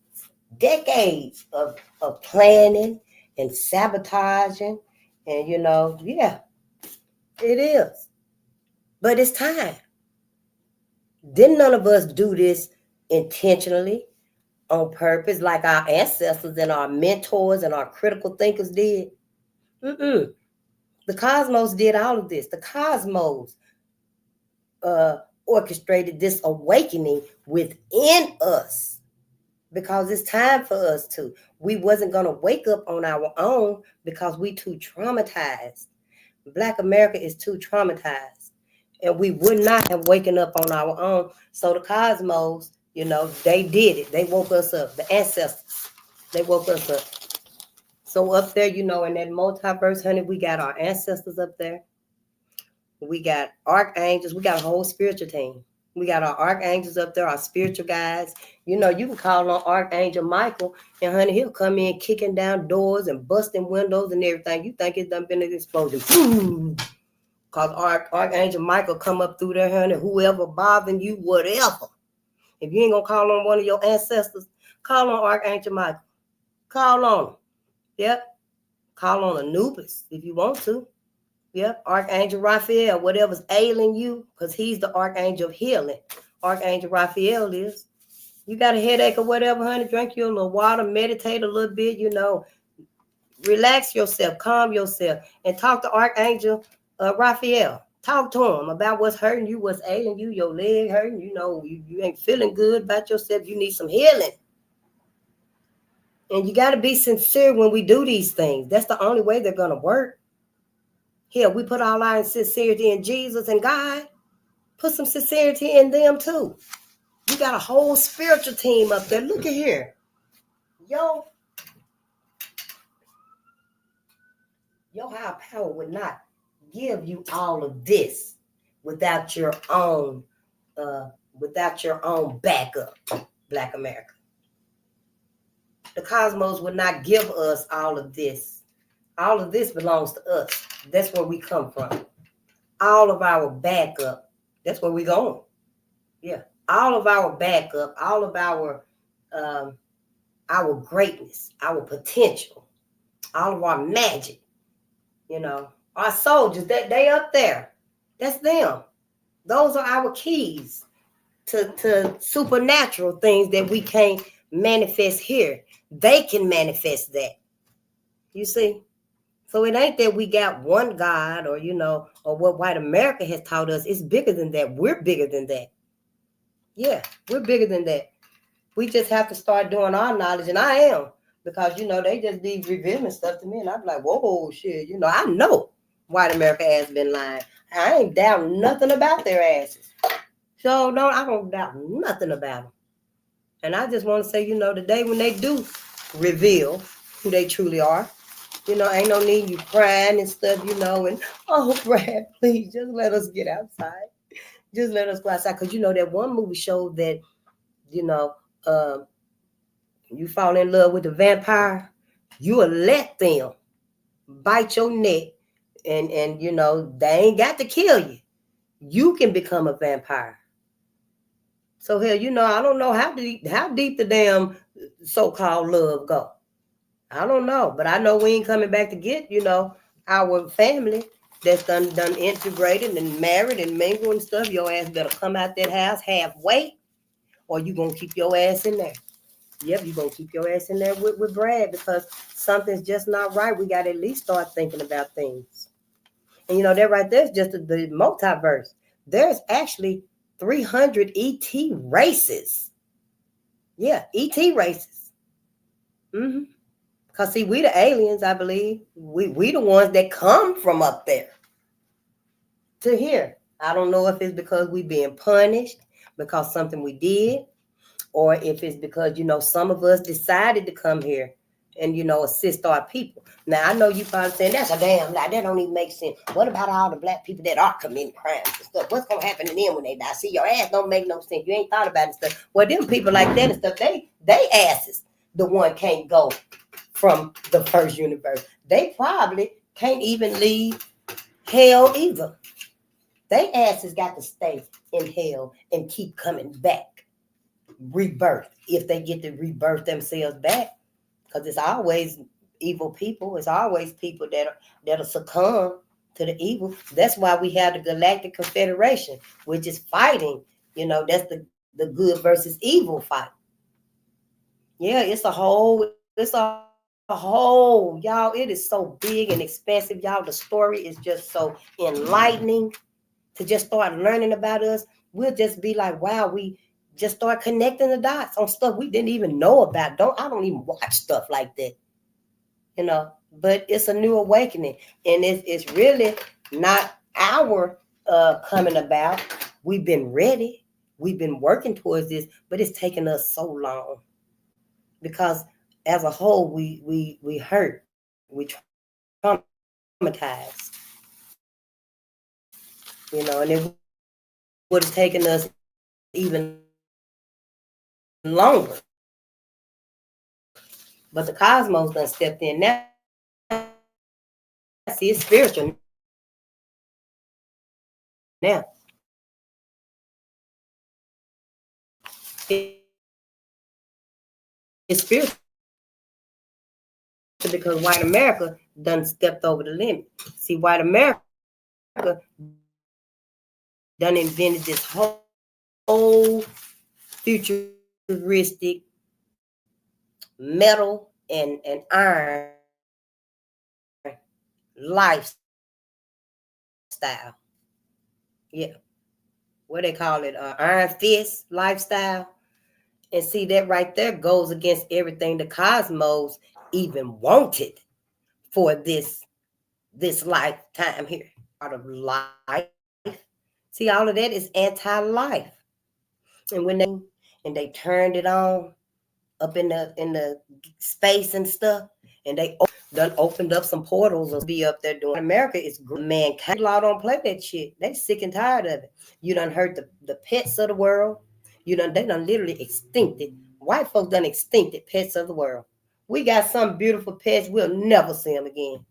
Decades of planning and sabotaging. And, you know, yeah, it is. But it's time. Didn't none of us do this intentionally, on purpose, like our ancestors and our mentors and our critical thinkers did? The cosmos did all of this. The cosmos orchestrated this awakening within us because it's time for us to. We wasn't going to wake up on our own because we too traumatized. Black America is too traumatized. And we would not have waken up on our own. So the cosmos, you know, they did it. They woke us up. The ancestors, they woke us up. So up there, in that multiverse, honey, we got our ancestors up there. We got archangels. We got a whole spiritual team. We got our archangels up there, our spiritual guides. You can call on Archangel Michael, and honey, he'll come in kicking down doors and busting windows and everything. You think it's done been an explosion. Because Archangel Michael come up through there, honey, whoever bothering you, whatever. If you ain't going to call on one of your ancestors, call on Archangel Michael. Call on him. Yep. Call on Anubis if you want to. Yep. Archangel Raphael, whatever's ailing you, because he's the Archangel of healing. Archangel Raphael is. You got a headache or whatever, honey, drink your little water, meditate a little bit, relax yourself, calm yourself, and talk to Archangel Raphael. Talk to him about what's hurting you, what's ailing you, your leg hurting, you ain't feeling good about yourself, you need some healing. And you got to be sincere when we do these things. That's the only way they're going to work. Here, we put all our sincerity in Jesus and God. Put some sincerity in them too. You got a whole spiritual team up there. Look at here. Your higher power would not give you all of this without your own backup, Black America. The cosmos would not give us all of this. All of this belongs to us. That's where we come from. All of our backup, that's where we're going. Yeah. All of our backup, all of our greatness, our potential, all of our magic, our soldiers, they up there. That's them. Those are our keys to supernatural things that we can't manifest here. They can manifest that. You see? So it ain't that we got one God or what white America has taught us. It's bigger than that. We're bigger than that. Yeah, we're bigger than that. We just have to start doing our knowledge, and I am, because they just be revealing stuff to me, and I'm like, whoa, shit, I know white America has been lying. I ain't doubting nothing about their asses. So no, I don't doubt nothing about them. And I just want to say, the day when they do reveal who they truly are, ain't no need you crying and stuff, and oh, Brad, please just let us get outside. Just let us go outside. Because that one movie showed that, you fall in love with the vampire, you will let them bite your neck and they ain't got to kill you. You can become a vampire. So hell, I don't know how deep the damn so-called love go. I don't know, but I know we ain't coming back to get, our family that's done integrated and married and mingled and stuff. Your ass better come out that house halfway, or you gonna keep your ass in there. Yep, you gonna keep your ass in there with Brad, because something's just not right. We gotta at least start thinking about things. And that right there is just the multiverse. There's actually 300 ET races. Yeah, ET races. Mm-hmm. Because see, we the aliens, I believe. We the ones that come from up there to here. I don't know if it's because we being punished because something we did, or if it's because, some of us decided to come here and, assist our people. Now, I know you probably saying, that's a damn lie. That don't even make sense. What about all the Black people that are committing crimes and stuff? What's going to happen to them when they die? See, your ass don't make no sense. You ain't thought about it and stuff. Well, them people like that and stuff, they asses, the one can't go from the first universe. They probably can't even leave hell either. They asses got to stay in hell and keep coming back. Rebirth, if they get to rebirth themselves back, because it's always evil people. It's always people that'll succumb to the evil. That's why we have the Galactic Confederation, which is fighting. That's the good versus evil fight. Yeah, it's a whole, y'all. It is so big and expansive, y'all. The story is just so enlightening. To just start learning about us, we'll just be like, wow, we just start connecting the dots on stuff we didn't even know about. I don't even watch stuff like that, but it's a new awakening, and it's really not our coming about. We've been ready. We've been working towards this, but it's taken us so long because as a whole, we hurt. We traumatized, and it would have taken us even longer. But the cosmos done stepped in now. See, it's spiritual now. It's spiritual because white America done stepped over the limit. See, white America done invented this whole futuristic metal and iron lifestyle. Yeah. What they call it? Iron fist lifestyle. And see, that right there goes against everything the cosmos even wanted for this lifetime here. Part of life. See, all of that is anti-life. And when they turned it on up in the space and stuff, and they done opened up some portals and be up there doing. America is mankind. Law don't play that shit. They sick and tired of it. You done hurt the pets of the world. They done literally extincted. White folks done extincted pets of the world. We got some beautiful pets. We'll never see them again.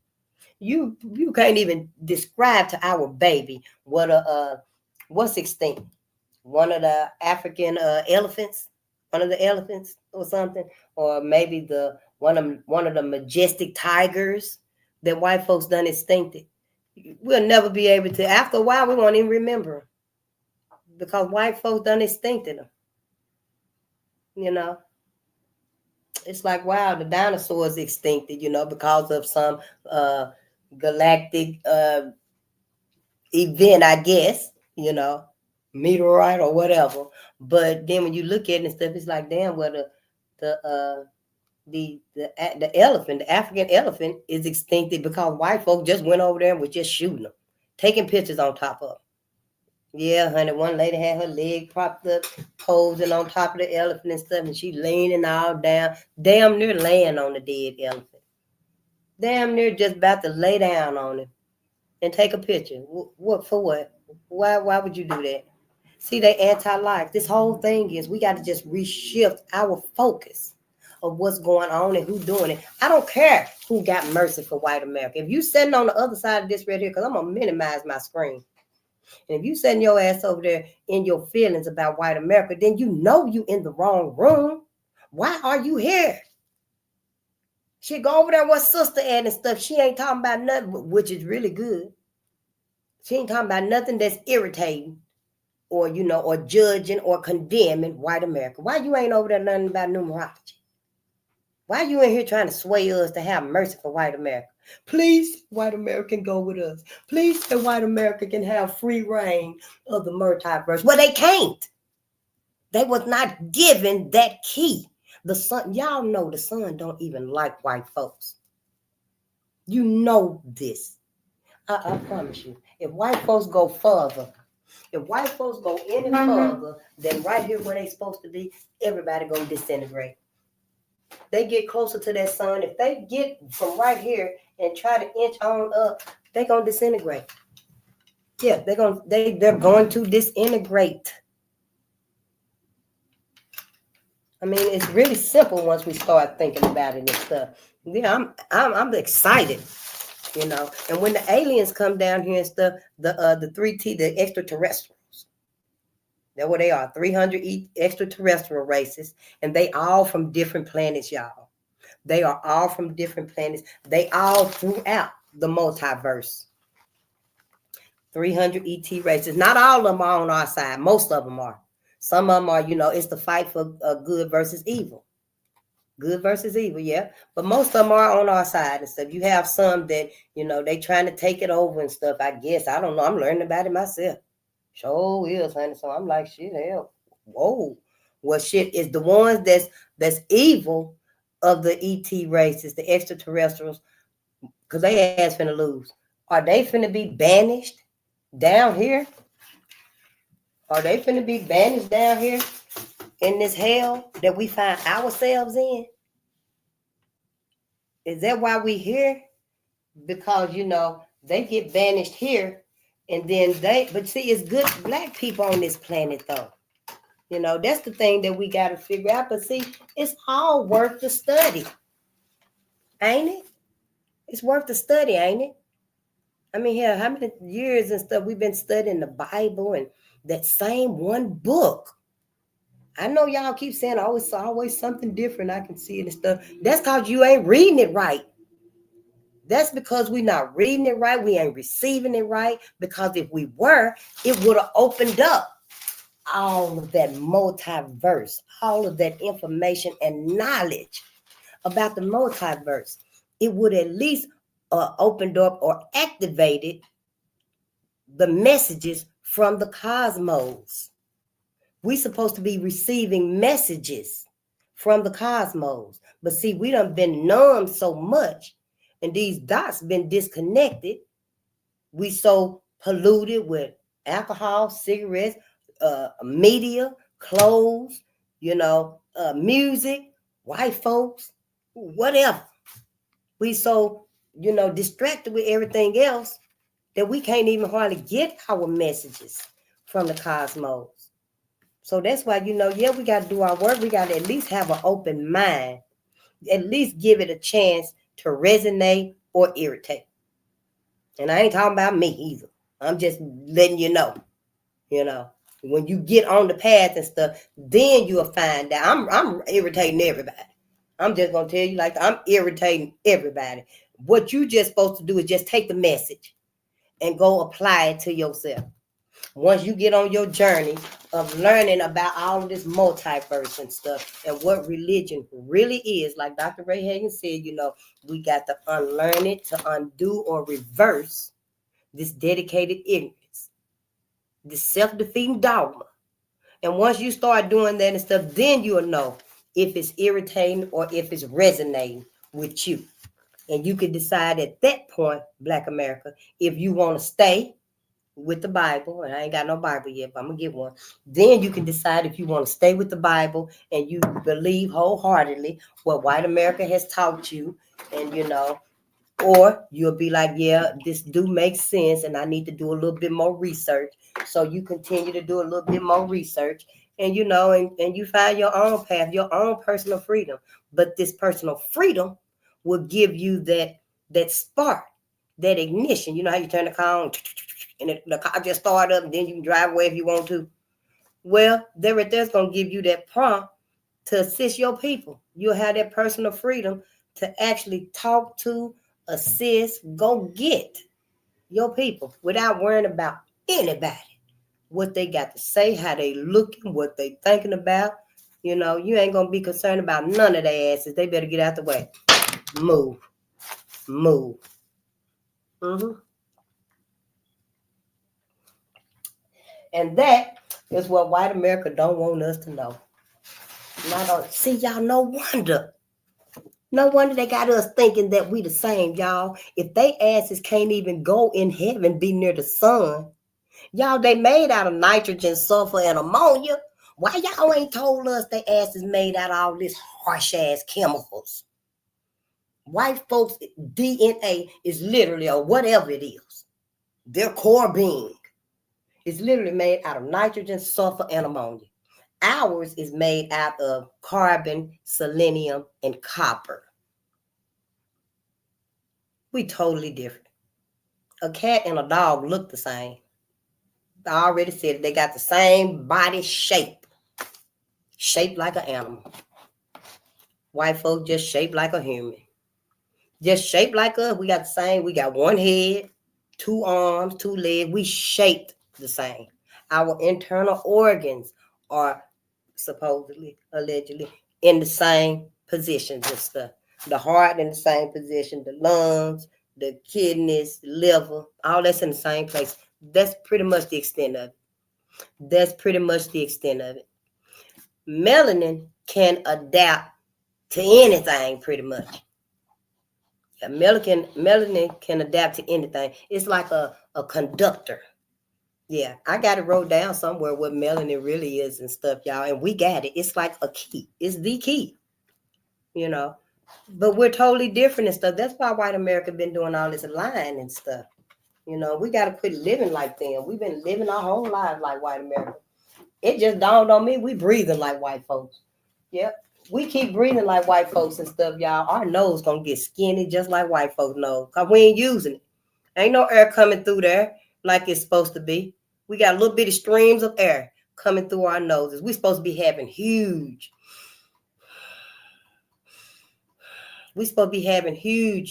You can't even describe to our baby what's extinct. One of the African elephants, one of the elephants or something, or maybe one of the majestic tigers that white folks done extincted. We'll never be able to. After a while, we won't even remember because white folks done extincted them. It's like, wow, the dinosaurs extincted, because of some galactic event, I guess, meteorite or whatever. But then when you look at it and stuff, it's like, damn, well, the elephant, the African elephant, is extincted because white folk just went over there and was just shooting them, taking pictures on top of them. Yeah, honey, one lady had her leg propped up, posing on top of the elephant and stuff, and she leaning all down, damn near laying on the dead elephant. Damn near just about to lay down on him and take a picture. What for what? Why would you do that? See, they anti-life. This whole thing is we got to just reshift our focus of what's going on and who's doing it. I don't care who got mercy for white America. If you sitting on the other side of this right here, because I'm going to minimize my screen. And if you setting your ass over there in your feelings about white America, then you in the wrong room. Why are you here? She go over there with sister at and stuff. She ain't talking about nothing, which is really good. She ain't talking about nothing that's irritating or, or judging or condemning white America. Why you ain't over there learning about numerology? Why you in here trying to sway us to have mercy for white America? Please, white America can go with us. Please, say white America can have free reign of the multiverse. Well, they can't. They was not given that key. The sun, y'all know the sun don't even like white folks. You know this. I promise you. If white folks go further, if white folks go any further than right here where they supposed to be, everybody gonna disintegrate. They get closer to that sun. If they get from right here and try to inch on up, they gonna disintegrate. Yeah, they're going to disintegrate. I mean, it's really simple once we start thinking about it and stuff. Yeah, I'm excited, And when the aliens come down here and stuff, the 3T, the extraterrestrials, they're what they are, 300 extraterrestrial races, and they all from different planets, y'all. They are all from different planets. They all throughout the multiverse. 300 ET races. Not all of them are on our side. Most of them are. Some of them are, it's the fight for good versus evil. Good versus evil, yeah. But most of them are on our side and stuff. You have some that, they trying to take it over and stuff, I guess. I don't know. I'm learning about it myself. Sure is, honey. So I'm like, shit, hell. Whoa. Well, shit is the ones that's evil of the ET races, the extraterrestrials, because they ass finna lose. Are they finna be banished down here? Are they finna be banished down here in this hell that we find ourselves in? Is that why we here? because they get banished here, and then but see, it's good black people on this planet though. That's the thing that we got to figure out. But see, it's all worth the study, ain't it? It's worth the study, ain't it? I mean, here, how many years and stuff we've been studying the Bible and that same one book. I know y'all keep saying always something different. I can see it and stuff. That's because you ain't reading it right. That's because we're not reading it right. We ain't receiving it right. Because if we were, it would have opened up all of that multiverse, all of that information and knowledge about the multiverse. It would at least opened up or activated the messages from the cosmos. We supposed to be receiving messages from the cosmos. But see, we done been numb so much, and these dots been disconnected. We so polluted with alcohol, cigarettes, media, clothes, music, white folks, whatever. We so, distracted with everything else that we can't even hardly get our messages from the cosmos. So that's why, we got to do our work. We got to at least have an open mind, at least give it a chance to resonate or irritate. And I ain't talking about me either. I'm just letting you know, when you get on the path and stuff, then you'll find that I'm irritating everybody. I'm just going to tell you like I'm irritating everybody. What you just supposed to do is just take the message and go apply it to yourself. Once you get on your journey of learning about all of this multiverse and stuff and what religion really is, like Dr. Ray Hagan said, we got to unlearn it to undo or reverse this dedicated ignorance, this self-defeating dogma. And once you start doing that and stuff, then you'll know if it's irritating or if it's resonating with you. And you can decide at that point, Black America, if you want to stay with the Bible, and I ain't got no Bible yet, but I'm going to get one. Then you can decide if you want to stay with the Bible and you believe wholeheartedly what white America has taught you, and or you'll be like, yeah, this do make sense, and I need to do a little bit more research. So you continue to do a little bit more research, and and you find your own path, your own personal freedom. But this personal freedom will give you that spark, that ignition. You know how you turn the car on, and the car just start up, and then you can drive away if you want to. Well, there's going to give you that prompt to assist your people. You'll have that personal freedom to actually talk to, assist, go get your people without worrying about anybody, what they got to say, how they looking, what they thinking about. You ain't going to be concerned about none of their asses. They better get out the way. Move. And that is what white America don't want us to know. See, y'all, no wonder they got us thinking that we the same, y'all. If they asses can't even go in heaven, be near the sun, y'all, they made out of nitrogen, sulfur, and ammonia. Why y'all ain't told us they asses made out of all this harsh ass chemicals? White folks' DNA is literally, or whatever it is, their core being is literally made out of nitrogen, sulfur, and ammonia. Ours is made out of carbon, selenium, and copper. We totally different. A cat and a dog look the same. I already said it. They got the same body shape. Shaped like an animal. White folk just shaped like a human. Just shaped like us. We got the same. We got one head, 2 arms, 2 legs. We shaped the same. Our internal organs are supposedly, allegedly, in the same positions and stuff. The heart in the same position, the lungs, the kidneys, the liver, all that's in the same place. That's pretty much the extent of it. Melanin can adapt to anything pretty much. Melanin can adapt to anything. It's like a conductor. Yeah, I got it wrote down somewhere what melanin really is and stuff, y'all. And we got it. It's like a key. It's the key. But we're totally different and stuff. That's why white America been doing all this lying and stuff. You know, we got to quit living like them. We've been living our whole lives like white America. It just dawned on me, we breathing like white folks. Yep. We keep breathing like white folks and stuff, y'all. Our nose gonna get skinny just like white folks' nose. Because we ain't using it. Ain't no air coming through there like it's supposed to be. We got little bitty streams of air coming through our noses. We supposed to be having huge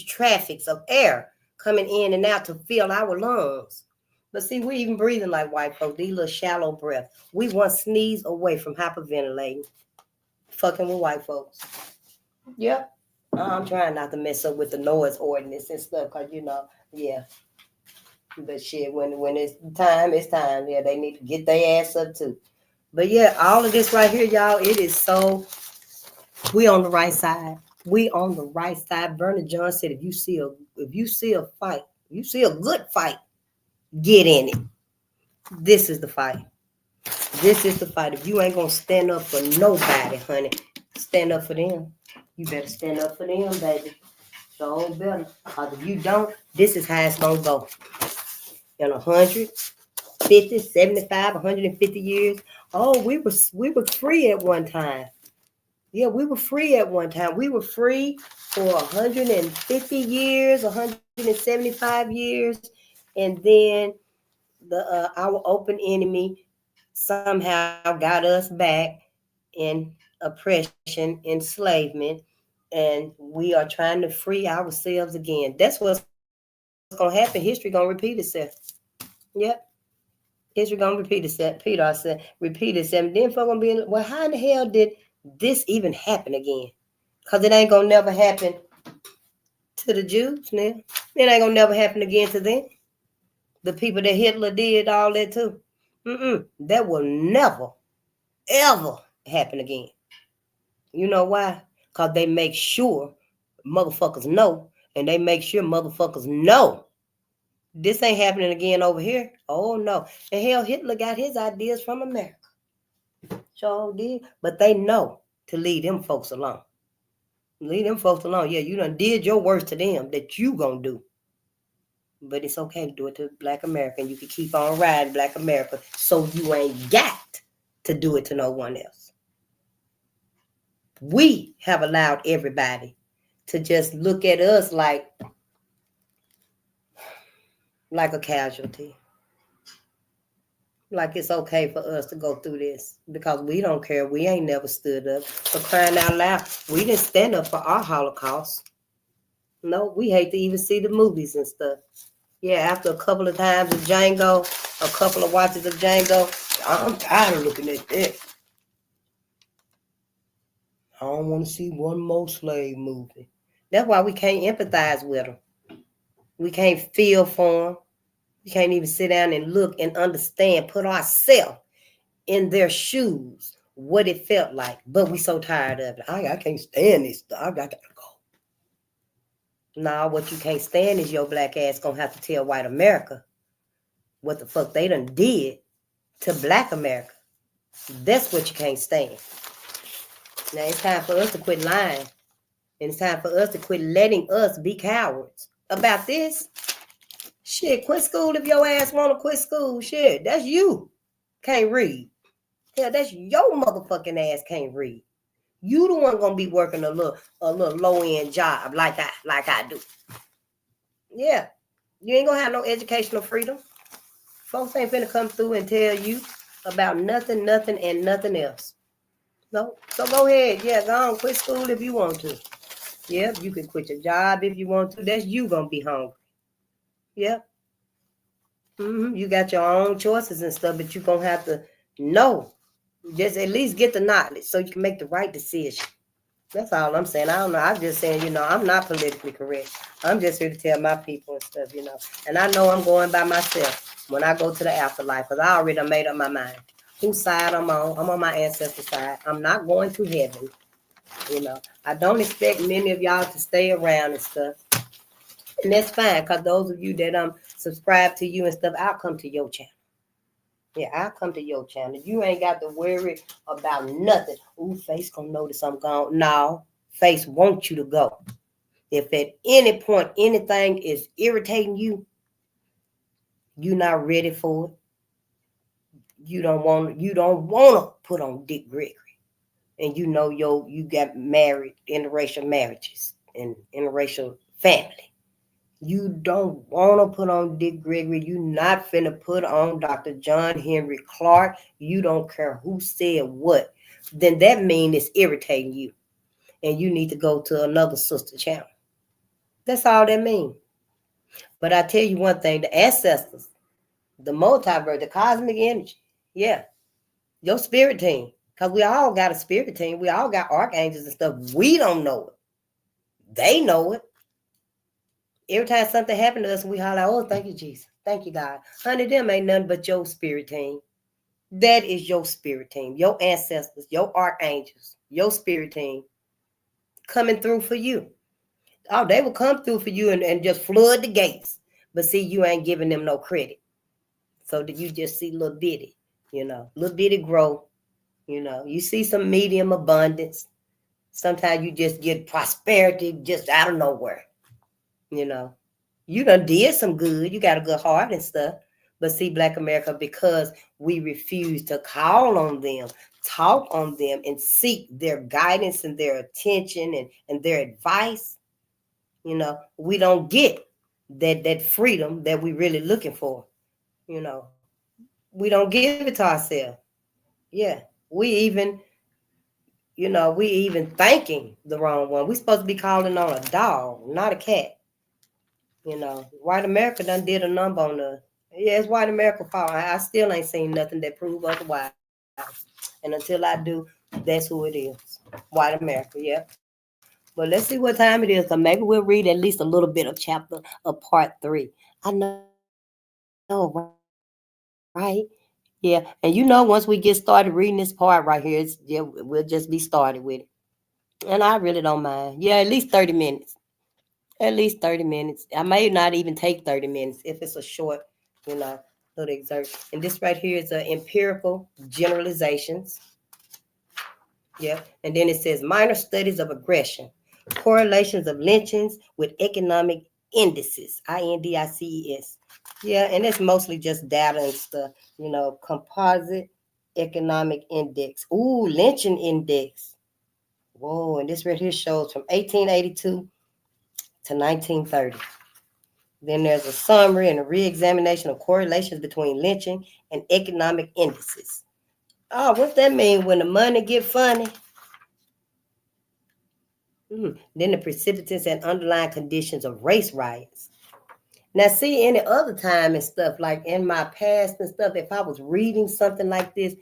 traffics of air coming in and out to fill our lungs. But see, we're even breathing like white folks, these little shallow breaths. We one sneeze away from hyperventilating, fucking with white folks. Yep. I'm trying not to mess up with the noise ordinance and stuff, because, you know, yeah. But shit, when it's time, it's time. Yeah, they need to get their ass up too. But yeah, all of this right here, y'all, it is so, we on the right side. We on the right side. Vernon John said, if you see a fight, you see a good fight, get in it. This is the fight. This is the fight. If you ain't gonna stand up for nobody, honey, stand up for them. You better stand up for them, baby. So better. Because if you don't, this is how it's gonna go. In 150, 75, 150 years. Oh, we were free at one time. Yeah, we were free at one time. We were free for 150 years, 175 years, and then our open enemy somehow got us back in oppression, enslavement, and we are trying to free ourselves again. That's what's gonna happen. History gonna repeat itself. Yep. History gonna repeat itself. Repeat itself. And then folks gonna be, well, how in the hell did this even happen again? Because it ain't gonna never happen to the Jews now. It ain't gonna never happen again to them. The people that Hitler did all that too. That will never, ever happen again. You know why? Because they make sure motherfuckers know, and they make sure motherfuckers know this ain't happening again over here. Oh no. And hell, Hitler got his ideas from America. Sure did. But they know to leave them folks alone. Leave them folks alone. Yeah, you done did your worst to them that you gonna do. But it's okay to do it to Black America. And you can keep on riding Black America so you ain't got to do it to no one else. We have allowed everybody to just look at us like a casualty. Like it's okay for us to go through this because we don't care. We ain't never stood up. For crying out loud, we didn't stand up for our Holocaust. No, we hate to even see the movies and stuff. Yeah, after a couple of times of Django, a couple of watches of Django, I'm tired of looking at that. I don't want to see one more slave movie. That's why we can't empathize with them. We can't feel for them. We can't even sit down and look and understand, put ourselves in their shoes, what it felt like. But we so tired of it. I can't stand this stuff. I gotta go. Nah, what you can't stand is your Black ass gonna have to tell white America what the fuck they done did to Black America. That's what you can't stand. Now it's time for us to quit lying. And it's time for us to quit letting us be cowards about this. Shit, quit school if your ass want to quit school. Shit, that's you. Can't read. Hell, that's your motherfucking ass can't read. You the one gonna be working a little low-end job like I do. Yeah. You ain't gonna have no educational freedom. Folks ain't finna come through and tell you about nothing, and nothing else. No. So go ahead. Yeah, go on. Quit school if you want to. Yeah, you can quit your job if you want to. That's you gonna be hungry. Yeah. You got your own choices and stuff, but you're going to have to know. Just at least get the knowledge so you can make the right decision. That's all I'm saying. I don't know. I'm just saying, I'm not politically correct. I'm just here to tell my people and stuff, And I know I'm going by myself when I go to the afterlife because I already made up my mind. Whose side I'm on? I'm on my ancestor side. I'm not going to heaven. I don't expect many of y'all to stay around and stuff. And that's fine, because those of you that subscribe to you and stuff, I'll come to your channel. Yeah, I'll come to your channel. You ain't got to worry about nothing. Ooh, face gonna notice I'm gone. No, Face wants you to go. If at any point anything is irritating you, you're not ready for it. You don't want to put on Dick Gregory. And you know you got married, interracial marriages and interracial family. You don't want to put on Dick Gregory. You not finna put on Dr. John Henry Clark. You don't care who said what. Then that means it's irritating you. And you need to go to another sister channel. That's all that means. But I tell you one thing, the ancestors, the multiverse, the cosmic energy, yeah, your spirit team. Because we all got a spirit team. We all got archangels and stuff. We don't know it. They know it. Every time something happened to us, we holler, oh, thank you, Jesus. Thank you, God. Honey, them ain't nothing but your spirit team. That is your spirit team. Your ancestors, your archangels, your spirit team coming through for you. Oh, they will come through for you and just flood the gates. But see, you ain't giving them no credit. So that you just see little bitty, little bitty growth. You see some medium abundance. Sometimes you just get prosperity just out of nowhere. You done did some good. You got a good heart and stuff. But see, Black America, because we refuse to call on them, talk on them, and seek their guidance and their attention and their advice, we don't get that freedom that we really looking for. We don't give it to ourselves. Yeah. We even thanking the wrong one. We supposed to be calling on a dog, not a cat. White America done did a number on us. Yeah, it's white America fault. I still ain't seen nothing that prove otherwise. And until I do, that's who it is. White America, yeah. But let's see what time it is. So maybe we'll read at least a little bit of chapter of part 3. I know, right? Yeah. And once we get started reading this part right here, we'll just be started with it. And I really don't mind. Yeah, at least 30 minutes. At least 30 minutes. I may not even take 30 minutes if it's a short, little excerpt. And this right here is empirical generalizations. Yeah. And then it says minor studies of aggression, correlations of lynchings with economic indices, INDICES. Yeah. And it's mostly just data and stuff, composite economic index. Ooh, lynching index. Whoa. And this right here shows from 1882 to 1930. Then there's a summary and a re-examination of correlations between lynching and economic indices. Oh, what's that mean when the money get funny? Then the precipitants and underlying conditions of race riots. Now, see, any other time and stuff, like in my past and stuff, if I was reading something like this,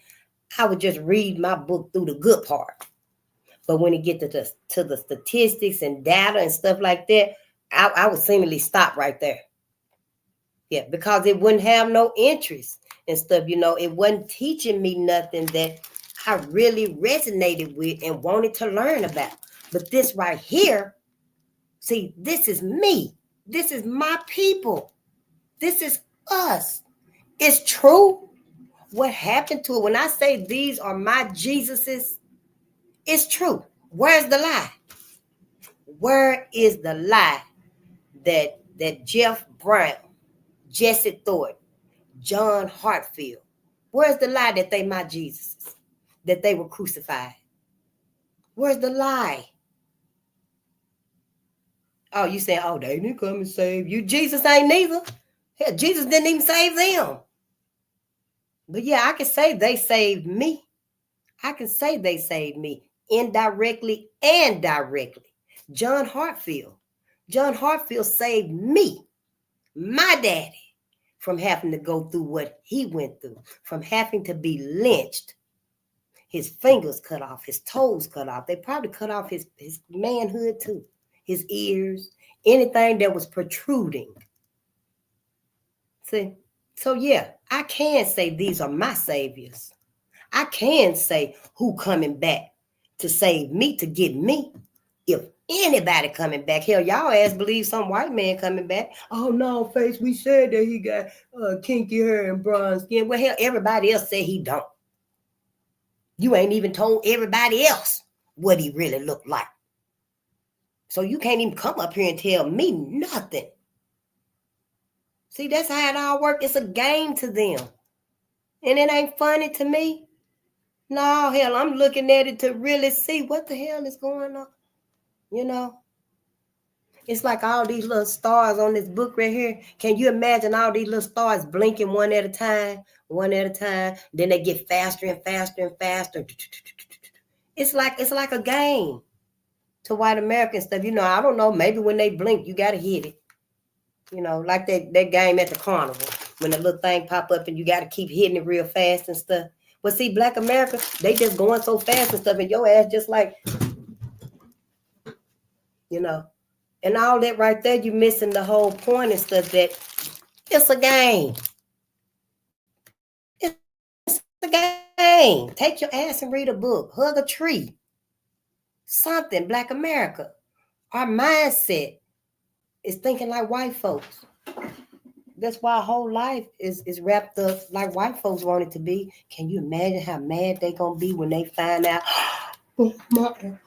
I would just read my book through the good part. But when it get to the statistics and data and stuff like that, I would seemingly stop right there. Yeah, because it wouldn't have no interest and stuff, it wasn't teaching me nothing that I really resonated with and wanted to learn about. But this right here, see, this is me. This is my people. This is us. It's true. What happened to it? When I say these are my Jesuses, it's true. Where's the lie? Where is the lie that Jeff Brown, Jesse Thornton, John Hartfield, where's the lie that they my Jesuses, that they were crucified? Where's the lie? Oh, you saying, oh, they didn't come and save you. Jesus ain't neither. Hell, Jesus didn't even save them. But yeah, I can say they saved me. I can say they saved me indirectly and directly. John Hartfield saved me, my daddy, from having to go through what he went through, from having to be lynched, his fingers cut off, his toes cut off. They probably cut off his manhood too, his ears, anything that was protruding. See? So yeah, I can say these are my saviors. I can say who coming back to save me, to get me. If anybody coming back, hell, y'all ass believe some white man coming back. Oh no, Face, we said that he got kinky hair and bronze skin. Well, hell, everybody else said he don't. You ain't even told everybody else what he really looked like. So you can't even come up here and tell me nothing. See, that's how it all works. It's a game to them. And it ain't funny to me. No, hell, I'm looking at it to really see what the hell is going on. You know? It's like all these little stars on this book right here. Can you imagine all these little stars blinking one at a time? Then they get faster and faster and faster. It's like a game to white American stuff. You know, I don't know. Maybe when they blink, you got to hit it. You know, like that game at the carnival. When the little thing pop up and you got to keep hitting it real fast and stuff. But see, Black America, they just going so fast and stuff. And your ass just like, you know. And all that right there, you missing the whole point and stuff that it's a game. It's a game. Take your ass and read a book. Hug a tree. Something, Black America. Our mindset is thinking like white folks. That's why our whole life is wrapped up like white folks want it to be. Can you imagine how mad they gonna be when they find out, oh,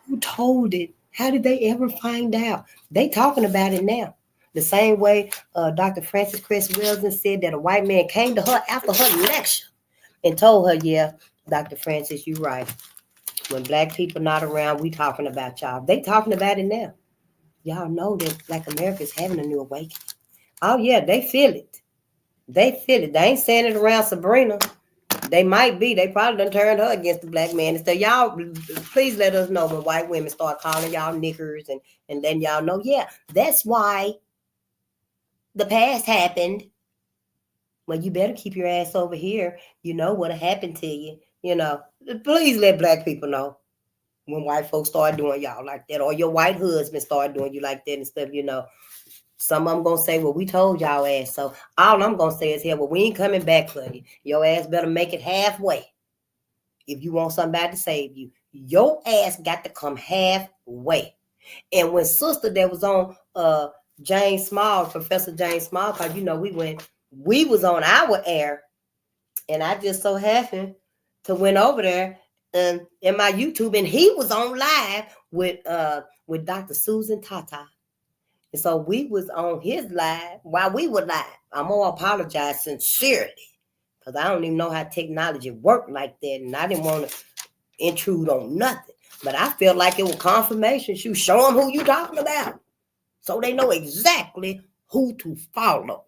who told it? How did they ever find out? They talking about it now. The same way Dr. Frances Cress Welsing said that a white man came to her after her lecture and told her, yeah, Dr. Frances, you're right. When Black people not around, we talking about y'all. They talking about it now. Y'all know that Black America is having a new awakening. Oh, yeah, they feel it. They feel it. They ain't saying it around Sabrina. They might be. They probably done turned her against the black man. And so y'all, please let us know when white women start calling y'all niggers and letting y'all know, yeah, that's why the past happened. Well, you better keep your ass over here. You know what'll happen to you. You know, please let Black people know when white folks start doing y'all like that, or your white husband start doing you like that and stuff, you know. Some of them gonna say, well, we told y'all ass. So all I'm gonna say is here, well, we ain't coming back for you. Your ass better make it halfway. If you want somebody to save you, your ass got to come halfway. And when sister that was on James Small, Professor James Small, because you know we was on our air, and I just so happened to went over there in my YouTube, and he was on live with Dr. Susan Tata. And so we was on his live while we were live. I'm gonna apologize sincerely because I don't even know how technology worked like that, and I didn't want to intrude on nothing. But I felt like it was confirmation. Shoot, show them who you talking about, so they know exactly who to follow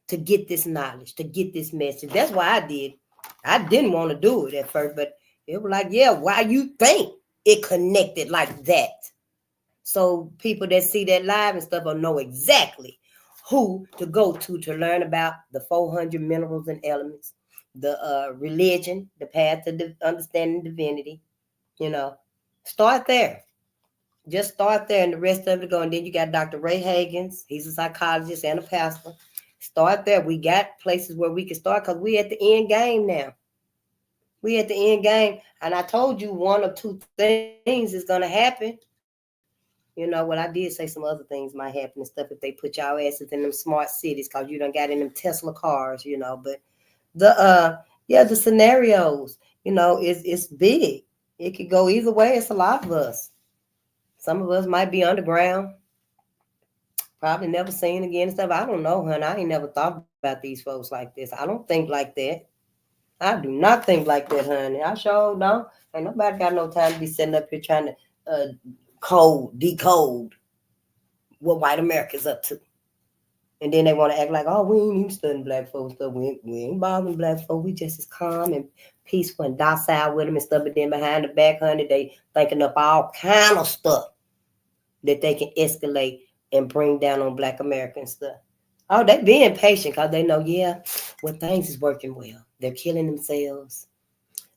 to get this knowledge, to get this message. That's why I did. I didn't want to do it at first, but it was like, yeah, why you think it connected like that? So people that see that live and stuff will know exactly who to go to learn about the 400 minerals and elements, the religion, the path to understanding divinity. You know, start there. Just start there, and the rest of it go. And then you got Dr. Ray Hagins. He's a psychologist and a pastor. Start there. We got places where we can start because we at the end game now. We at the end game. And I told you one or two things is going to happen. You know, well, I did say some other things might happen and stuff if they put y'all asses in them smart cities because you done got in them Tesla cars, you know. But the scenarios, you know, it's big. It could go either way. It's a lot of us. Some of us might be underground, probably never seen again and stuff. I don't know, honey. I ain't never thought about these folks like this. I don't think like that. I do not think like that, honey. I sure don't. Ain't nobody got no time to be sitting up here trying to decode what white America's up to. And then they want to act like, oh, we ain't even studying black folks stuff. We ain't bothering black folks. We just as calm and peaceful and docile with them and stuff. But then behind the back, honey, they thinking up all kind of stuff that they can escalate and bring down on black American stuff. Oh, they being patient because they know, yeah, well, things is working well. They're killing themselves.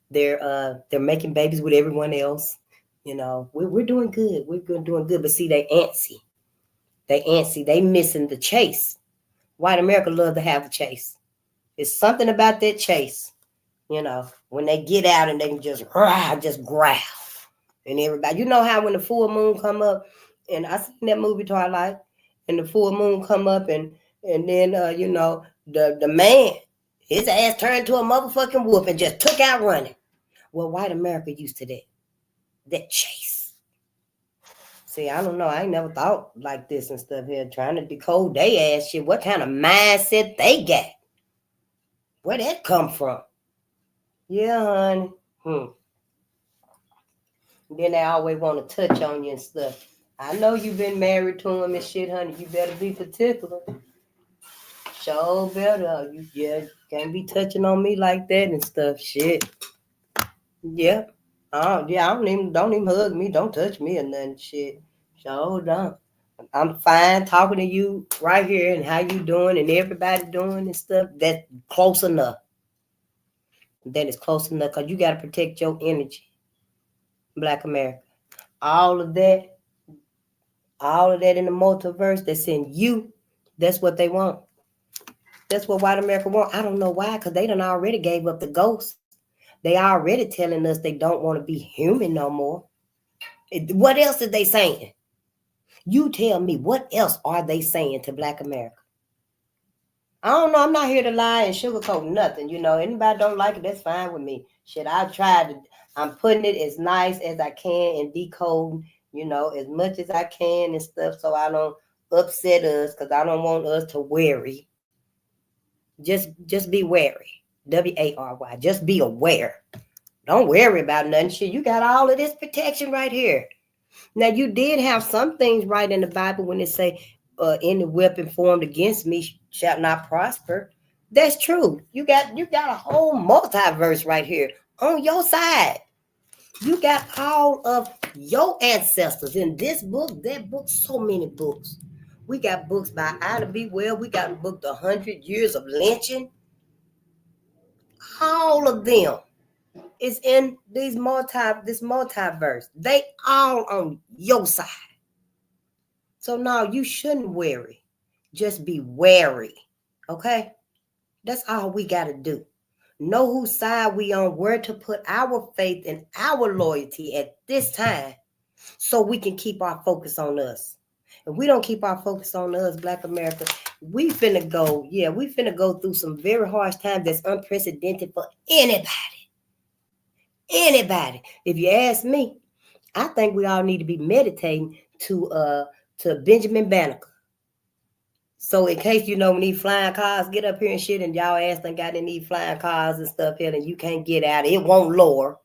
They're making babies with everyone else. You know, we're doing good. We're doing good. But see, they antsy. They missing the chase. White America love to have a chase. It's something about that chase. You know, when they get out and they can just growl. And everybody, you know how when the full moon come up, and I seen that movie Twilight, and the full moon come up and then, you know, the man, his ass turned to a motherfucking wolf and just took out running. Well, white America used to that chase. See, I don't know. I ain't never thought like this and stuff here, trying to decode they ass shit. What kind of mindset they got? Where that come from? Yeah, honey. Then they always want to touch on you and stuff. I know you've been married to him and shit, honey. You better be particular. Sure better. You can't be touching on me like that and stuff. Shit. Yeah. I don't even hug me. Don't touch me or nothing. Shit. Sure don't. I'm fine talking to you right here and how you doing and everybody doing and stuff. That's close enough. That is close enough because you got to protect your energy. Black America. All of that in the multiverse that's in you, that's what they want. That's what white America want. I don't know why, because they done already gave up the ghost. They already telling us they don't want to be human no more. What else are they saying? You tell me, what else are they saying to Black America? I don't know. I'm not here to lie and sugarcoat nothing. Anybody don't like it, that's fine with me. Shit, I'm putting it as nice as I can and decoding, as much as I can and stuff so I don't upset us, because I don't want us to worry. Just be wary. W-A-R-Y. Just be aware. Don't worry about nothing. Shit, you got all of this protection right here. Now, you did have some things right in the Bible when it say, any weapon formed against me shall not prosper. That's true. You got a whole multiverse right here on your side. You got all of your ancestors in this book, that book, so many books. We got books by Ida B. Wells. We got a book, The 100 Years of Lynching. All of them is in this multiverse. They all on your side. So now you shouldn't worry. Just be wary. Okay? That's all we got to do. Know whose side we on, where to put our faith and our loyalty at this time so we can keep our focus on us. If we don't keep our focus on us, Black America, we finna go through some very harsh times that's unprecedented for anybody. Anybody. If you ask me, I think we all need to be meditating to Benjamin Banneker. So in case when these flying cars get up here and shit and y'all ass done got in these flying cars and stuff here and you can't get out, it won't lower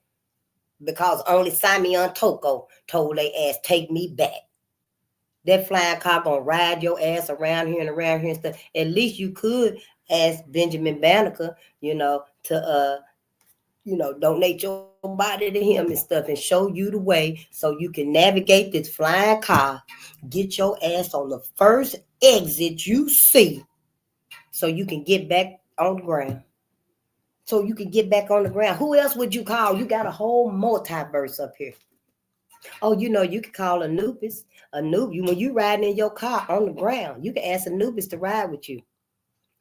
because only Simeon Toko told they ass, take me back. That flying car gonna ride your ass around here and stuff. At least you could ask Benjamin Banneker, to donate your body to him and stuff and show you the way so you can navigate this flying car, get your ass on the first exit you see so you can get back on the ground. Who else would you call? You got a whole multiverse up here. Oh, you could call Anubis. When you riding in your car on the ground, you can ask Anubis to ride with you.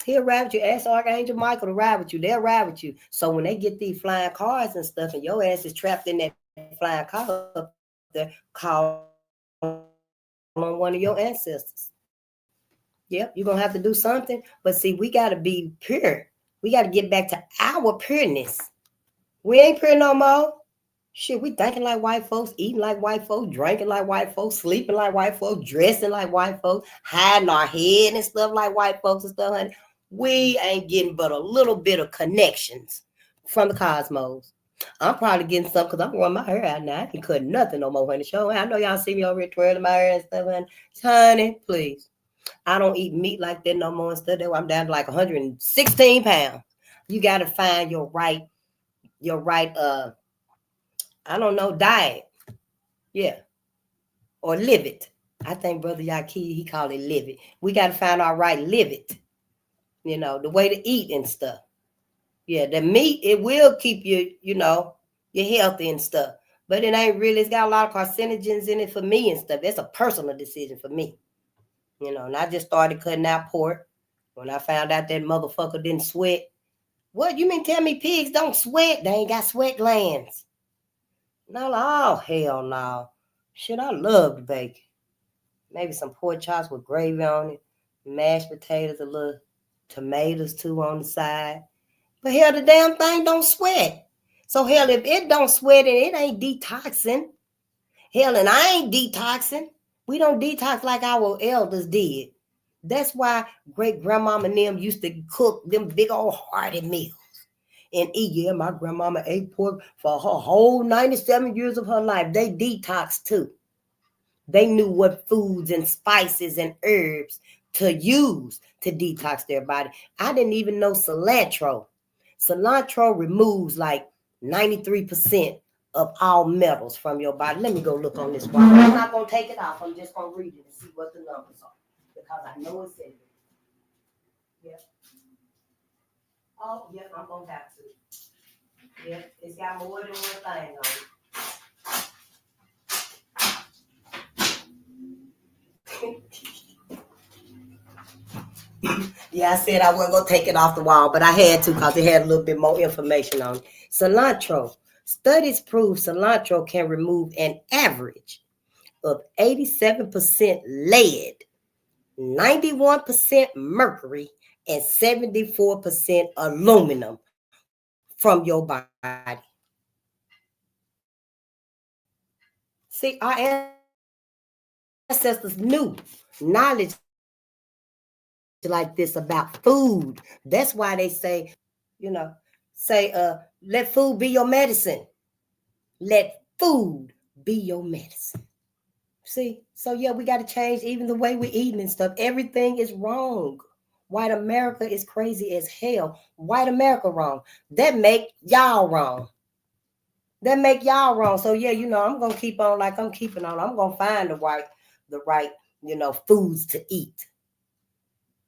He'll ride with you. Ask Archangel Michael to ride with you. They'll ride with you. So when they get these flying cars and stuff and your ass is trapped in that flying car up there, call on one of your ancestors. Yep, you're going to have to do something. But see, we got to be pure. We got to get back to our pureness. We ain't pure no more. Shit, we thinking like white folks, eating like white folks, drinking like white folks, sleeping like white folks, dressing like white folks, hiding our head and stuff like white folks and stuff, honey. We ain't getting but a little bit of connections from the cosmos. I'm probably getting some because I'm growing my hair out now. I ain't cutting nothing no more, honey. Show. I know y'all see me over here twirling my hair and stuff, honey. Honey, please. I don't eat meat like that no more and stuff. I'm down to like 116 pounds. You got to find your right, diet. Yeah. Or live it. I think Brother Yaki, he called it live it. We got to find our right live it. The way to eat and stuff. Yeah, the meat, it will keep you, you're healthy and stuff. But it ain't really, it's got a lot of carcinogens in it for me and stuff. That's a personal decision for me. And I just started cutting out pork when I found out that motherfucker didn't sweat. What, you mean tell me pigs don't sweat? They ain't got sweat glands. No, oh, hell no. Shit, I love the bacon. Maybe some pork chops with gravy on it, mashed potatoes, a little tomatoes too on the side. But hell, the damn thing don't sweat. So hell, if it don't sweat and it ain't detoxing, hell, and I ain't detoxing, We don't detox like our elders did. That's why great grandmama and them used to cook them big old hearty meals and eat. Yeah, my grandmama ate pork for her whole 97 years of her life. They detoxed too. They knew what foods and spices and herbs to use to detox their body. I didn't even know cilantro. Cilantro removes like 93% of all metals from your body. Let me go look on this one. I'm not going to take it off. I'm just going to read it and see what the numbers are because I know it's in there. Yeah. Oh, yeah, I'm going to have to. Yeah, it's got more than one thing on it. Yeah, I said I wasn't going to take it off the wall, but I had to because it had a little bit more information on it. Cilantro. Studies prove cilantro can remove an average of 87% lead, 91% mercury, and 74% aluminum from your body. See, our ancestors knew knowledge like this about food. That's why they say, let food be your medicine. Let food be your medicine. See, so yeah, we got to change even the way we're eating and stuff. Everything is wrong. White America is crazy as hell. White America wrong. That make y'all wrong. That make y'all wrong. So yeah, I'm gonna keep on like I'm keeping on. I'm gonna find the right, foods to eat.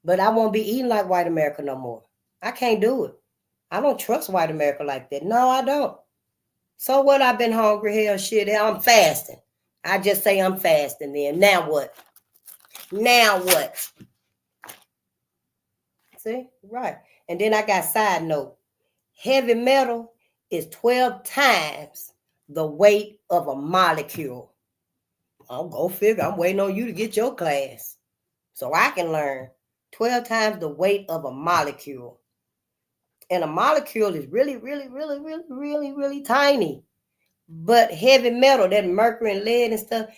But I won't be eating like white America no more. I can't do it. I don't trust white America like that. No, I don't. So what? I've been hungry, hell shit. I'm fasting. I just say I'm fasting then. Now what? Now what? See? Right. And then I got side note. Heavy metal is 12 times the weight of a molecule. I'll go figure. I'm waiting on you to get your class so I can learn. 12 times the weight of a molecule. And a molecule is really, really, really, really, really, really tiny. But heavy metal, that mercury and lead and stuff,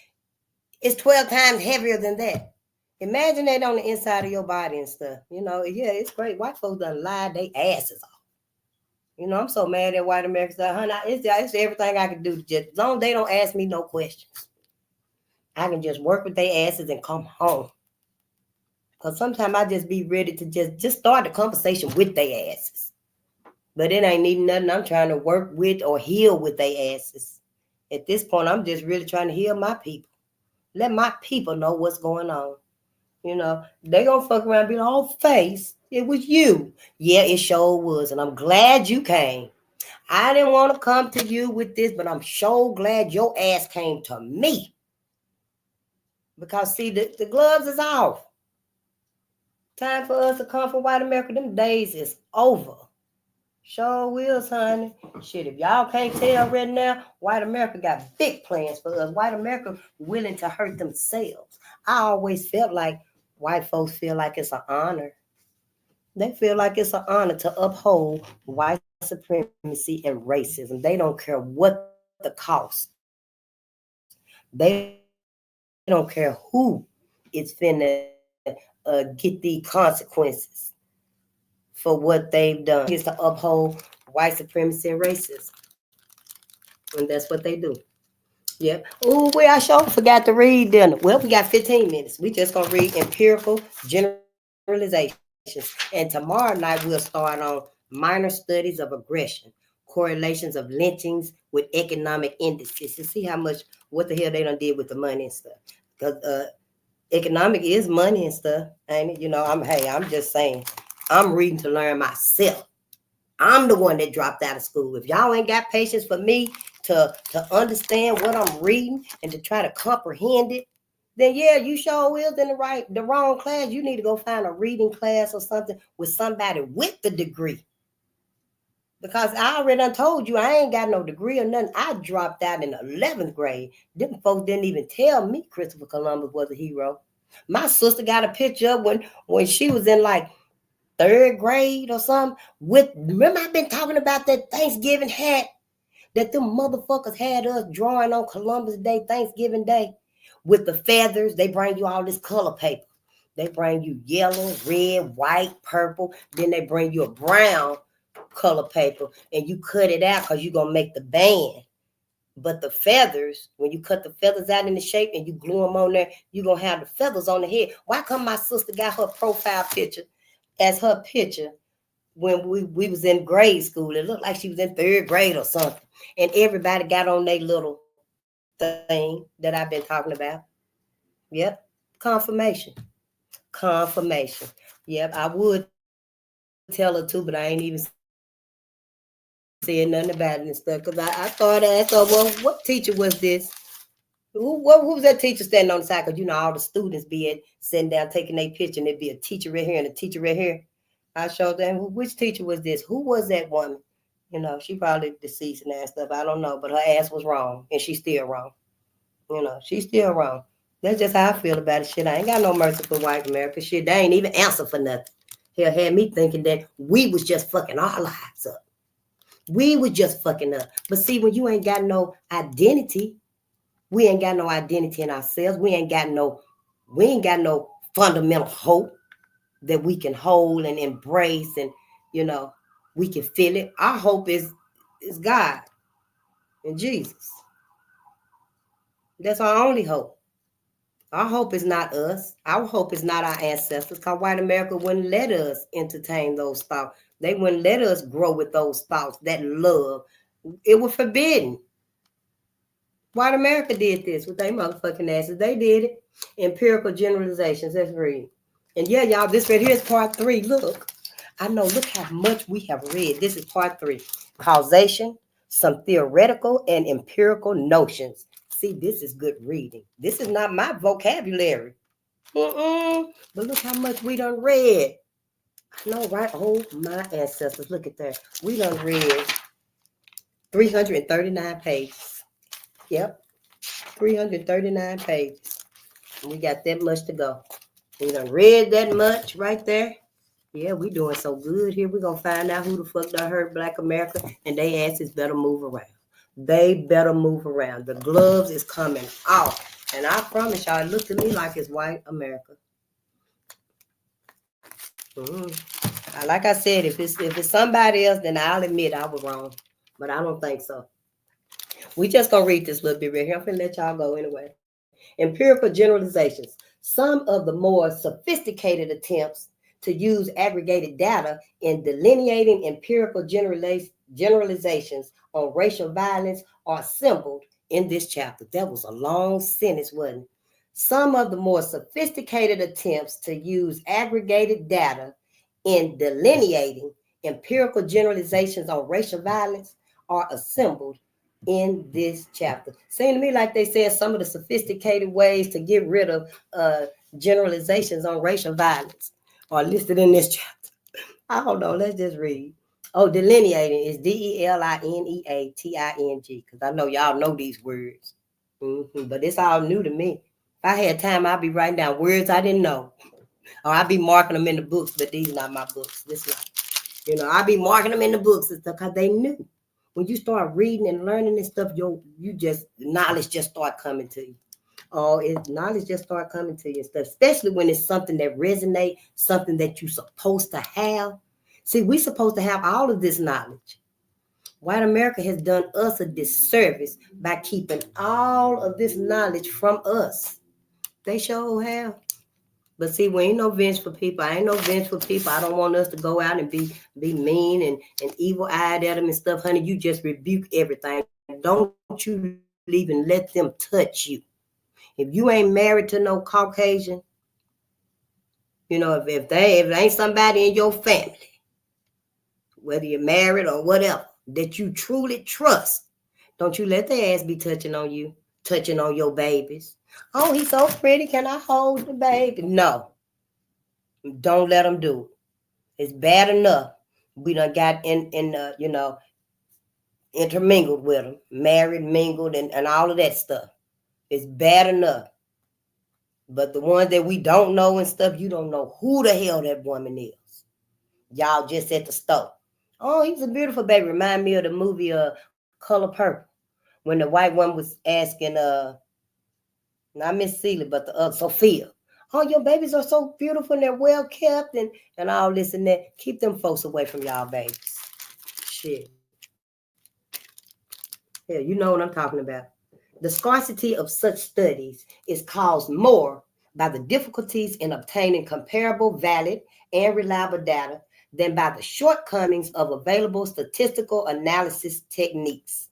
is 12 times heavier than that. Imagine that on the inside of your body and stuff. Yeah, it's great. White folks done lied their asses off. I'm so mad at white Americans. Honey, it's everything I can do. Just as long as they don't ask me no questions, I can just work with their asses and come home. Because sometimes I just be ready to just start the conversation with their asses. But it ain't even nothing I'm trying to work with or heal with their asses. At this point, I'm just really trying to heal my people. Let my people know what's going on. They gonna fuck around and be like, oh, face, it was you. Yeah, it sure was. And I'm glad you came. I didn't want to come to you with this, but I'm so glad your ass came to me. Because, see, the gloves is off. Time for us to come for white America. Them days is over. Sure will, honey. Shit, if y'all can't tell right now, white America got big plans for us. White America willing to hurt themselves. I always felt like white folks feel like it's an honor. They feel like it's an honor to uphold white supremacy and racism. They don't care what the cost. They don't care who is finna get the consequences for what they've done. Is to uphold white supremacy and racism. And that's what they do. Yep. Oh, I sure forgot to read dinner. Well, we got 15 minutes. We just gonna read empirical generalizations. And tomorrow night we'll start on minor studies of aggression, correlations of lynchings with economic indices to see what the hell they done did with the money and stuff. Because economic is money and stuff. And I'm just saying, I'm reading to learn myself. I'm the one that dropped out of school. If y'all ain't got patience for me to understand what I'm reading and to try to comprehend it, then yeah, you sure will in the wrong class. You need to go find a reading class or something with somebody with the degree. Because I already done told you I ain't got no degree or nothing. I dropped out in 11th grade. Them folks didn't even tell me Christopher Columbus was a hero. My sister got a picture of when she was in like 3rd grade or something. Remember I've been talking about that Thanksgiving hat that them motherfuckers had us drawing on Columbus Day, Thanksgiving Day, with the feathers. They bring you all this color paper. They bring you yellow, red, white, purple. Then they bring you a brown color paper, and you cut it out because you're going to make the band. But the feathers, when you cut the feathers out in the shape and you glue them on there, you're going to have the feathers on the head. Why come my sister got her profile picture as her picture when we was in grade school? It looked like she was in 3rd grade or something. And everybody got on their little thing that I've been talking about. Yep. Confirmation. Yep. I would tell her too, but I ain't even saying nothing about it and stuff. Because I thought, well, what teacher was this? Who was that teacher standing on the side? Because, all the students be sitting down taking their picture, and there'd be a teacher right here and a teacher right here. I showed them, which teacher was this? Who was that woman? She probably deceased and that stuff. I don't know, but her ass was wrong, and she's still wrong. She's still wrong. That's just how I feel about it. Shit, I ain't got no mercy for white America. Shit, they ain't even answer for nothing. Hell, had me thinking that we was just fucking our lives up. We was just fucking up. But see, when you ain't got no identity, we ain't got no identity in ourselves. We ain't got no fundamental hope that we can hold and embrace, and we can feel it. Our hope is God and Jesus. That's our only hope. Our hope is not us. Our hope is not our ancestors, because white America wouldn't let us entertain those thoughts. They wouldn't let us grow with those thoughts, that love. It was forbidden. White America did this with their motherfucking asses. They did it. Empirical generalizations. Let's read. And yeah, y'all, this right here is part 3. Look. I know, look how much we have read. This is part 3. Causation, some theoretical and empirical notions. See, this is good reading. This is not my vocabulary. But look how much we done read. I know, right? Oh, my ancestors. Look at that. We done read 339 pages. Yep. 339 pages. We got that much to go. We done read that much right there. Yeah, we doing so good here. We're going to find out who the fuck done hurt Black America, and they asses better move around. They better move around. The gloves is coming off. And I promise y'all, it looks to me like it's white America. Like I said, if it's somebody else, then I'll admit I was wrong. But I don't think so. We just going to read this little bit right here. I'm going to let y'all go anyway. Empirical generalizations. Some of the more sophisticated attempts to use aggregated data in delineating empirical generalizations on racial violence are assembled in this chapter. That was a long sentence, wasn't it? Some of the more sophisticated attempts to use aggregated data in delineating empirical generalizations on racial violence are assembled in this chapter. Seems to me like they said some of the sophisticated ways to get rid of generalizations on racial violence are listed in this chapter. I don't know. Let's just read. Oh, delineating is delineating, because I know y'all know these words. But it's all new to me. If I had time, I'd be writing down words I didn't know. Or I'd be marking them in the books, but these not my books. This not. I'd be marking them in the books and stuff because they knew. When you start reading and learning this stuff, knowledge just start coming to you. Knowledge just start coming to you and stuff, especially when it's something that resonates, something that you're supposed to have. See, we're supposed to have all of this knowledge. White America has done us a disservice by keeping all of this knowledge from us. They sure have. But see, we ain't no vengeful people. I ain't no vengeful people. I don't want us to go out and be mean and evil-eyed at them and stuff. Honey, you just rebuke everything. Don't you even let them touch you. If you ain't married to no Caucasian, if ain't somebody in your family, whether you're married or whatever, that you truly trust, don't you let their ass be touching on you, touching on your babies. Oh, he's so pretty. Can I hold the baby? No. Don't let them do it. It's bad enough. We done got intermingled with them, married, mingled, and all of that stuff. It's bad enough. But the ones that we don't know and stuff, you don't know who the hell that woman is. Y'all just at the store. Oh, he's a beautiful baby. Remind me of the movie Color Purple, when the white woman was asking Not Miss Celia, but the other Sophia. Oh, your babies are so beautiful and they're well kept and all this and that. Keep them folks away from y'all babies. Shit. Yeah, you know what I'm talking about. The scarcity of such studies is caused more by the difficulties in obtaining comparable, valid, and reliable data than by the shortcomings of available statistical analysis techniques.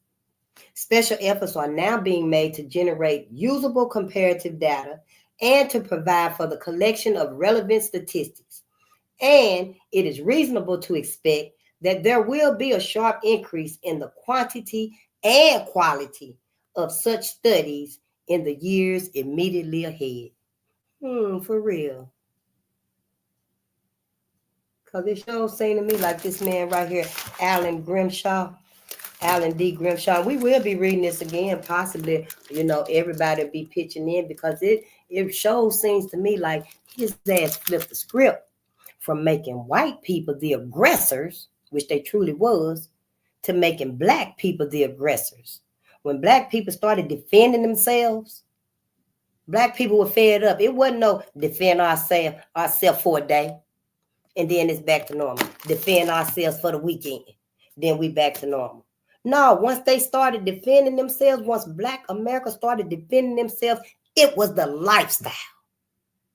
Special efforts are now being made to generate usable comparative data and to provide for the collection of relevant statistics. And it is reasonable to expect that there will be a sharp increase in the quantity and quality of such studies in the years immediately ahead. For real. Because it sure seemed to me like this man right here, Alan D. Grimshaw. We will be reading this again, possibly, everybody will be pitching in because it sure seems to me like his ass flipped the script from making white people the aggressors, which they truly was, to making black people the aggressors. When black people started defending themselves, black people were fed up. It wasn't no defend ourselves for a day, and then it's back to normal. Defend ourselves for the weekend, then we back to normal. No, once they started defending themselves, once Black America started defending themselves, it was the lifestyle.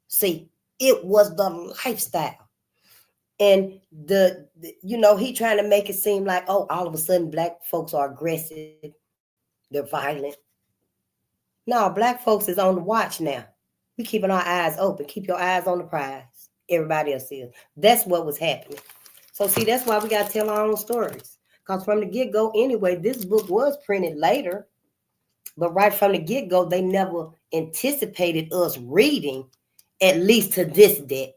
See, it was the lifestyle. And he trying to make it seem like, oh, all of a sudden black folks are aggressive, they're violent. No, black folks is on the watch now. We keeping our eyes open. Keep your eyes on the prize. Everybody else is. That's what was happening. So see, that's why we got to tell our own stories. Because from the get-go, anyway, this book was printed later. But right from the get-go, they never anticipated us reading, at least to this depth.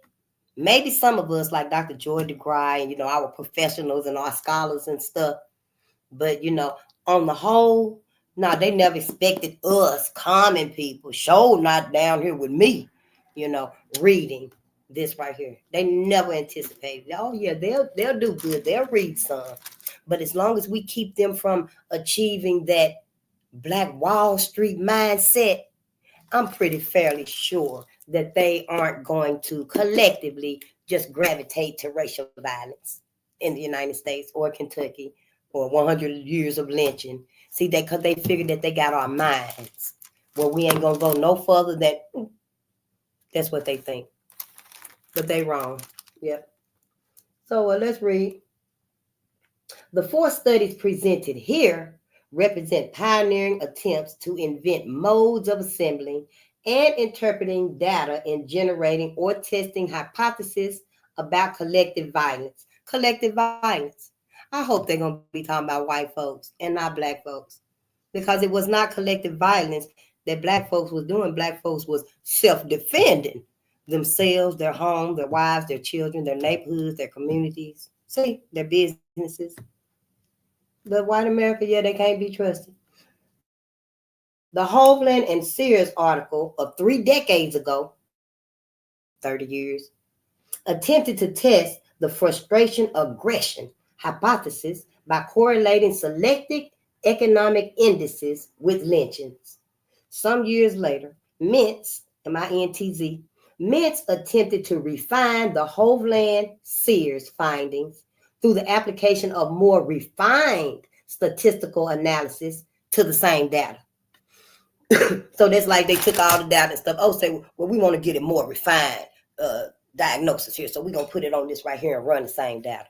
Maybe some of us, like Dr. Joy DeGry and, our professionals and our scholars and stuff. But, on the whole, no, they never expected us, common people, not down here with me, reading this right here. They never anticipated. Oh, yeah, they'll do good. They'll read some. But as long as we keep them from achieving that Black Wall Street mindset, I'm pretty fairly sure that they aren't going to collectively just gravitate to racial violence in the United States or Kentucky or 100 years of lynching. See, because they figured that they got our minds. Well, we ain't going to go no further than that's what they think. But they wrong. Yep. So let's read. The 4 studies presented here represent pioneering attempts to invent modes of assembling and interpreting data in generating or testing hypotheses about collective violence. Collective violence. I hope they're going to be talking about white folks and not black folks. Because it was not collective violence that black folks was doing. Black folks was self-defending themselves, their home, their wives, their children, their neighborhoods, their communities. See, their businesses. But white America, yeah, they can't be trusted. The Hovland and Sears article of 3 decades ago, 30 years, attempted to test the frustration aggression hypothesis by correlating selected economic indices with lynchings. Some years later, Mintz, M-I-N-T-Z, Mintz attempted to refine the Hovland-Sears findings through the application of more refined statistical analysis to the same data. So that's like they took all the data and stuff. Oh, say, well, we want to get it more refined diagnosis here. So we're going to put it on this right here and run the same data,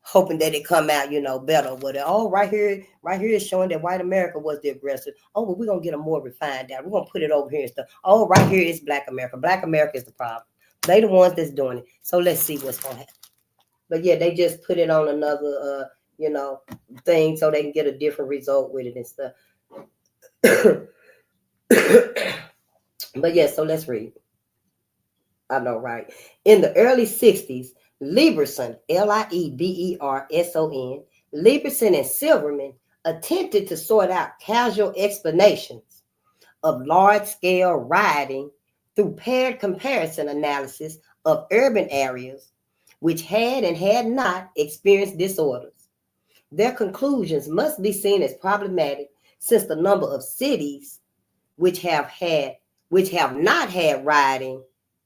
hoping that it come out, better. But right here is showing that white America was the aggressor. Oh, well, we're going to get a more refined data. We're going to put it over here and stuff. Oh, right here is Black America. Black America is the problem. They the ones that's doing it. So let's see what's going to happen. But yeah, they just put it on another, thing so they can get a different result with it and stuff. But yeah, so let's read. I know, right? In the early 60s, Lieberson, Lieberson, Lieberson and Silverman attempted to sort out causal explanations of large-scale rioting through paired comparison analysis of urban areas which had and had not experienced disorders. Their conclusions must be seen as problematic since the number of cities which have had which have not had rioting,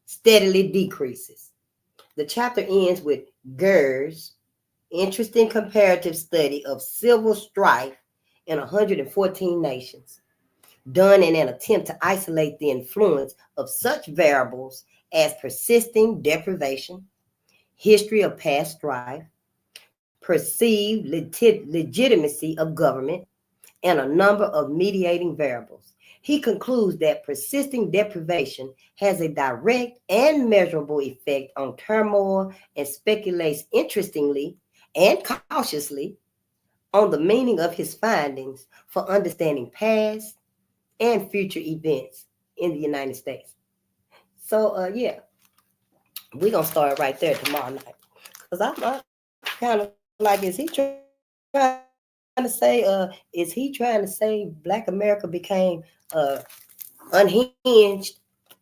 steadily decreases. The chapter ends with Ger's interesting comparative study of civil strife in 114 nations, done in an attempt to isolate the influence of such variables as persisting deprivation, history of past strife, perceived legitimacy of government, and a number of mediating variables. He concludes that persisting deprivation has a direct and measurable effect on turmoil and speculates interestingly and cautiously on the meaning of his findings for understanding past and future events in the United States. So, yeah, we're going to start right there tomorrow night. Because I'm kind of like, is he trying to say Black America became unhinged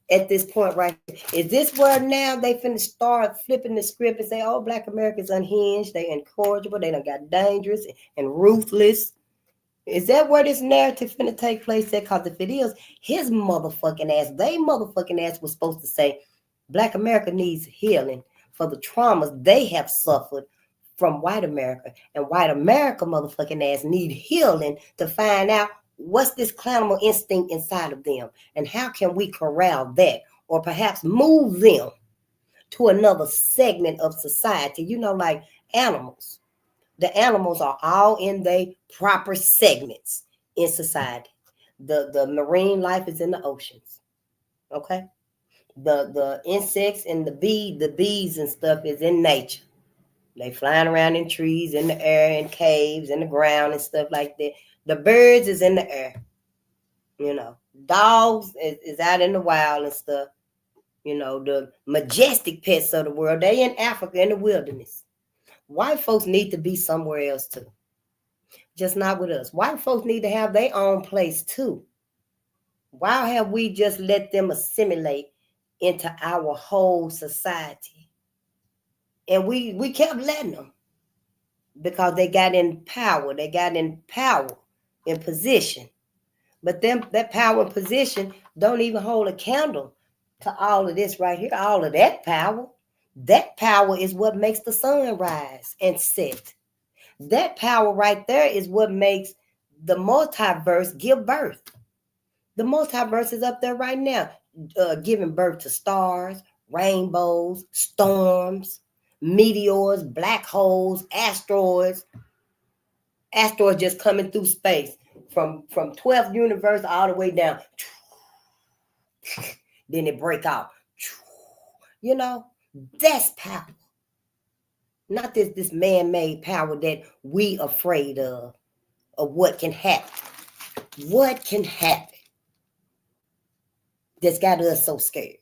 at this point right here? Is this where now they finna start flipping the script and say, oh, Black America is unhinged, they incorrigible, they done got dangerous and ruthless? Is that where this narrative finna take place at? Because if it is, his motherfucking ass, they motherfucking ass was supposed to say, Black America needs healing for the traumas they have suffered from white America. And white America motherfucking ass need healing to find out what's this cannibal instinct inside of them and how can we corral that or perhaps move them to another segment of society, like animals. The animals are all in their proper segments in society. The marine life is in the oceans. Okay? The insects and the bees and stuff is in nature. They flying around in trees, in the air, in caves, in the ground and stuff like that. The birds is in the air. Dogs is out in the wild and stuff. The majestic pets of the world, they in Africa in the wilderness. White folks need to be somewhere else too. Just not with us. White folks need to have their own place too. Why have we just let them assimilate into our whole society? And we kept letting them because they got in power. They got in power, in position. But that power and position don't even hold a candle to all of this right here, all of that power. That power is what makes the sun rise and set. That power right there is what makes the multiverse give birth. The multiverse is up there right now, giving birth to stars, rainbows, storms, meteors, black holes, asteroids. Asteroids just coming through space from 12th universe all the way down. Then it break out. That's power. Not this man-made power that we afraid of what can happen. What can happen that's got us so scared?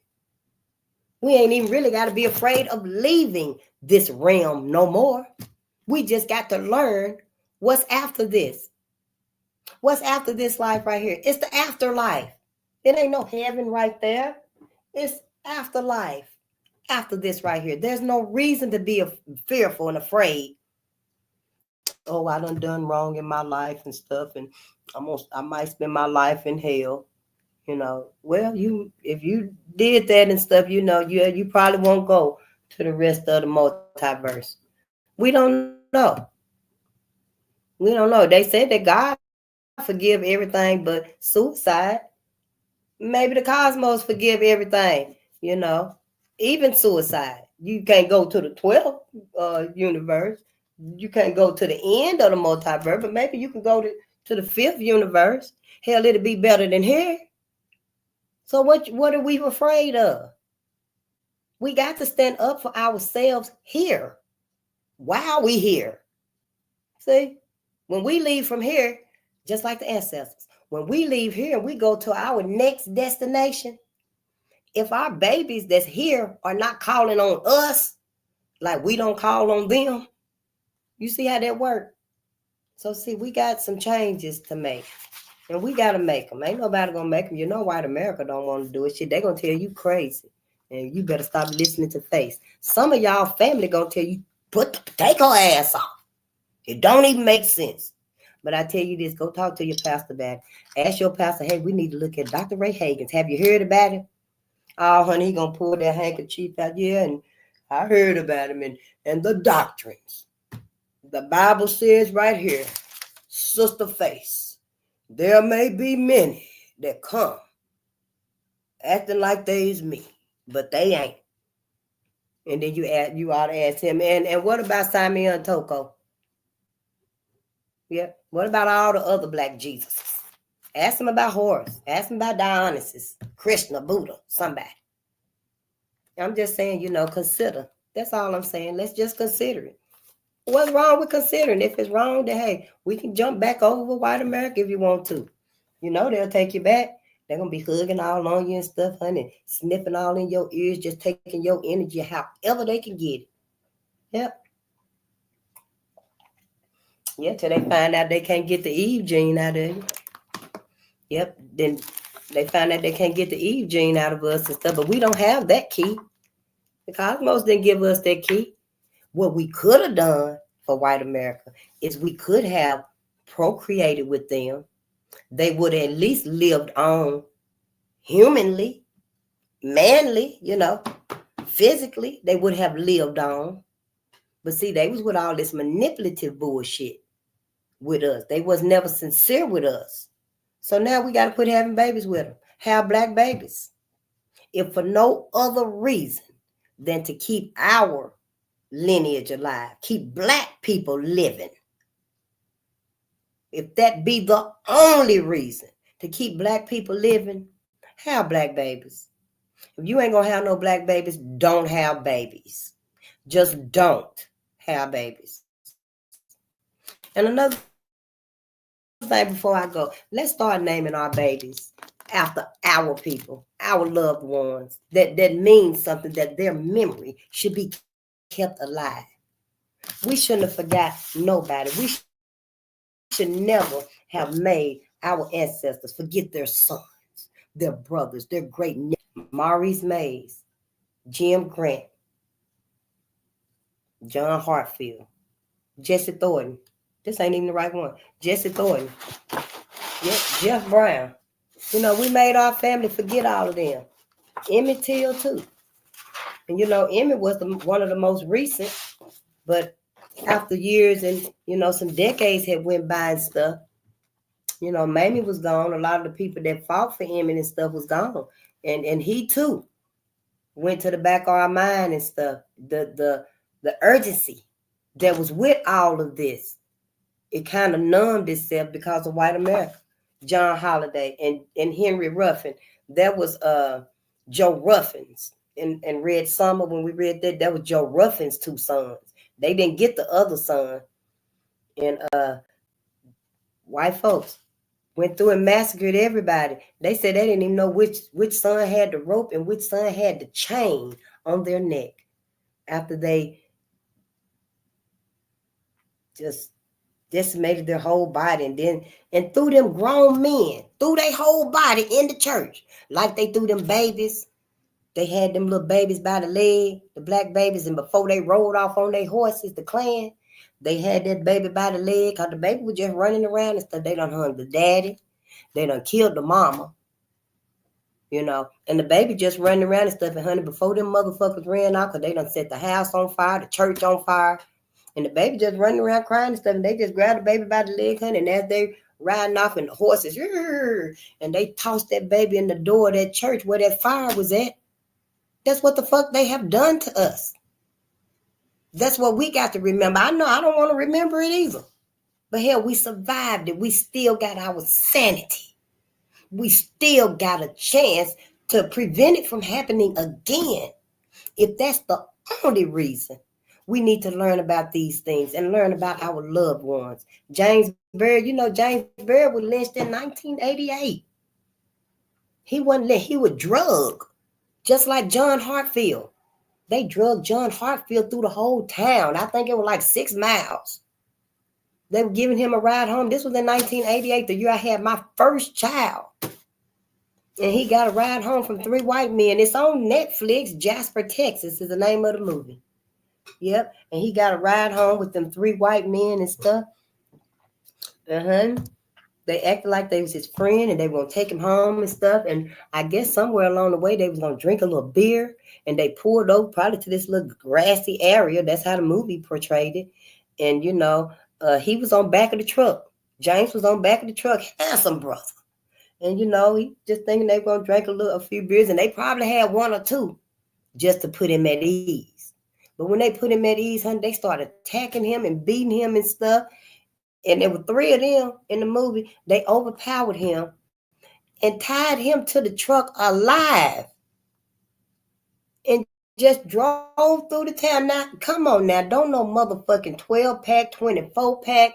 We ain't even really got to be afraid of leaving this realm no more. We just got to learn what's after this. What's after this life right here? It's the afterlife. It ain't no heaven right there. It's afterlife. After this right here. There's no reason to be fearful and afraid. Oh, I done wrong in my life and stuff, and I might spend my life in hell. Well, if you did that and stuff, you probably won't go to the rest of the multiverse. We don't know. We don't know. They said that God forgive everything but suicide. Maybe the cosmos forgive everything, even suicide. You can't go to the 12th universe. You can't go to the end of the multiverse, but maybe you can go to the 5th universe. Hell, it'll be better than here. So what are we afraid of? We got to stand up for ourselves here while we here. See, when we leave from here, just like the ancestors, when we leave here and we go to our next destination, if our babies that's here are not calling on us like we don't call on them, you see how that works? So see, we got some changes to make. And we got to make them. Ain't nobody going to make them. White America don't want to do it. Shit, they going to tell you crazy. And you better stop listening to face. Some of y'all family going to tell you, take her ass off. It don't even make sense. But I tell you this, go talk to your pastor about it. Ask your pastor, hey, we need to look at Dr. Ray Hagins. Have you heard about him? Oh, honey, he gonna pull that handkerchief out. Yeah, and I heard about him and the doctrines. The Bible says right here, Sister Face, there may be many that come acting like they is me, but they ain't. And then you ought to ask him, and what about Simeon Toko? Yeah. What about all the other black Jesuses? Ask him about Horus. Ask him about Dionysus, Krishna, Buddha, somebody. I'm just saying, consider. That's all I'm saying. Let's just consider it. What's wrong with considering? If it's wrong, then hey, we can jump back over white America if you want to. They'll take you back. They're gonna be hugging all on you and stuff, honey, sniffing all in your ears, just taking your energy however they can get it. Yep. Yeah, till they find out they can't get the Eve gene out of you. Yep. Then they find out they can't get the Eve gene out of us and stuff, but we don't have that key. The cosmos didn't give us that key. What we could have done for white America is we could have procreated with them. They would have at least lived on humanly, manly, physically. They would have lived on. But see, they was with all this manipulative bullshit with us. They was never sincere with us. So now we got to quit having babies with them. Have black babies. If for no other reason than to keep our lineage alive, keep black people living. If that be the only reason to keep black people living, have black babies. If you ain't gonna have no black babies, don't have babies. Just don't have babies. And another thing before I go, let's start naming our babies after our people, our loved ones. That means something, that their memory should be kept alive. We shouldn't have forgot nobody. We should never have made our ancestors forget their sons, their brothers, their great nephews. Maurice Mays, Jim Grant, John Hartfield, Jesse Thornton. This ain't even the right one. Jesse Thornton. Yep, Jeff Brown. We made our family forget all of them. Emmett Till too. And Emmett was one of the most recent, but after years and some decades had went by and stuff, Mamie was gone. A lot of the people that fought for Emmett and stuff was gone. And he too went to the back of our mind and stuff. The urgency that was with all of this, it kind of numbed itself because of white America. John Holiday and Henry Ruffin. That was Joe Ruffin's and Red Summer. When we read that was Joe Ruffin's two sons. They didn't get the other son. And white folks went through and massacred everybody. They said they didn't even know which son had the rope and which son had the chain on their neck after they just decimated their whole body and threw them grown men, threw their whole body in the church like they threw them babies. They had them little babies by the leg, the black babies, and before they rolled off on their horses, the Klan, they had that baby by the leg because the baby was just running around and stuff. They done hung the daddy. They done killed the mama, and the baby just running around and stuff. And honey, before them motherfuckers ran out, because they done set the house on fire, the church on fire, and the baby just running around crying and stuff. And they just grabbed the baby by the leg, honey, and as they riding off and the horses, and they tossed that baby in the door of that church where that fire was at. That's what the fuck they have done to us. That's what we got to remember. I know I don't want to remember it either. But hell, we survived it. We still got our sanity. We still got a chance to prevent it from happening again. If that's the only reason, we need to learn about these things and learn about our loved ones. James Byrd, James Byrd was lynched in 1988. He wasn't lynched. He was drugged, just like John Hartfield. They drugged John Hartfield through the whole town. I think it was like 6 miles. They were giving him a ride home. This was in 1988, the year I had my first child. And he got a ride home from 3 white men. It's on Netflix. Jasper, Texas is the name of the movie. Yep. And he got a ride home with them 3 white men and stuff. They acted like they was his friend and they were gonna take him home and stuff. And I guess somewhere along the way they was gonna drink a little beer and they pulled over probably to this little grassy area. That's how the movie portrayed it. And he was on back of the truck. James was on back of the truck, handsome brother. And he just thinking they were gonna drink a few beers, and they probably had one or two just to put him at ease. But when they put him at ease, honey, they started attacking him and beating him and stuff. And there were three of them in the movie. They overpowered him and tied him to the truck alive and just drove through the town. Now, come on now. Don't no motherfucking 12-pack, 24-pack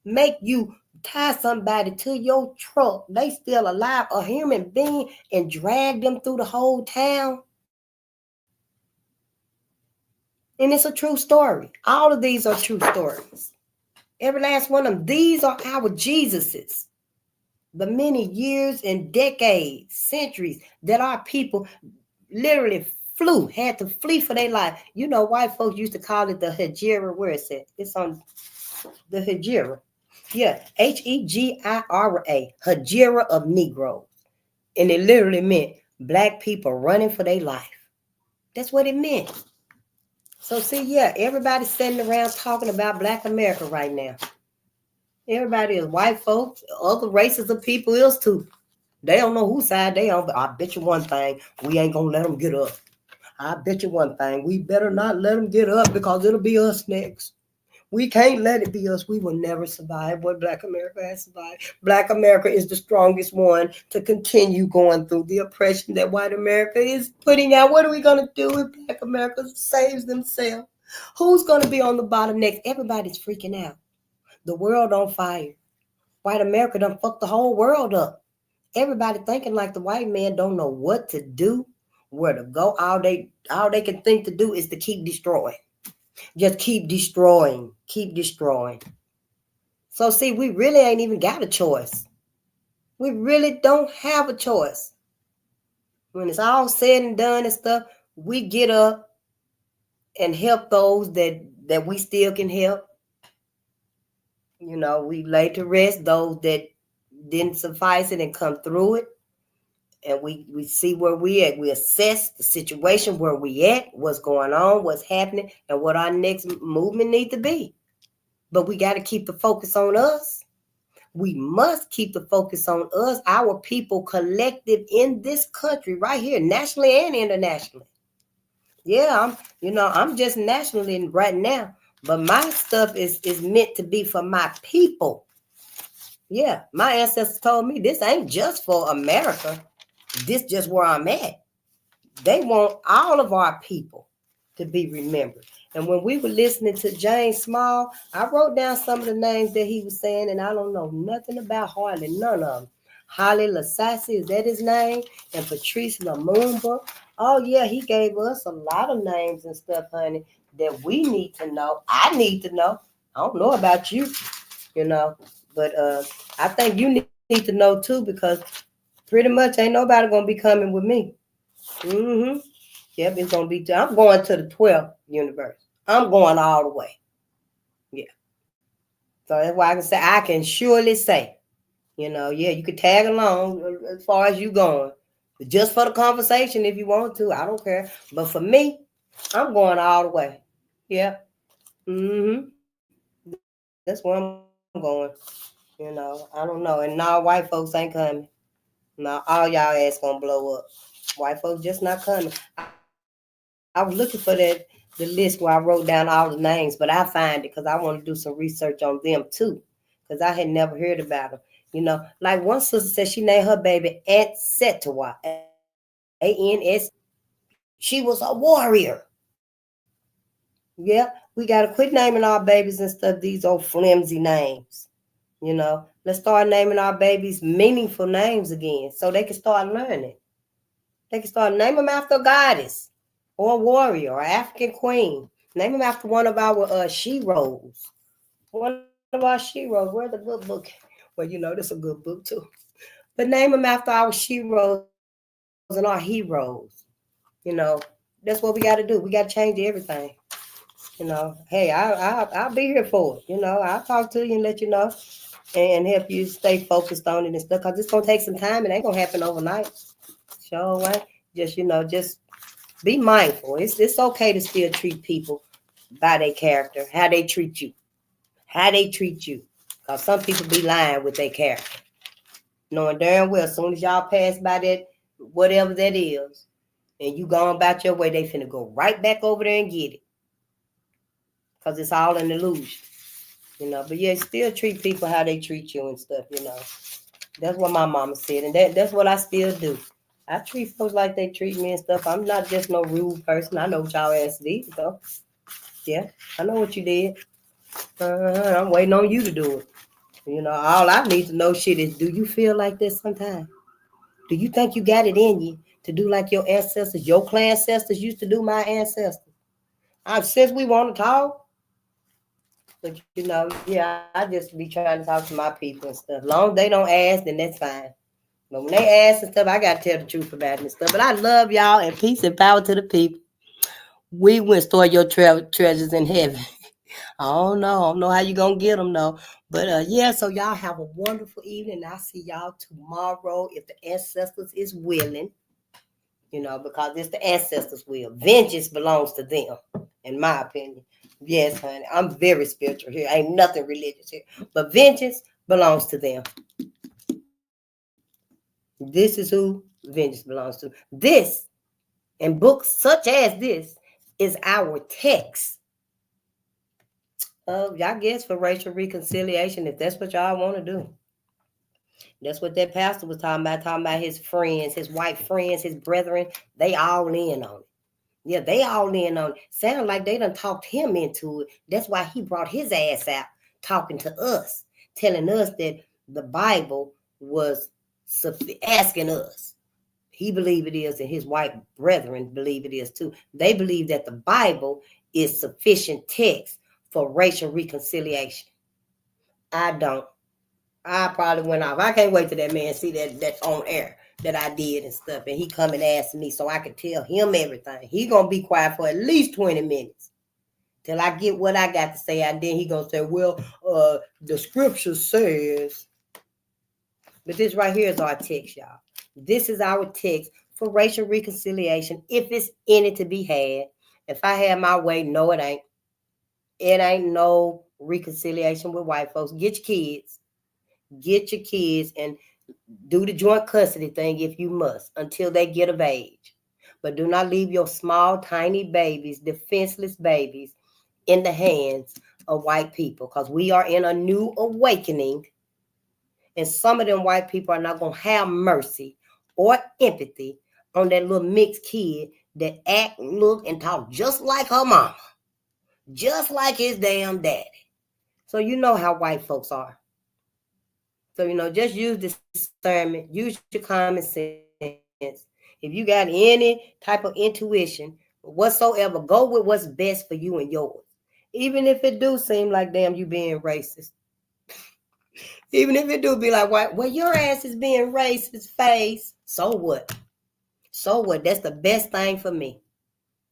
make you tie somebody to your truck. They still alive, a human being, and drag them through the whole town. And it's a true story. All of these are true stories. Every last one of them. These are our Jesuses. The many years and decades, centuries that our people literally had to flee for their life. White folks used to call it the Hejira. Where is it? It's on the Hejira. Yeah, Hegira, Hejira of Negroes. And it literally meant black people running for their life. That's what it meant. So see, yeah, everybody's sitting around talking about Black America right now. Everybody is white folks, other races of people is too. They don't know whose side they on, but I bet you one thing, we ain't gonna let them get up. I bet you one thing, we better not let them get up because it'll be us next. We can't let it be us. We will never survive what Black America has survived. Black America is the strongest one to continue going through the oppression that white America is putting out. What are we going to do if Black America saves themselves? Who's going to be on the bottom next? Everybody's freaking out. The world on fire. White America done fucked the whole world up. Everybody thinking like the white man don't know what to do, where to go. All they can think to do is to keep destroying. Just keep destroying. So see, we really ain't even got a choice. We really don't have a choice. When it's all said and done and stuff, we get up and help those that we still can help. We lay to rest those that didn't suffice it and come through it. And we see where we at. We assess the situation where we at, what's going on, what's happening, and what our next movement need to be. But we got to keep the focus on us. We must keep the focus on us, our people collective in this country right here, nationally and internationally. Yeah, I'm just nationally right now, but my stuff is meant to be for my people. Yeah, my ancestors told me this ain't just for America. This just where I'm at. They want all of our people to be remembered. And when we were listening to James Small, I wrote down some of the names that he was saying, and I don't know nothing about hardly none of them. Holly Lasassi, is that his name? And Patrice Lumumba. Oh, yeah, he gave us a lot of names and stuff, honey, that we need to know. I need to know. I don't know about you, but I think you need to know, too, because pretty much ain't nobody going to be coming with me. Mm-hmm. Yep, it's going to be, I'm going to the 12th universe. I'm going all the way. Yeah. So that's why I can surely say, yeah, you could tag along as far as you going. But just for the conversation, if you want to, I don't care. But for me, I'm going all the way. Yeah. Mm-hmm. That's where I'm going. I don't know. And now white folks ain't coming. Now all y'all ass gonna blow up. White folks just not coming. I was looking for the list where I wrote down all the names, but I find it because I want to do some research on them too, because I had never heard about them. Like one sister said she named her baby Aunt Setawa, A-N-S. She was a warrior. Yeah, we got to quit naming our babies and stuff these old flimsy names. Let's start naming our babies meaningful names again so they can start learning. They can start naming them after a goddess or a warrior or African queen. Name them after one of our sheroes. One of our sheroes. Where's the good book? Well, this is a good book too. But name them after our sheroes and our heroes. That's what we got to do. We got to change everything. Hey, I'll be here for it. I'll talk to you and let you know. and help you stay focused on it and stuff. Cause it's gonna take some time. It ain't gonna happen overnight. Sure, right? Just just be mindful. It's okay to still treat people by their character, how they treat you, Cause some people be lying with their character, knowing darn well as soon as y'all pass by that whatever that is, and you going about your way, they finna go right back over there and get it. Cause it's all an illusion. But yeah, still treat people how they treat you and stuff, That's what my mama said, and that's what I still do. I treat folks like they treat me and stuff. I'm not just no rude person. I know what y'all ass did, though. Yeah, I know what you did. I'm waiting on you to do it. All I need to know shit is, do you feel like this sometimes? Do you think you got it in you to do like your ancestors, your clan ancestors used to do my ancestors? Since we want to talk, but yeah, I just be trying to talk to my people and stuff. Long as they don't ask, then that's fine. But when they ask and stuff, I gotta tell the truth about it and stuff. But I love y'all, and peace and power to the people. We will store your treasures in heaven. I don't know how you gonna get them though. But yeah, so y'all have a wonderful evening. I'll see y'all tomorrow if the ancestors is willing. Because it's the ancestors' will. Vengeance belongs to them, in my opinion. Yes, honey. I'm very spiritual here. Ain't nothing religious here. But vengeance belongs to them. This is who vengeance belongs to. This, and books such as this, is our text of, I guess, for racial reconciliation, if that's what y'all want to do. That's what that pastor was talking about his friends, his white friends, his brethren. They all in on it. Yeah, they all in on it. Sound like they done talked him into it. That's why he brought his ass out talking to us, telling us that the Bible was asking us. He believed it is, and his white brethren believe it is too. They believe that the Bible is sufficient text for racial reconciliation. I don't. I probably went off. I can't wait till that man see that on air that I did and stuff, and he come and ask me so I can tell him everything. He gonna be quiet for at least 20 minutes till I get what I got to say, and then he gonna say, well, the scripture says. But this right here is our text, y'all. This is our text for racial reconciliation, if it's any to be had. If I had my way, no, it ain't. It ain't no reconciliation with white folks. Get your kids and do the joint custody thing if you must, until they get of age. But do not leave your small, tiny babies, defenseless babies, in the hands of white people, because we are in a new awakening, and some of them white people are not going to have mercy or empathy on that little mixed kid that act, look, and talk just like her mama, just like his damn daddy. So you know how white folks are. So, just use discernment, use your common sense. If you got any type of intuition whatsoever, go with what's best for you and yours. Even if it do seem like, damn, you being racist. Even if it do be like, well, your ass is being racist, face. So what? So what? That's the best thing for me.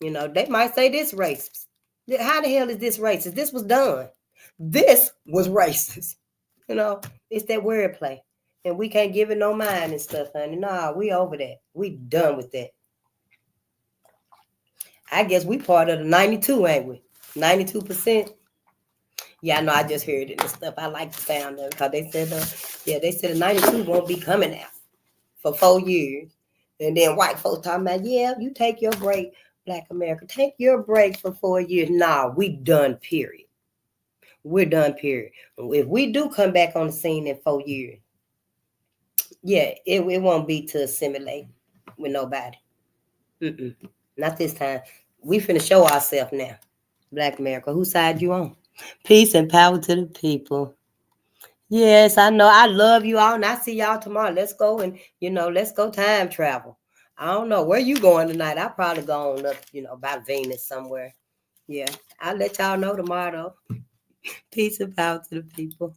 They might say this racist. How the hell is this racist? This was done. This was racist. It's that wordplay. And we can't give it no mind and stuff, honey. Nah, we over that. We done with that. I guess we part of the 92, ain't we? 92%. Yeah, I know, I just heard it and stuff. I like the sound of it because they said the 92 won't be coming out for 4 years. And then white folks talking about, yeah, you take your break, Black America. Take your break for 4 years. Nah, we done, period. We're done, period. If we do come back on the scene in 4 years, yeah, it won't be to assimilate with nobody. Not this time. We finna show ourselves now. Black America, whose side you on? Peace and power to the people. Yes, I know. I love you all, and I see y'all tomorrow. Let's go and, let's go time travel. I don't know. Where you going tonight? I'll probably go on up, by Venus somewhere. Yeah, I'll let y'all know tomorrow. Peace and power to the people.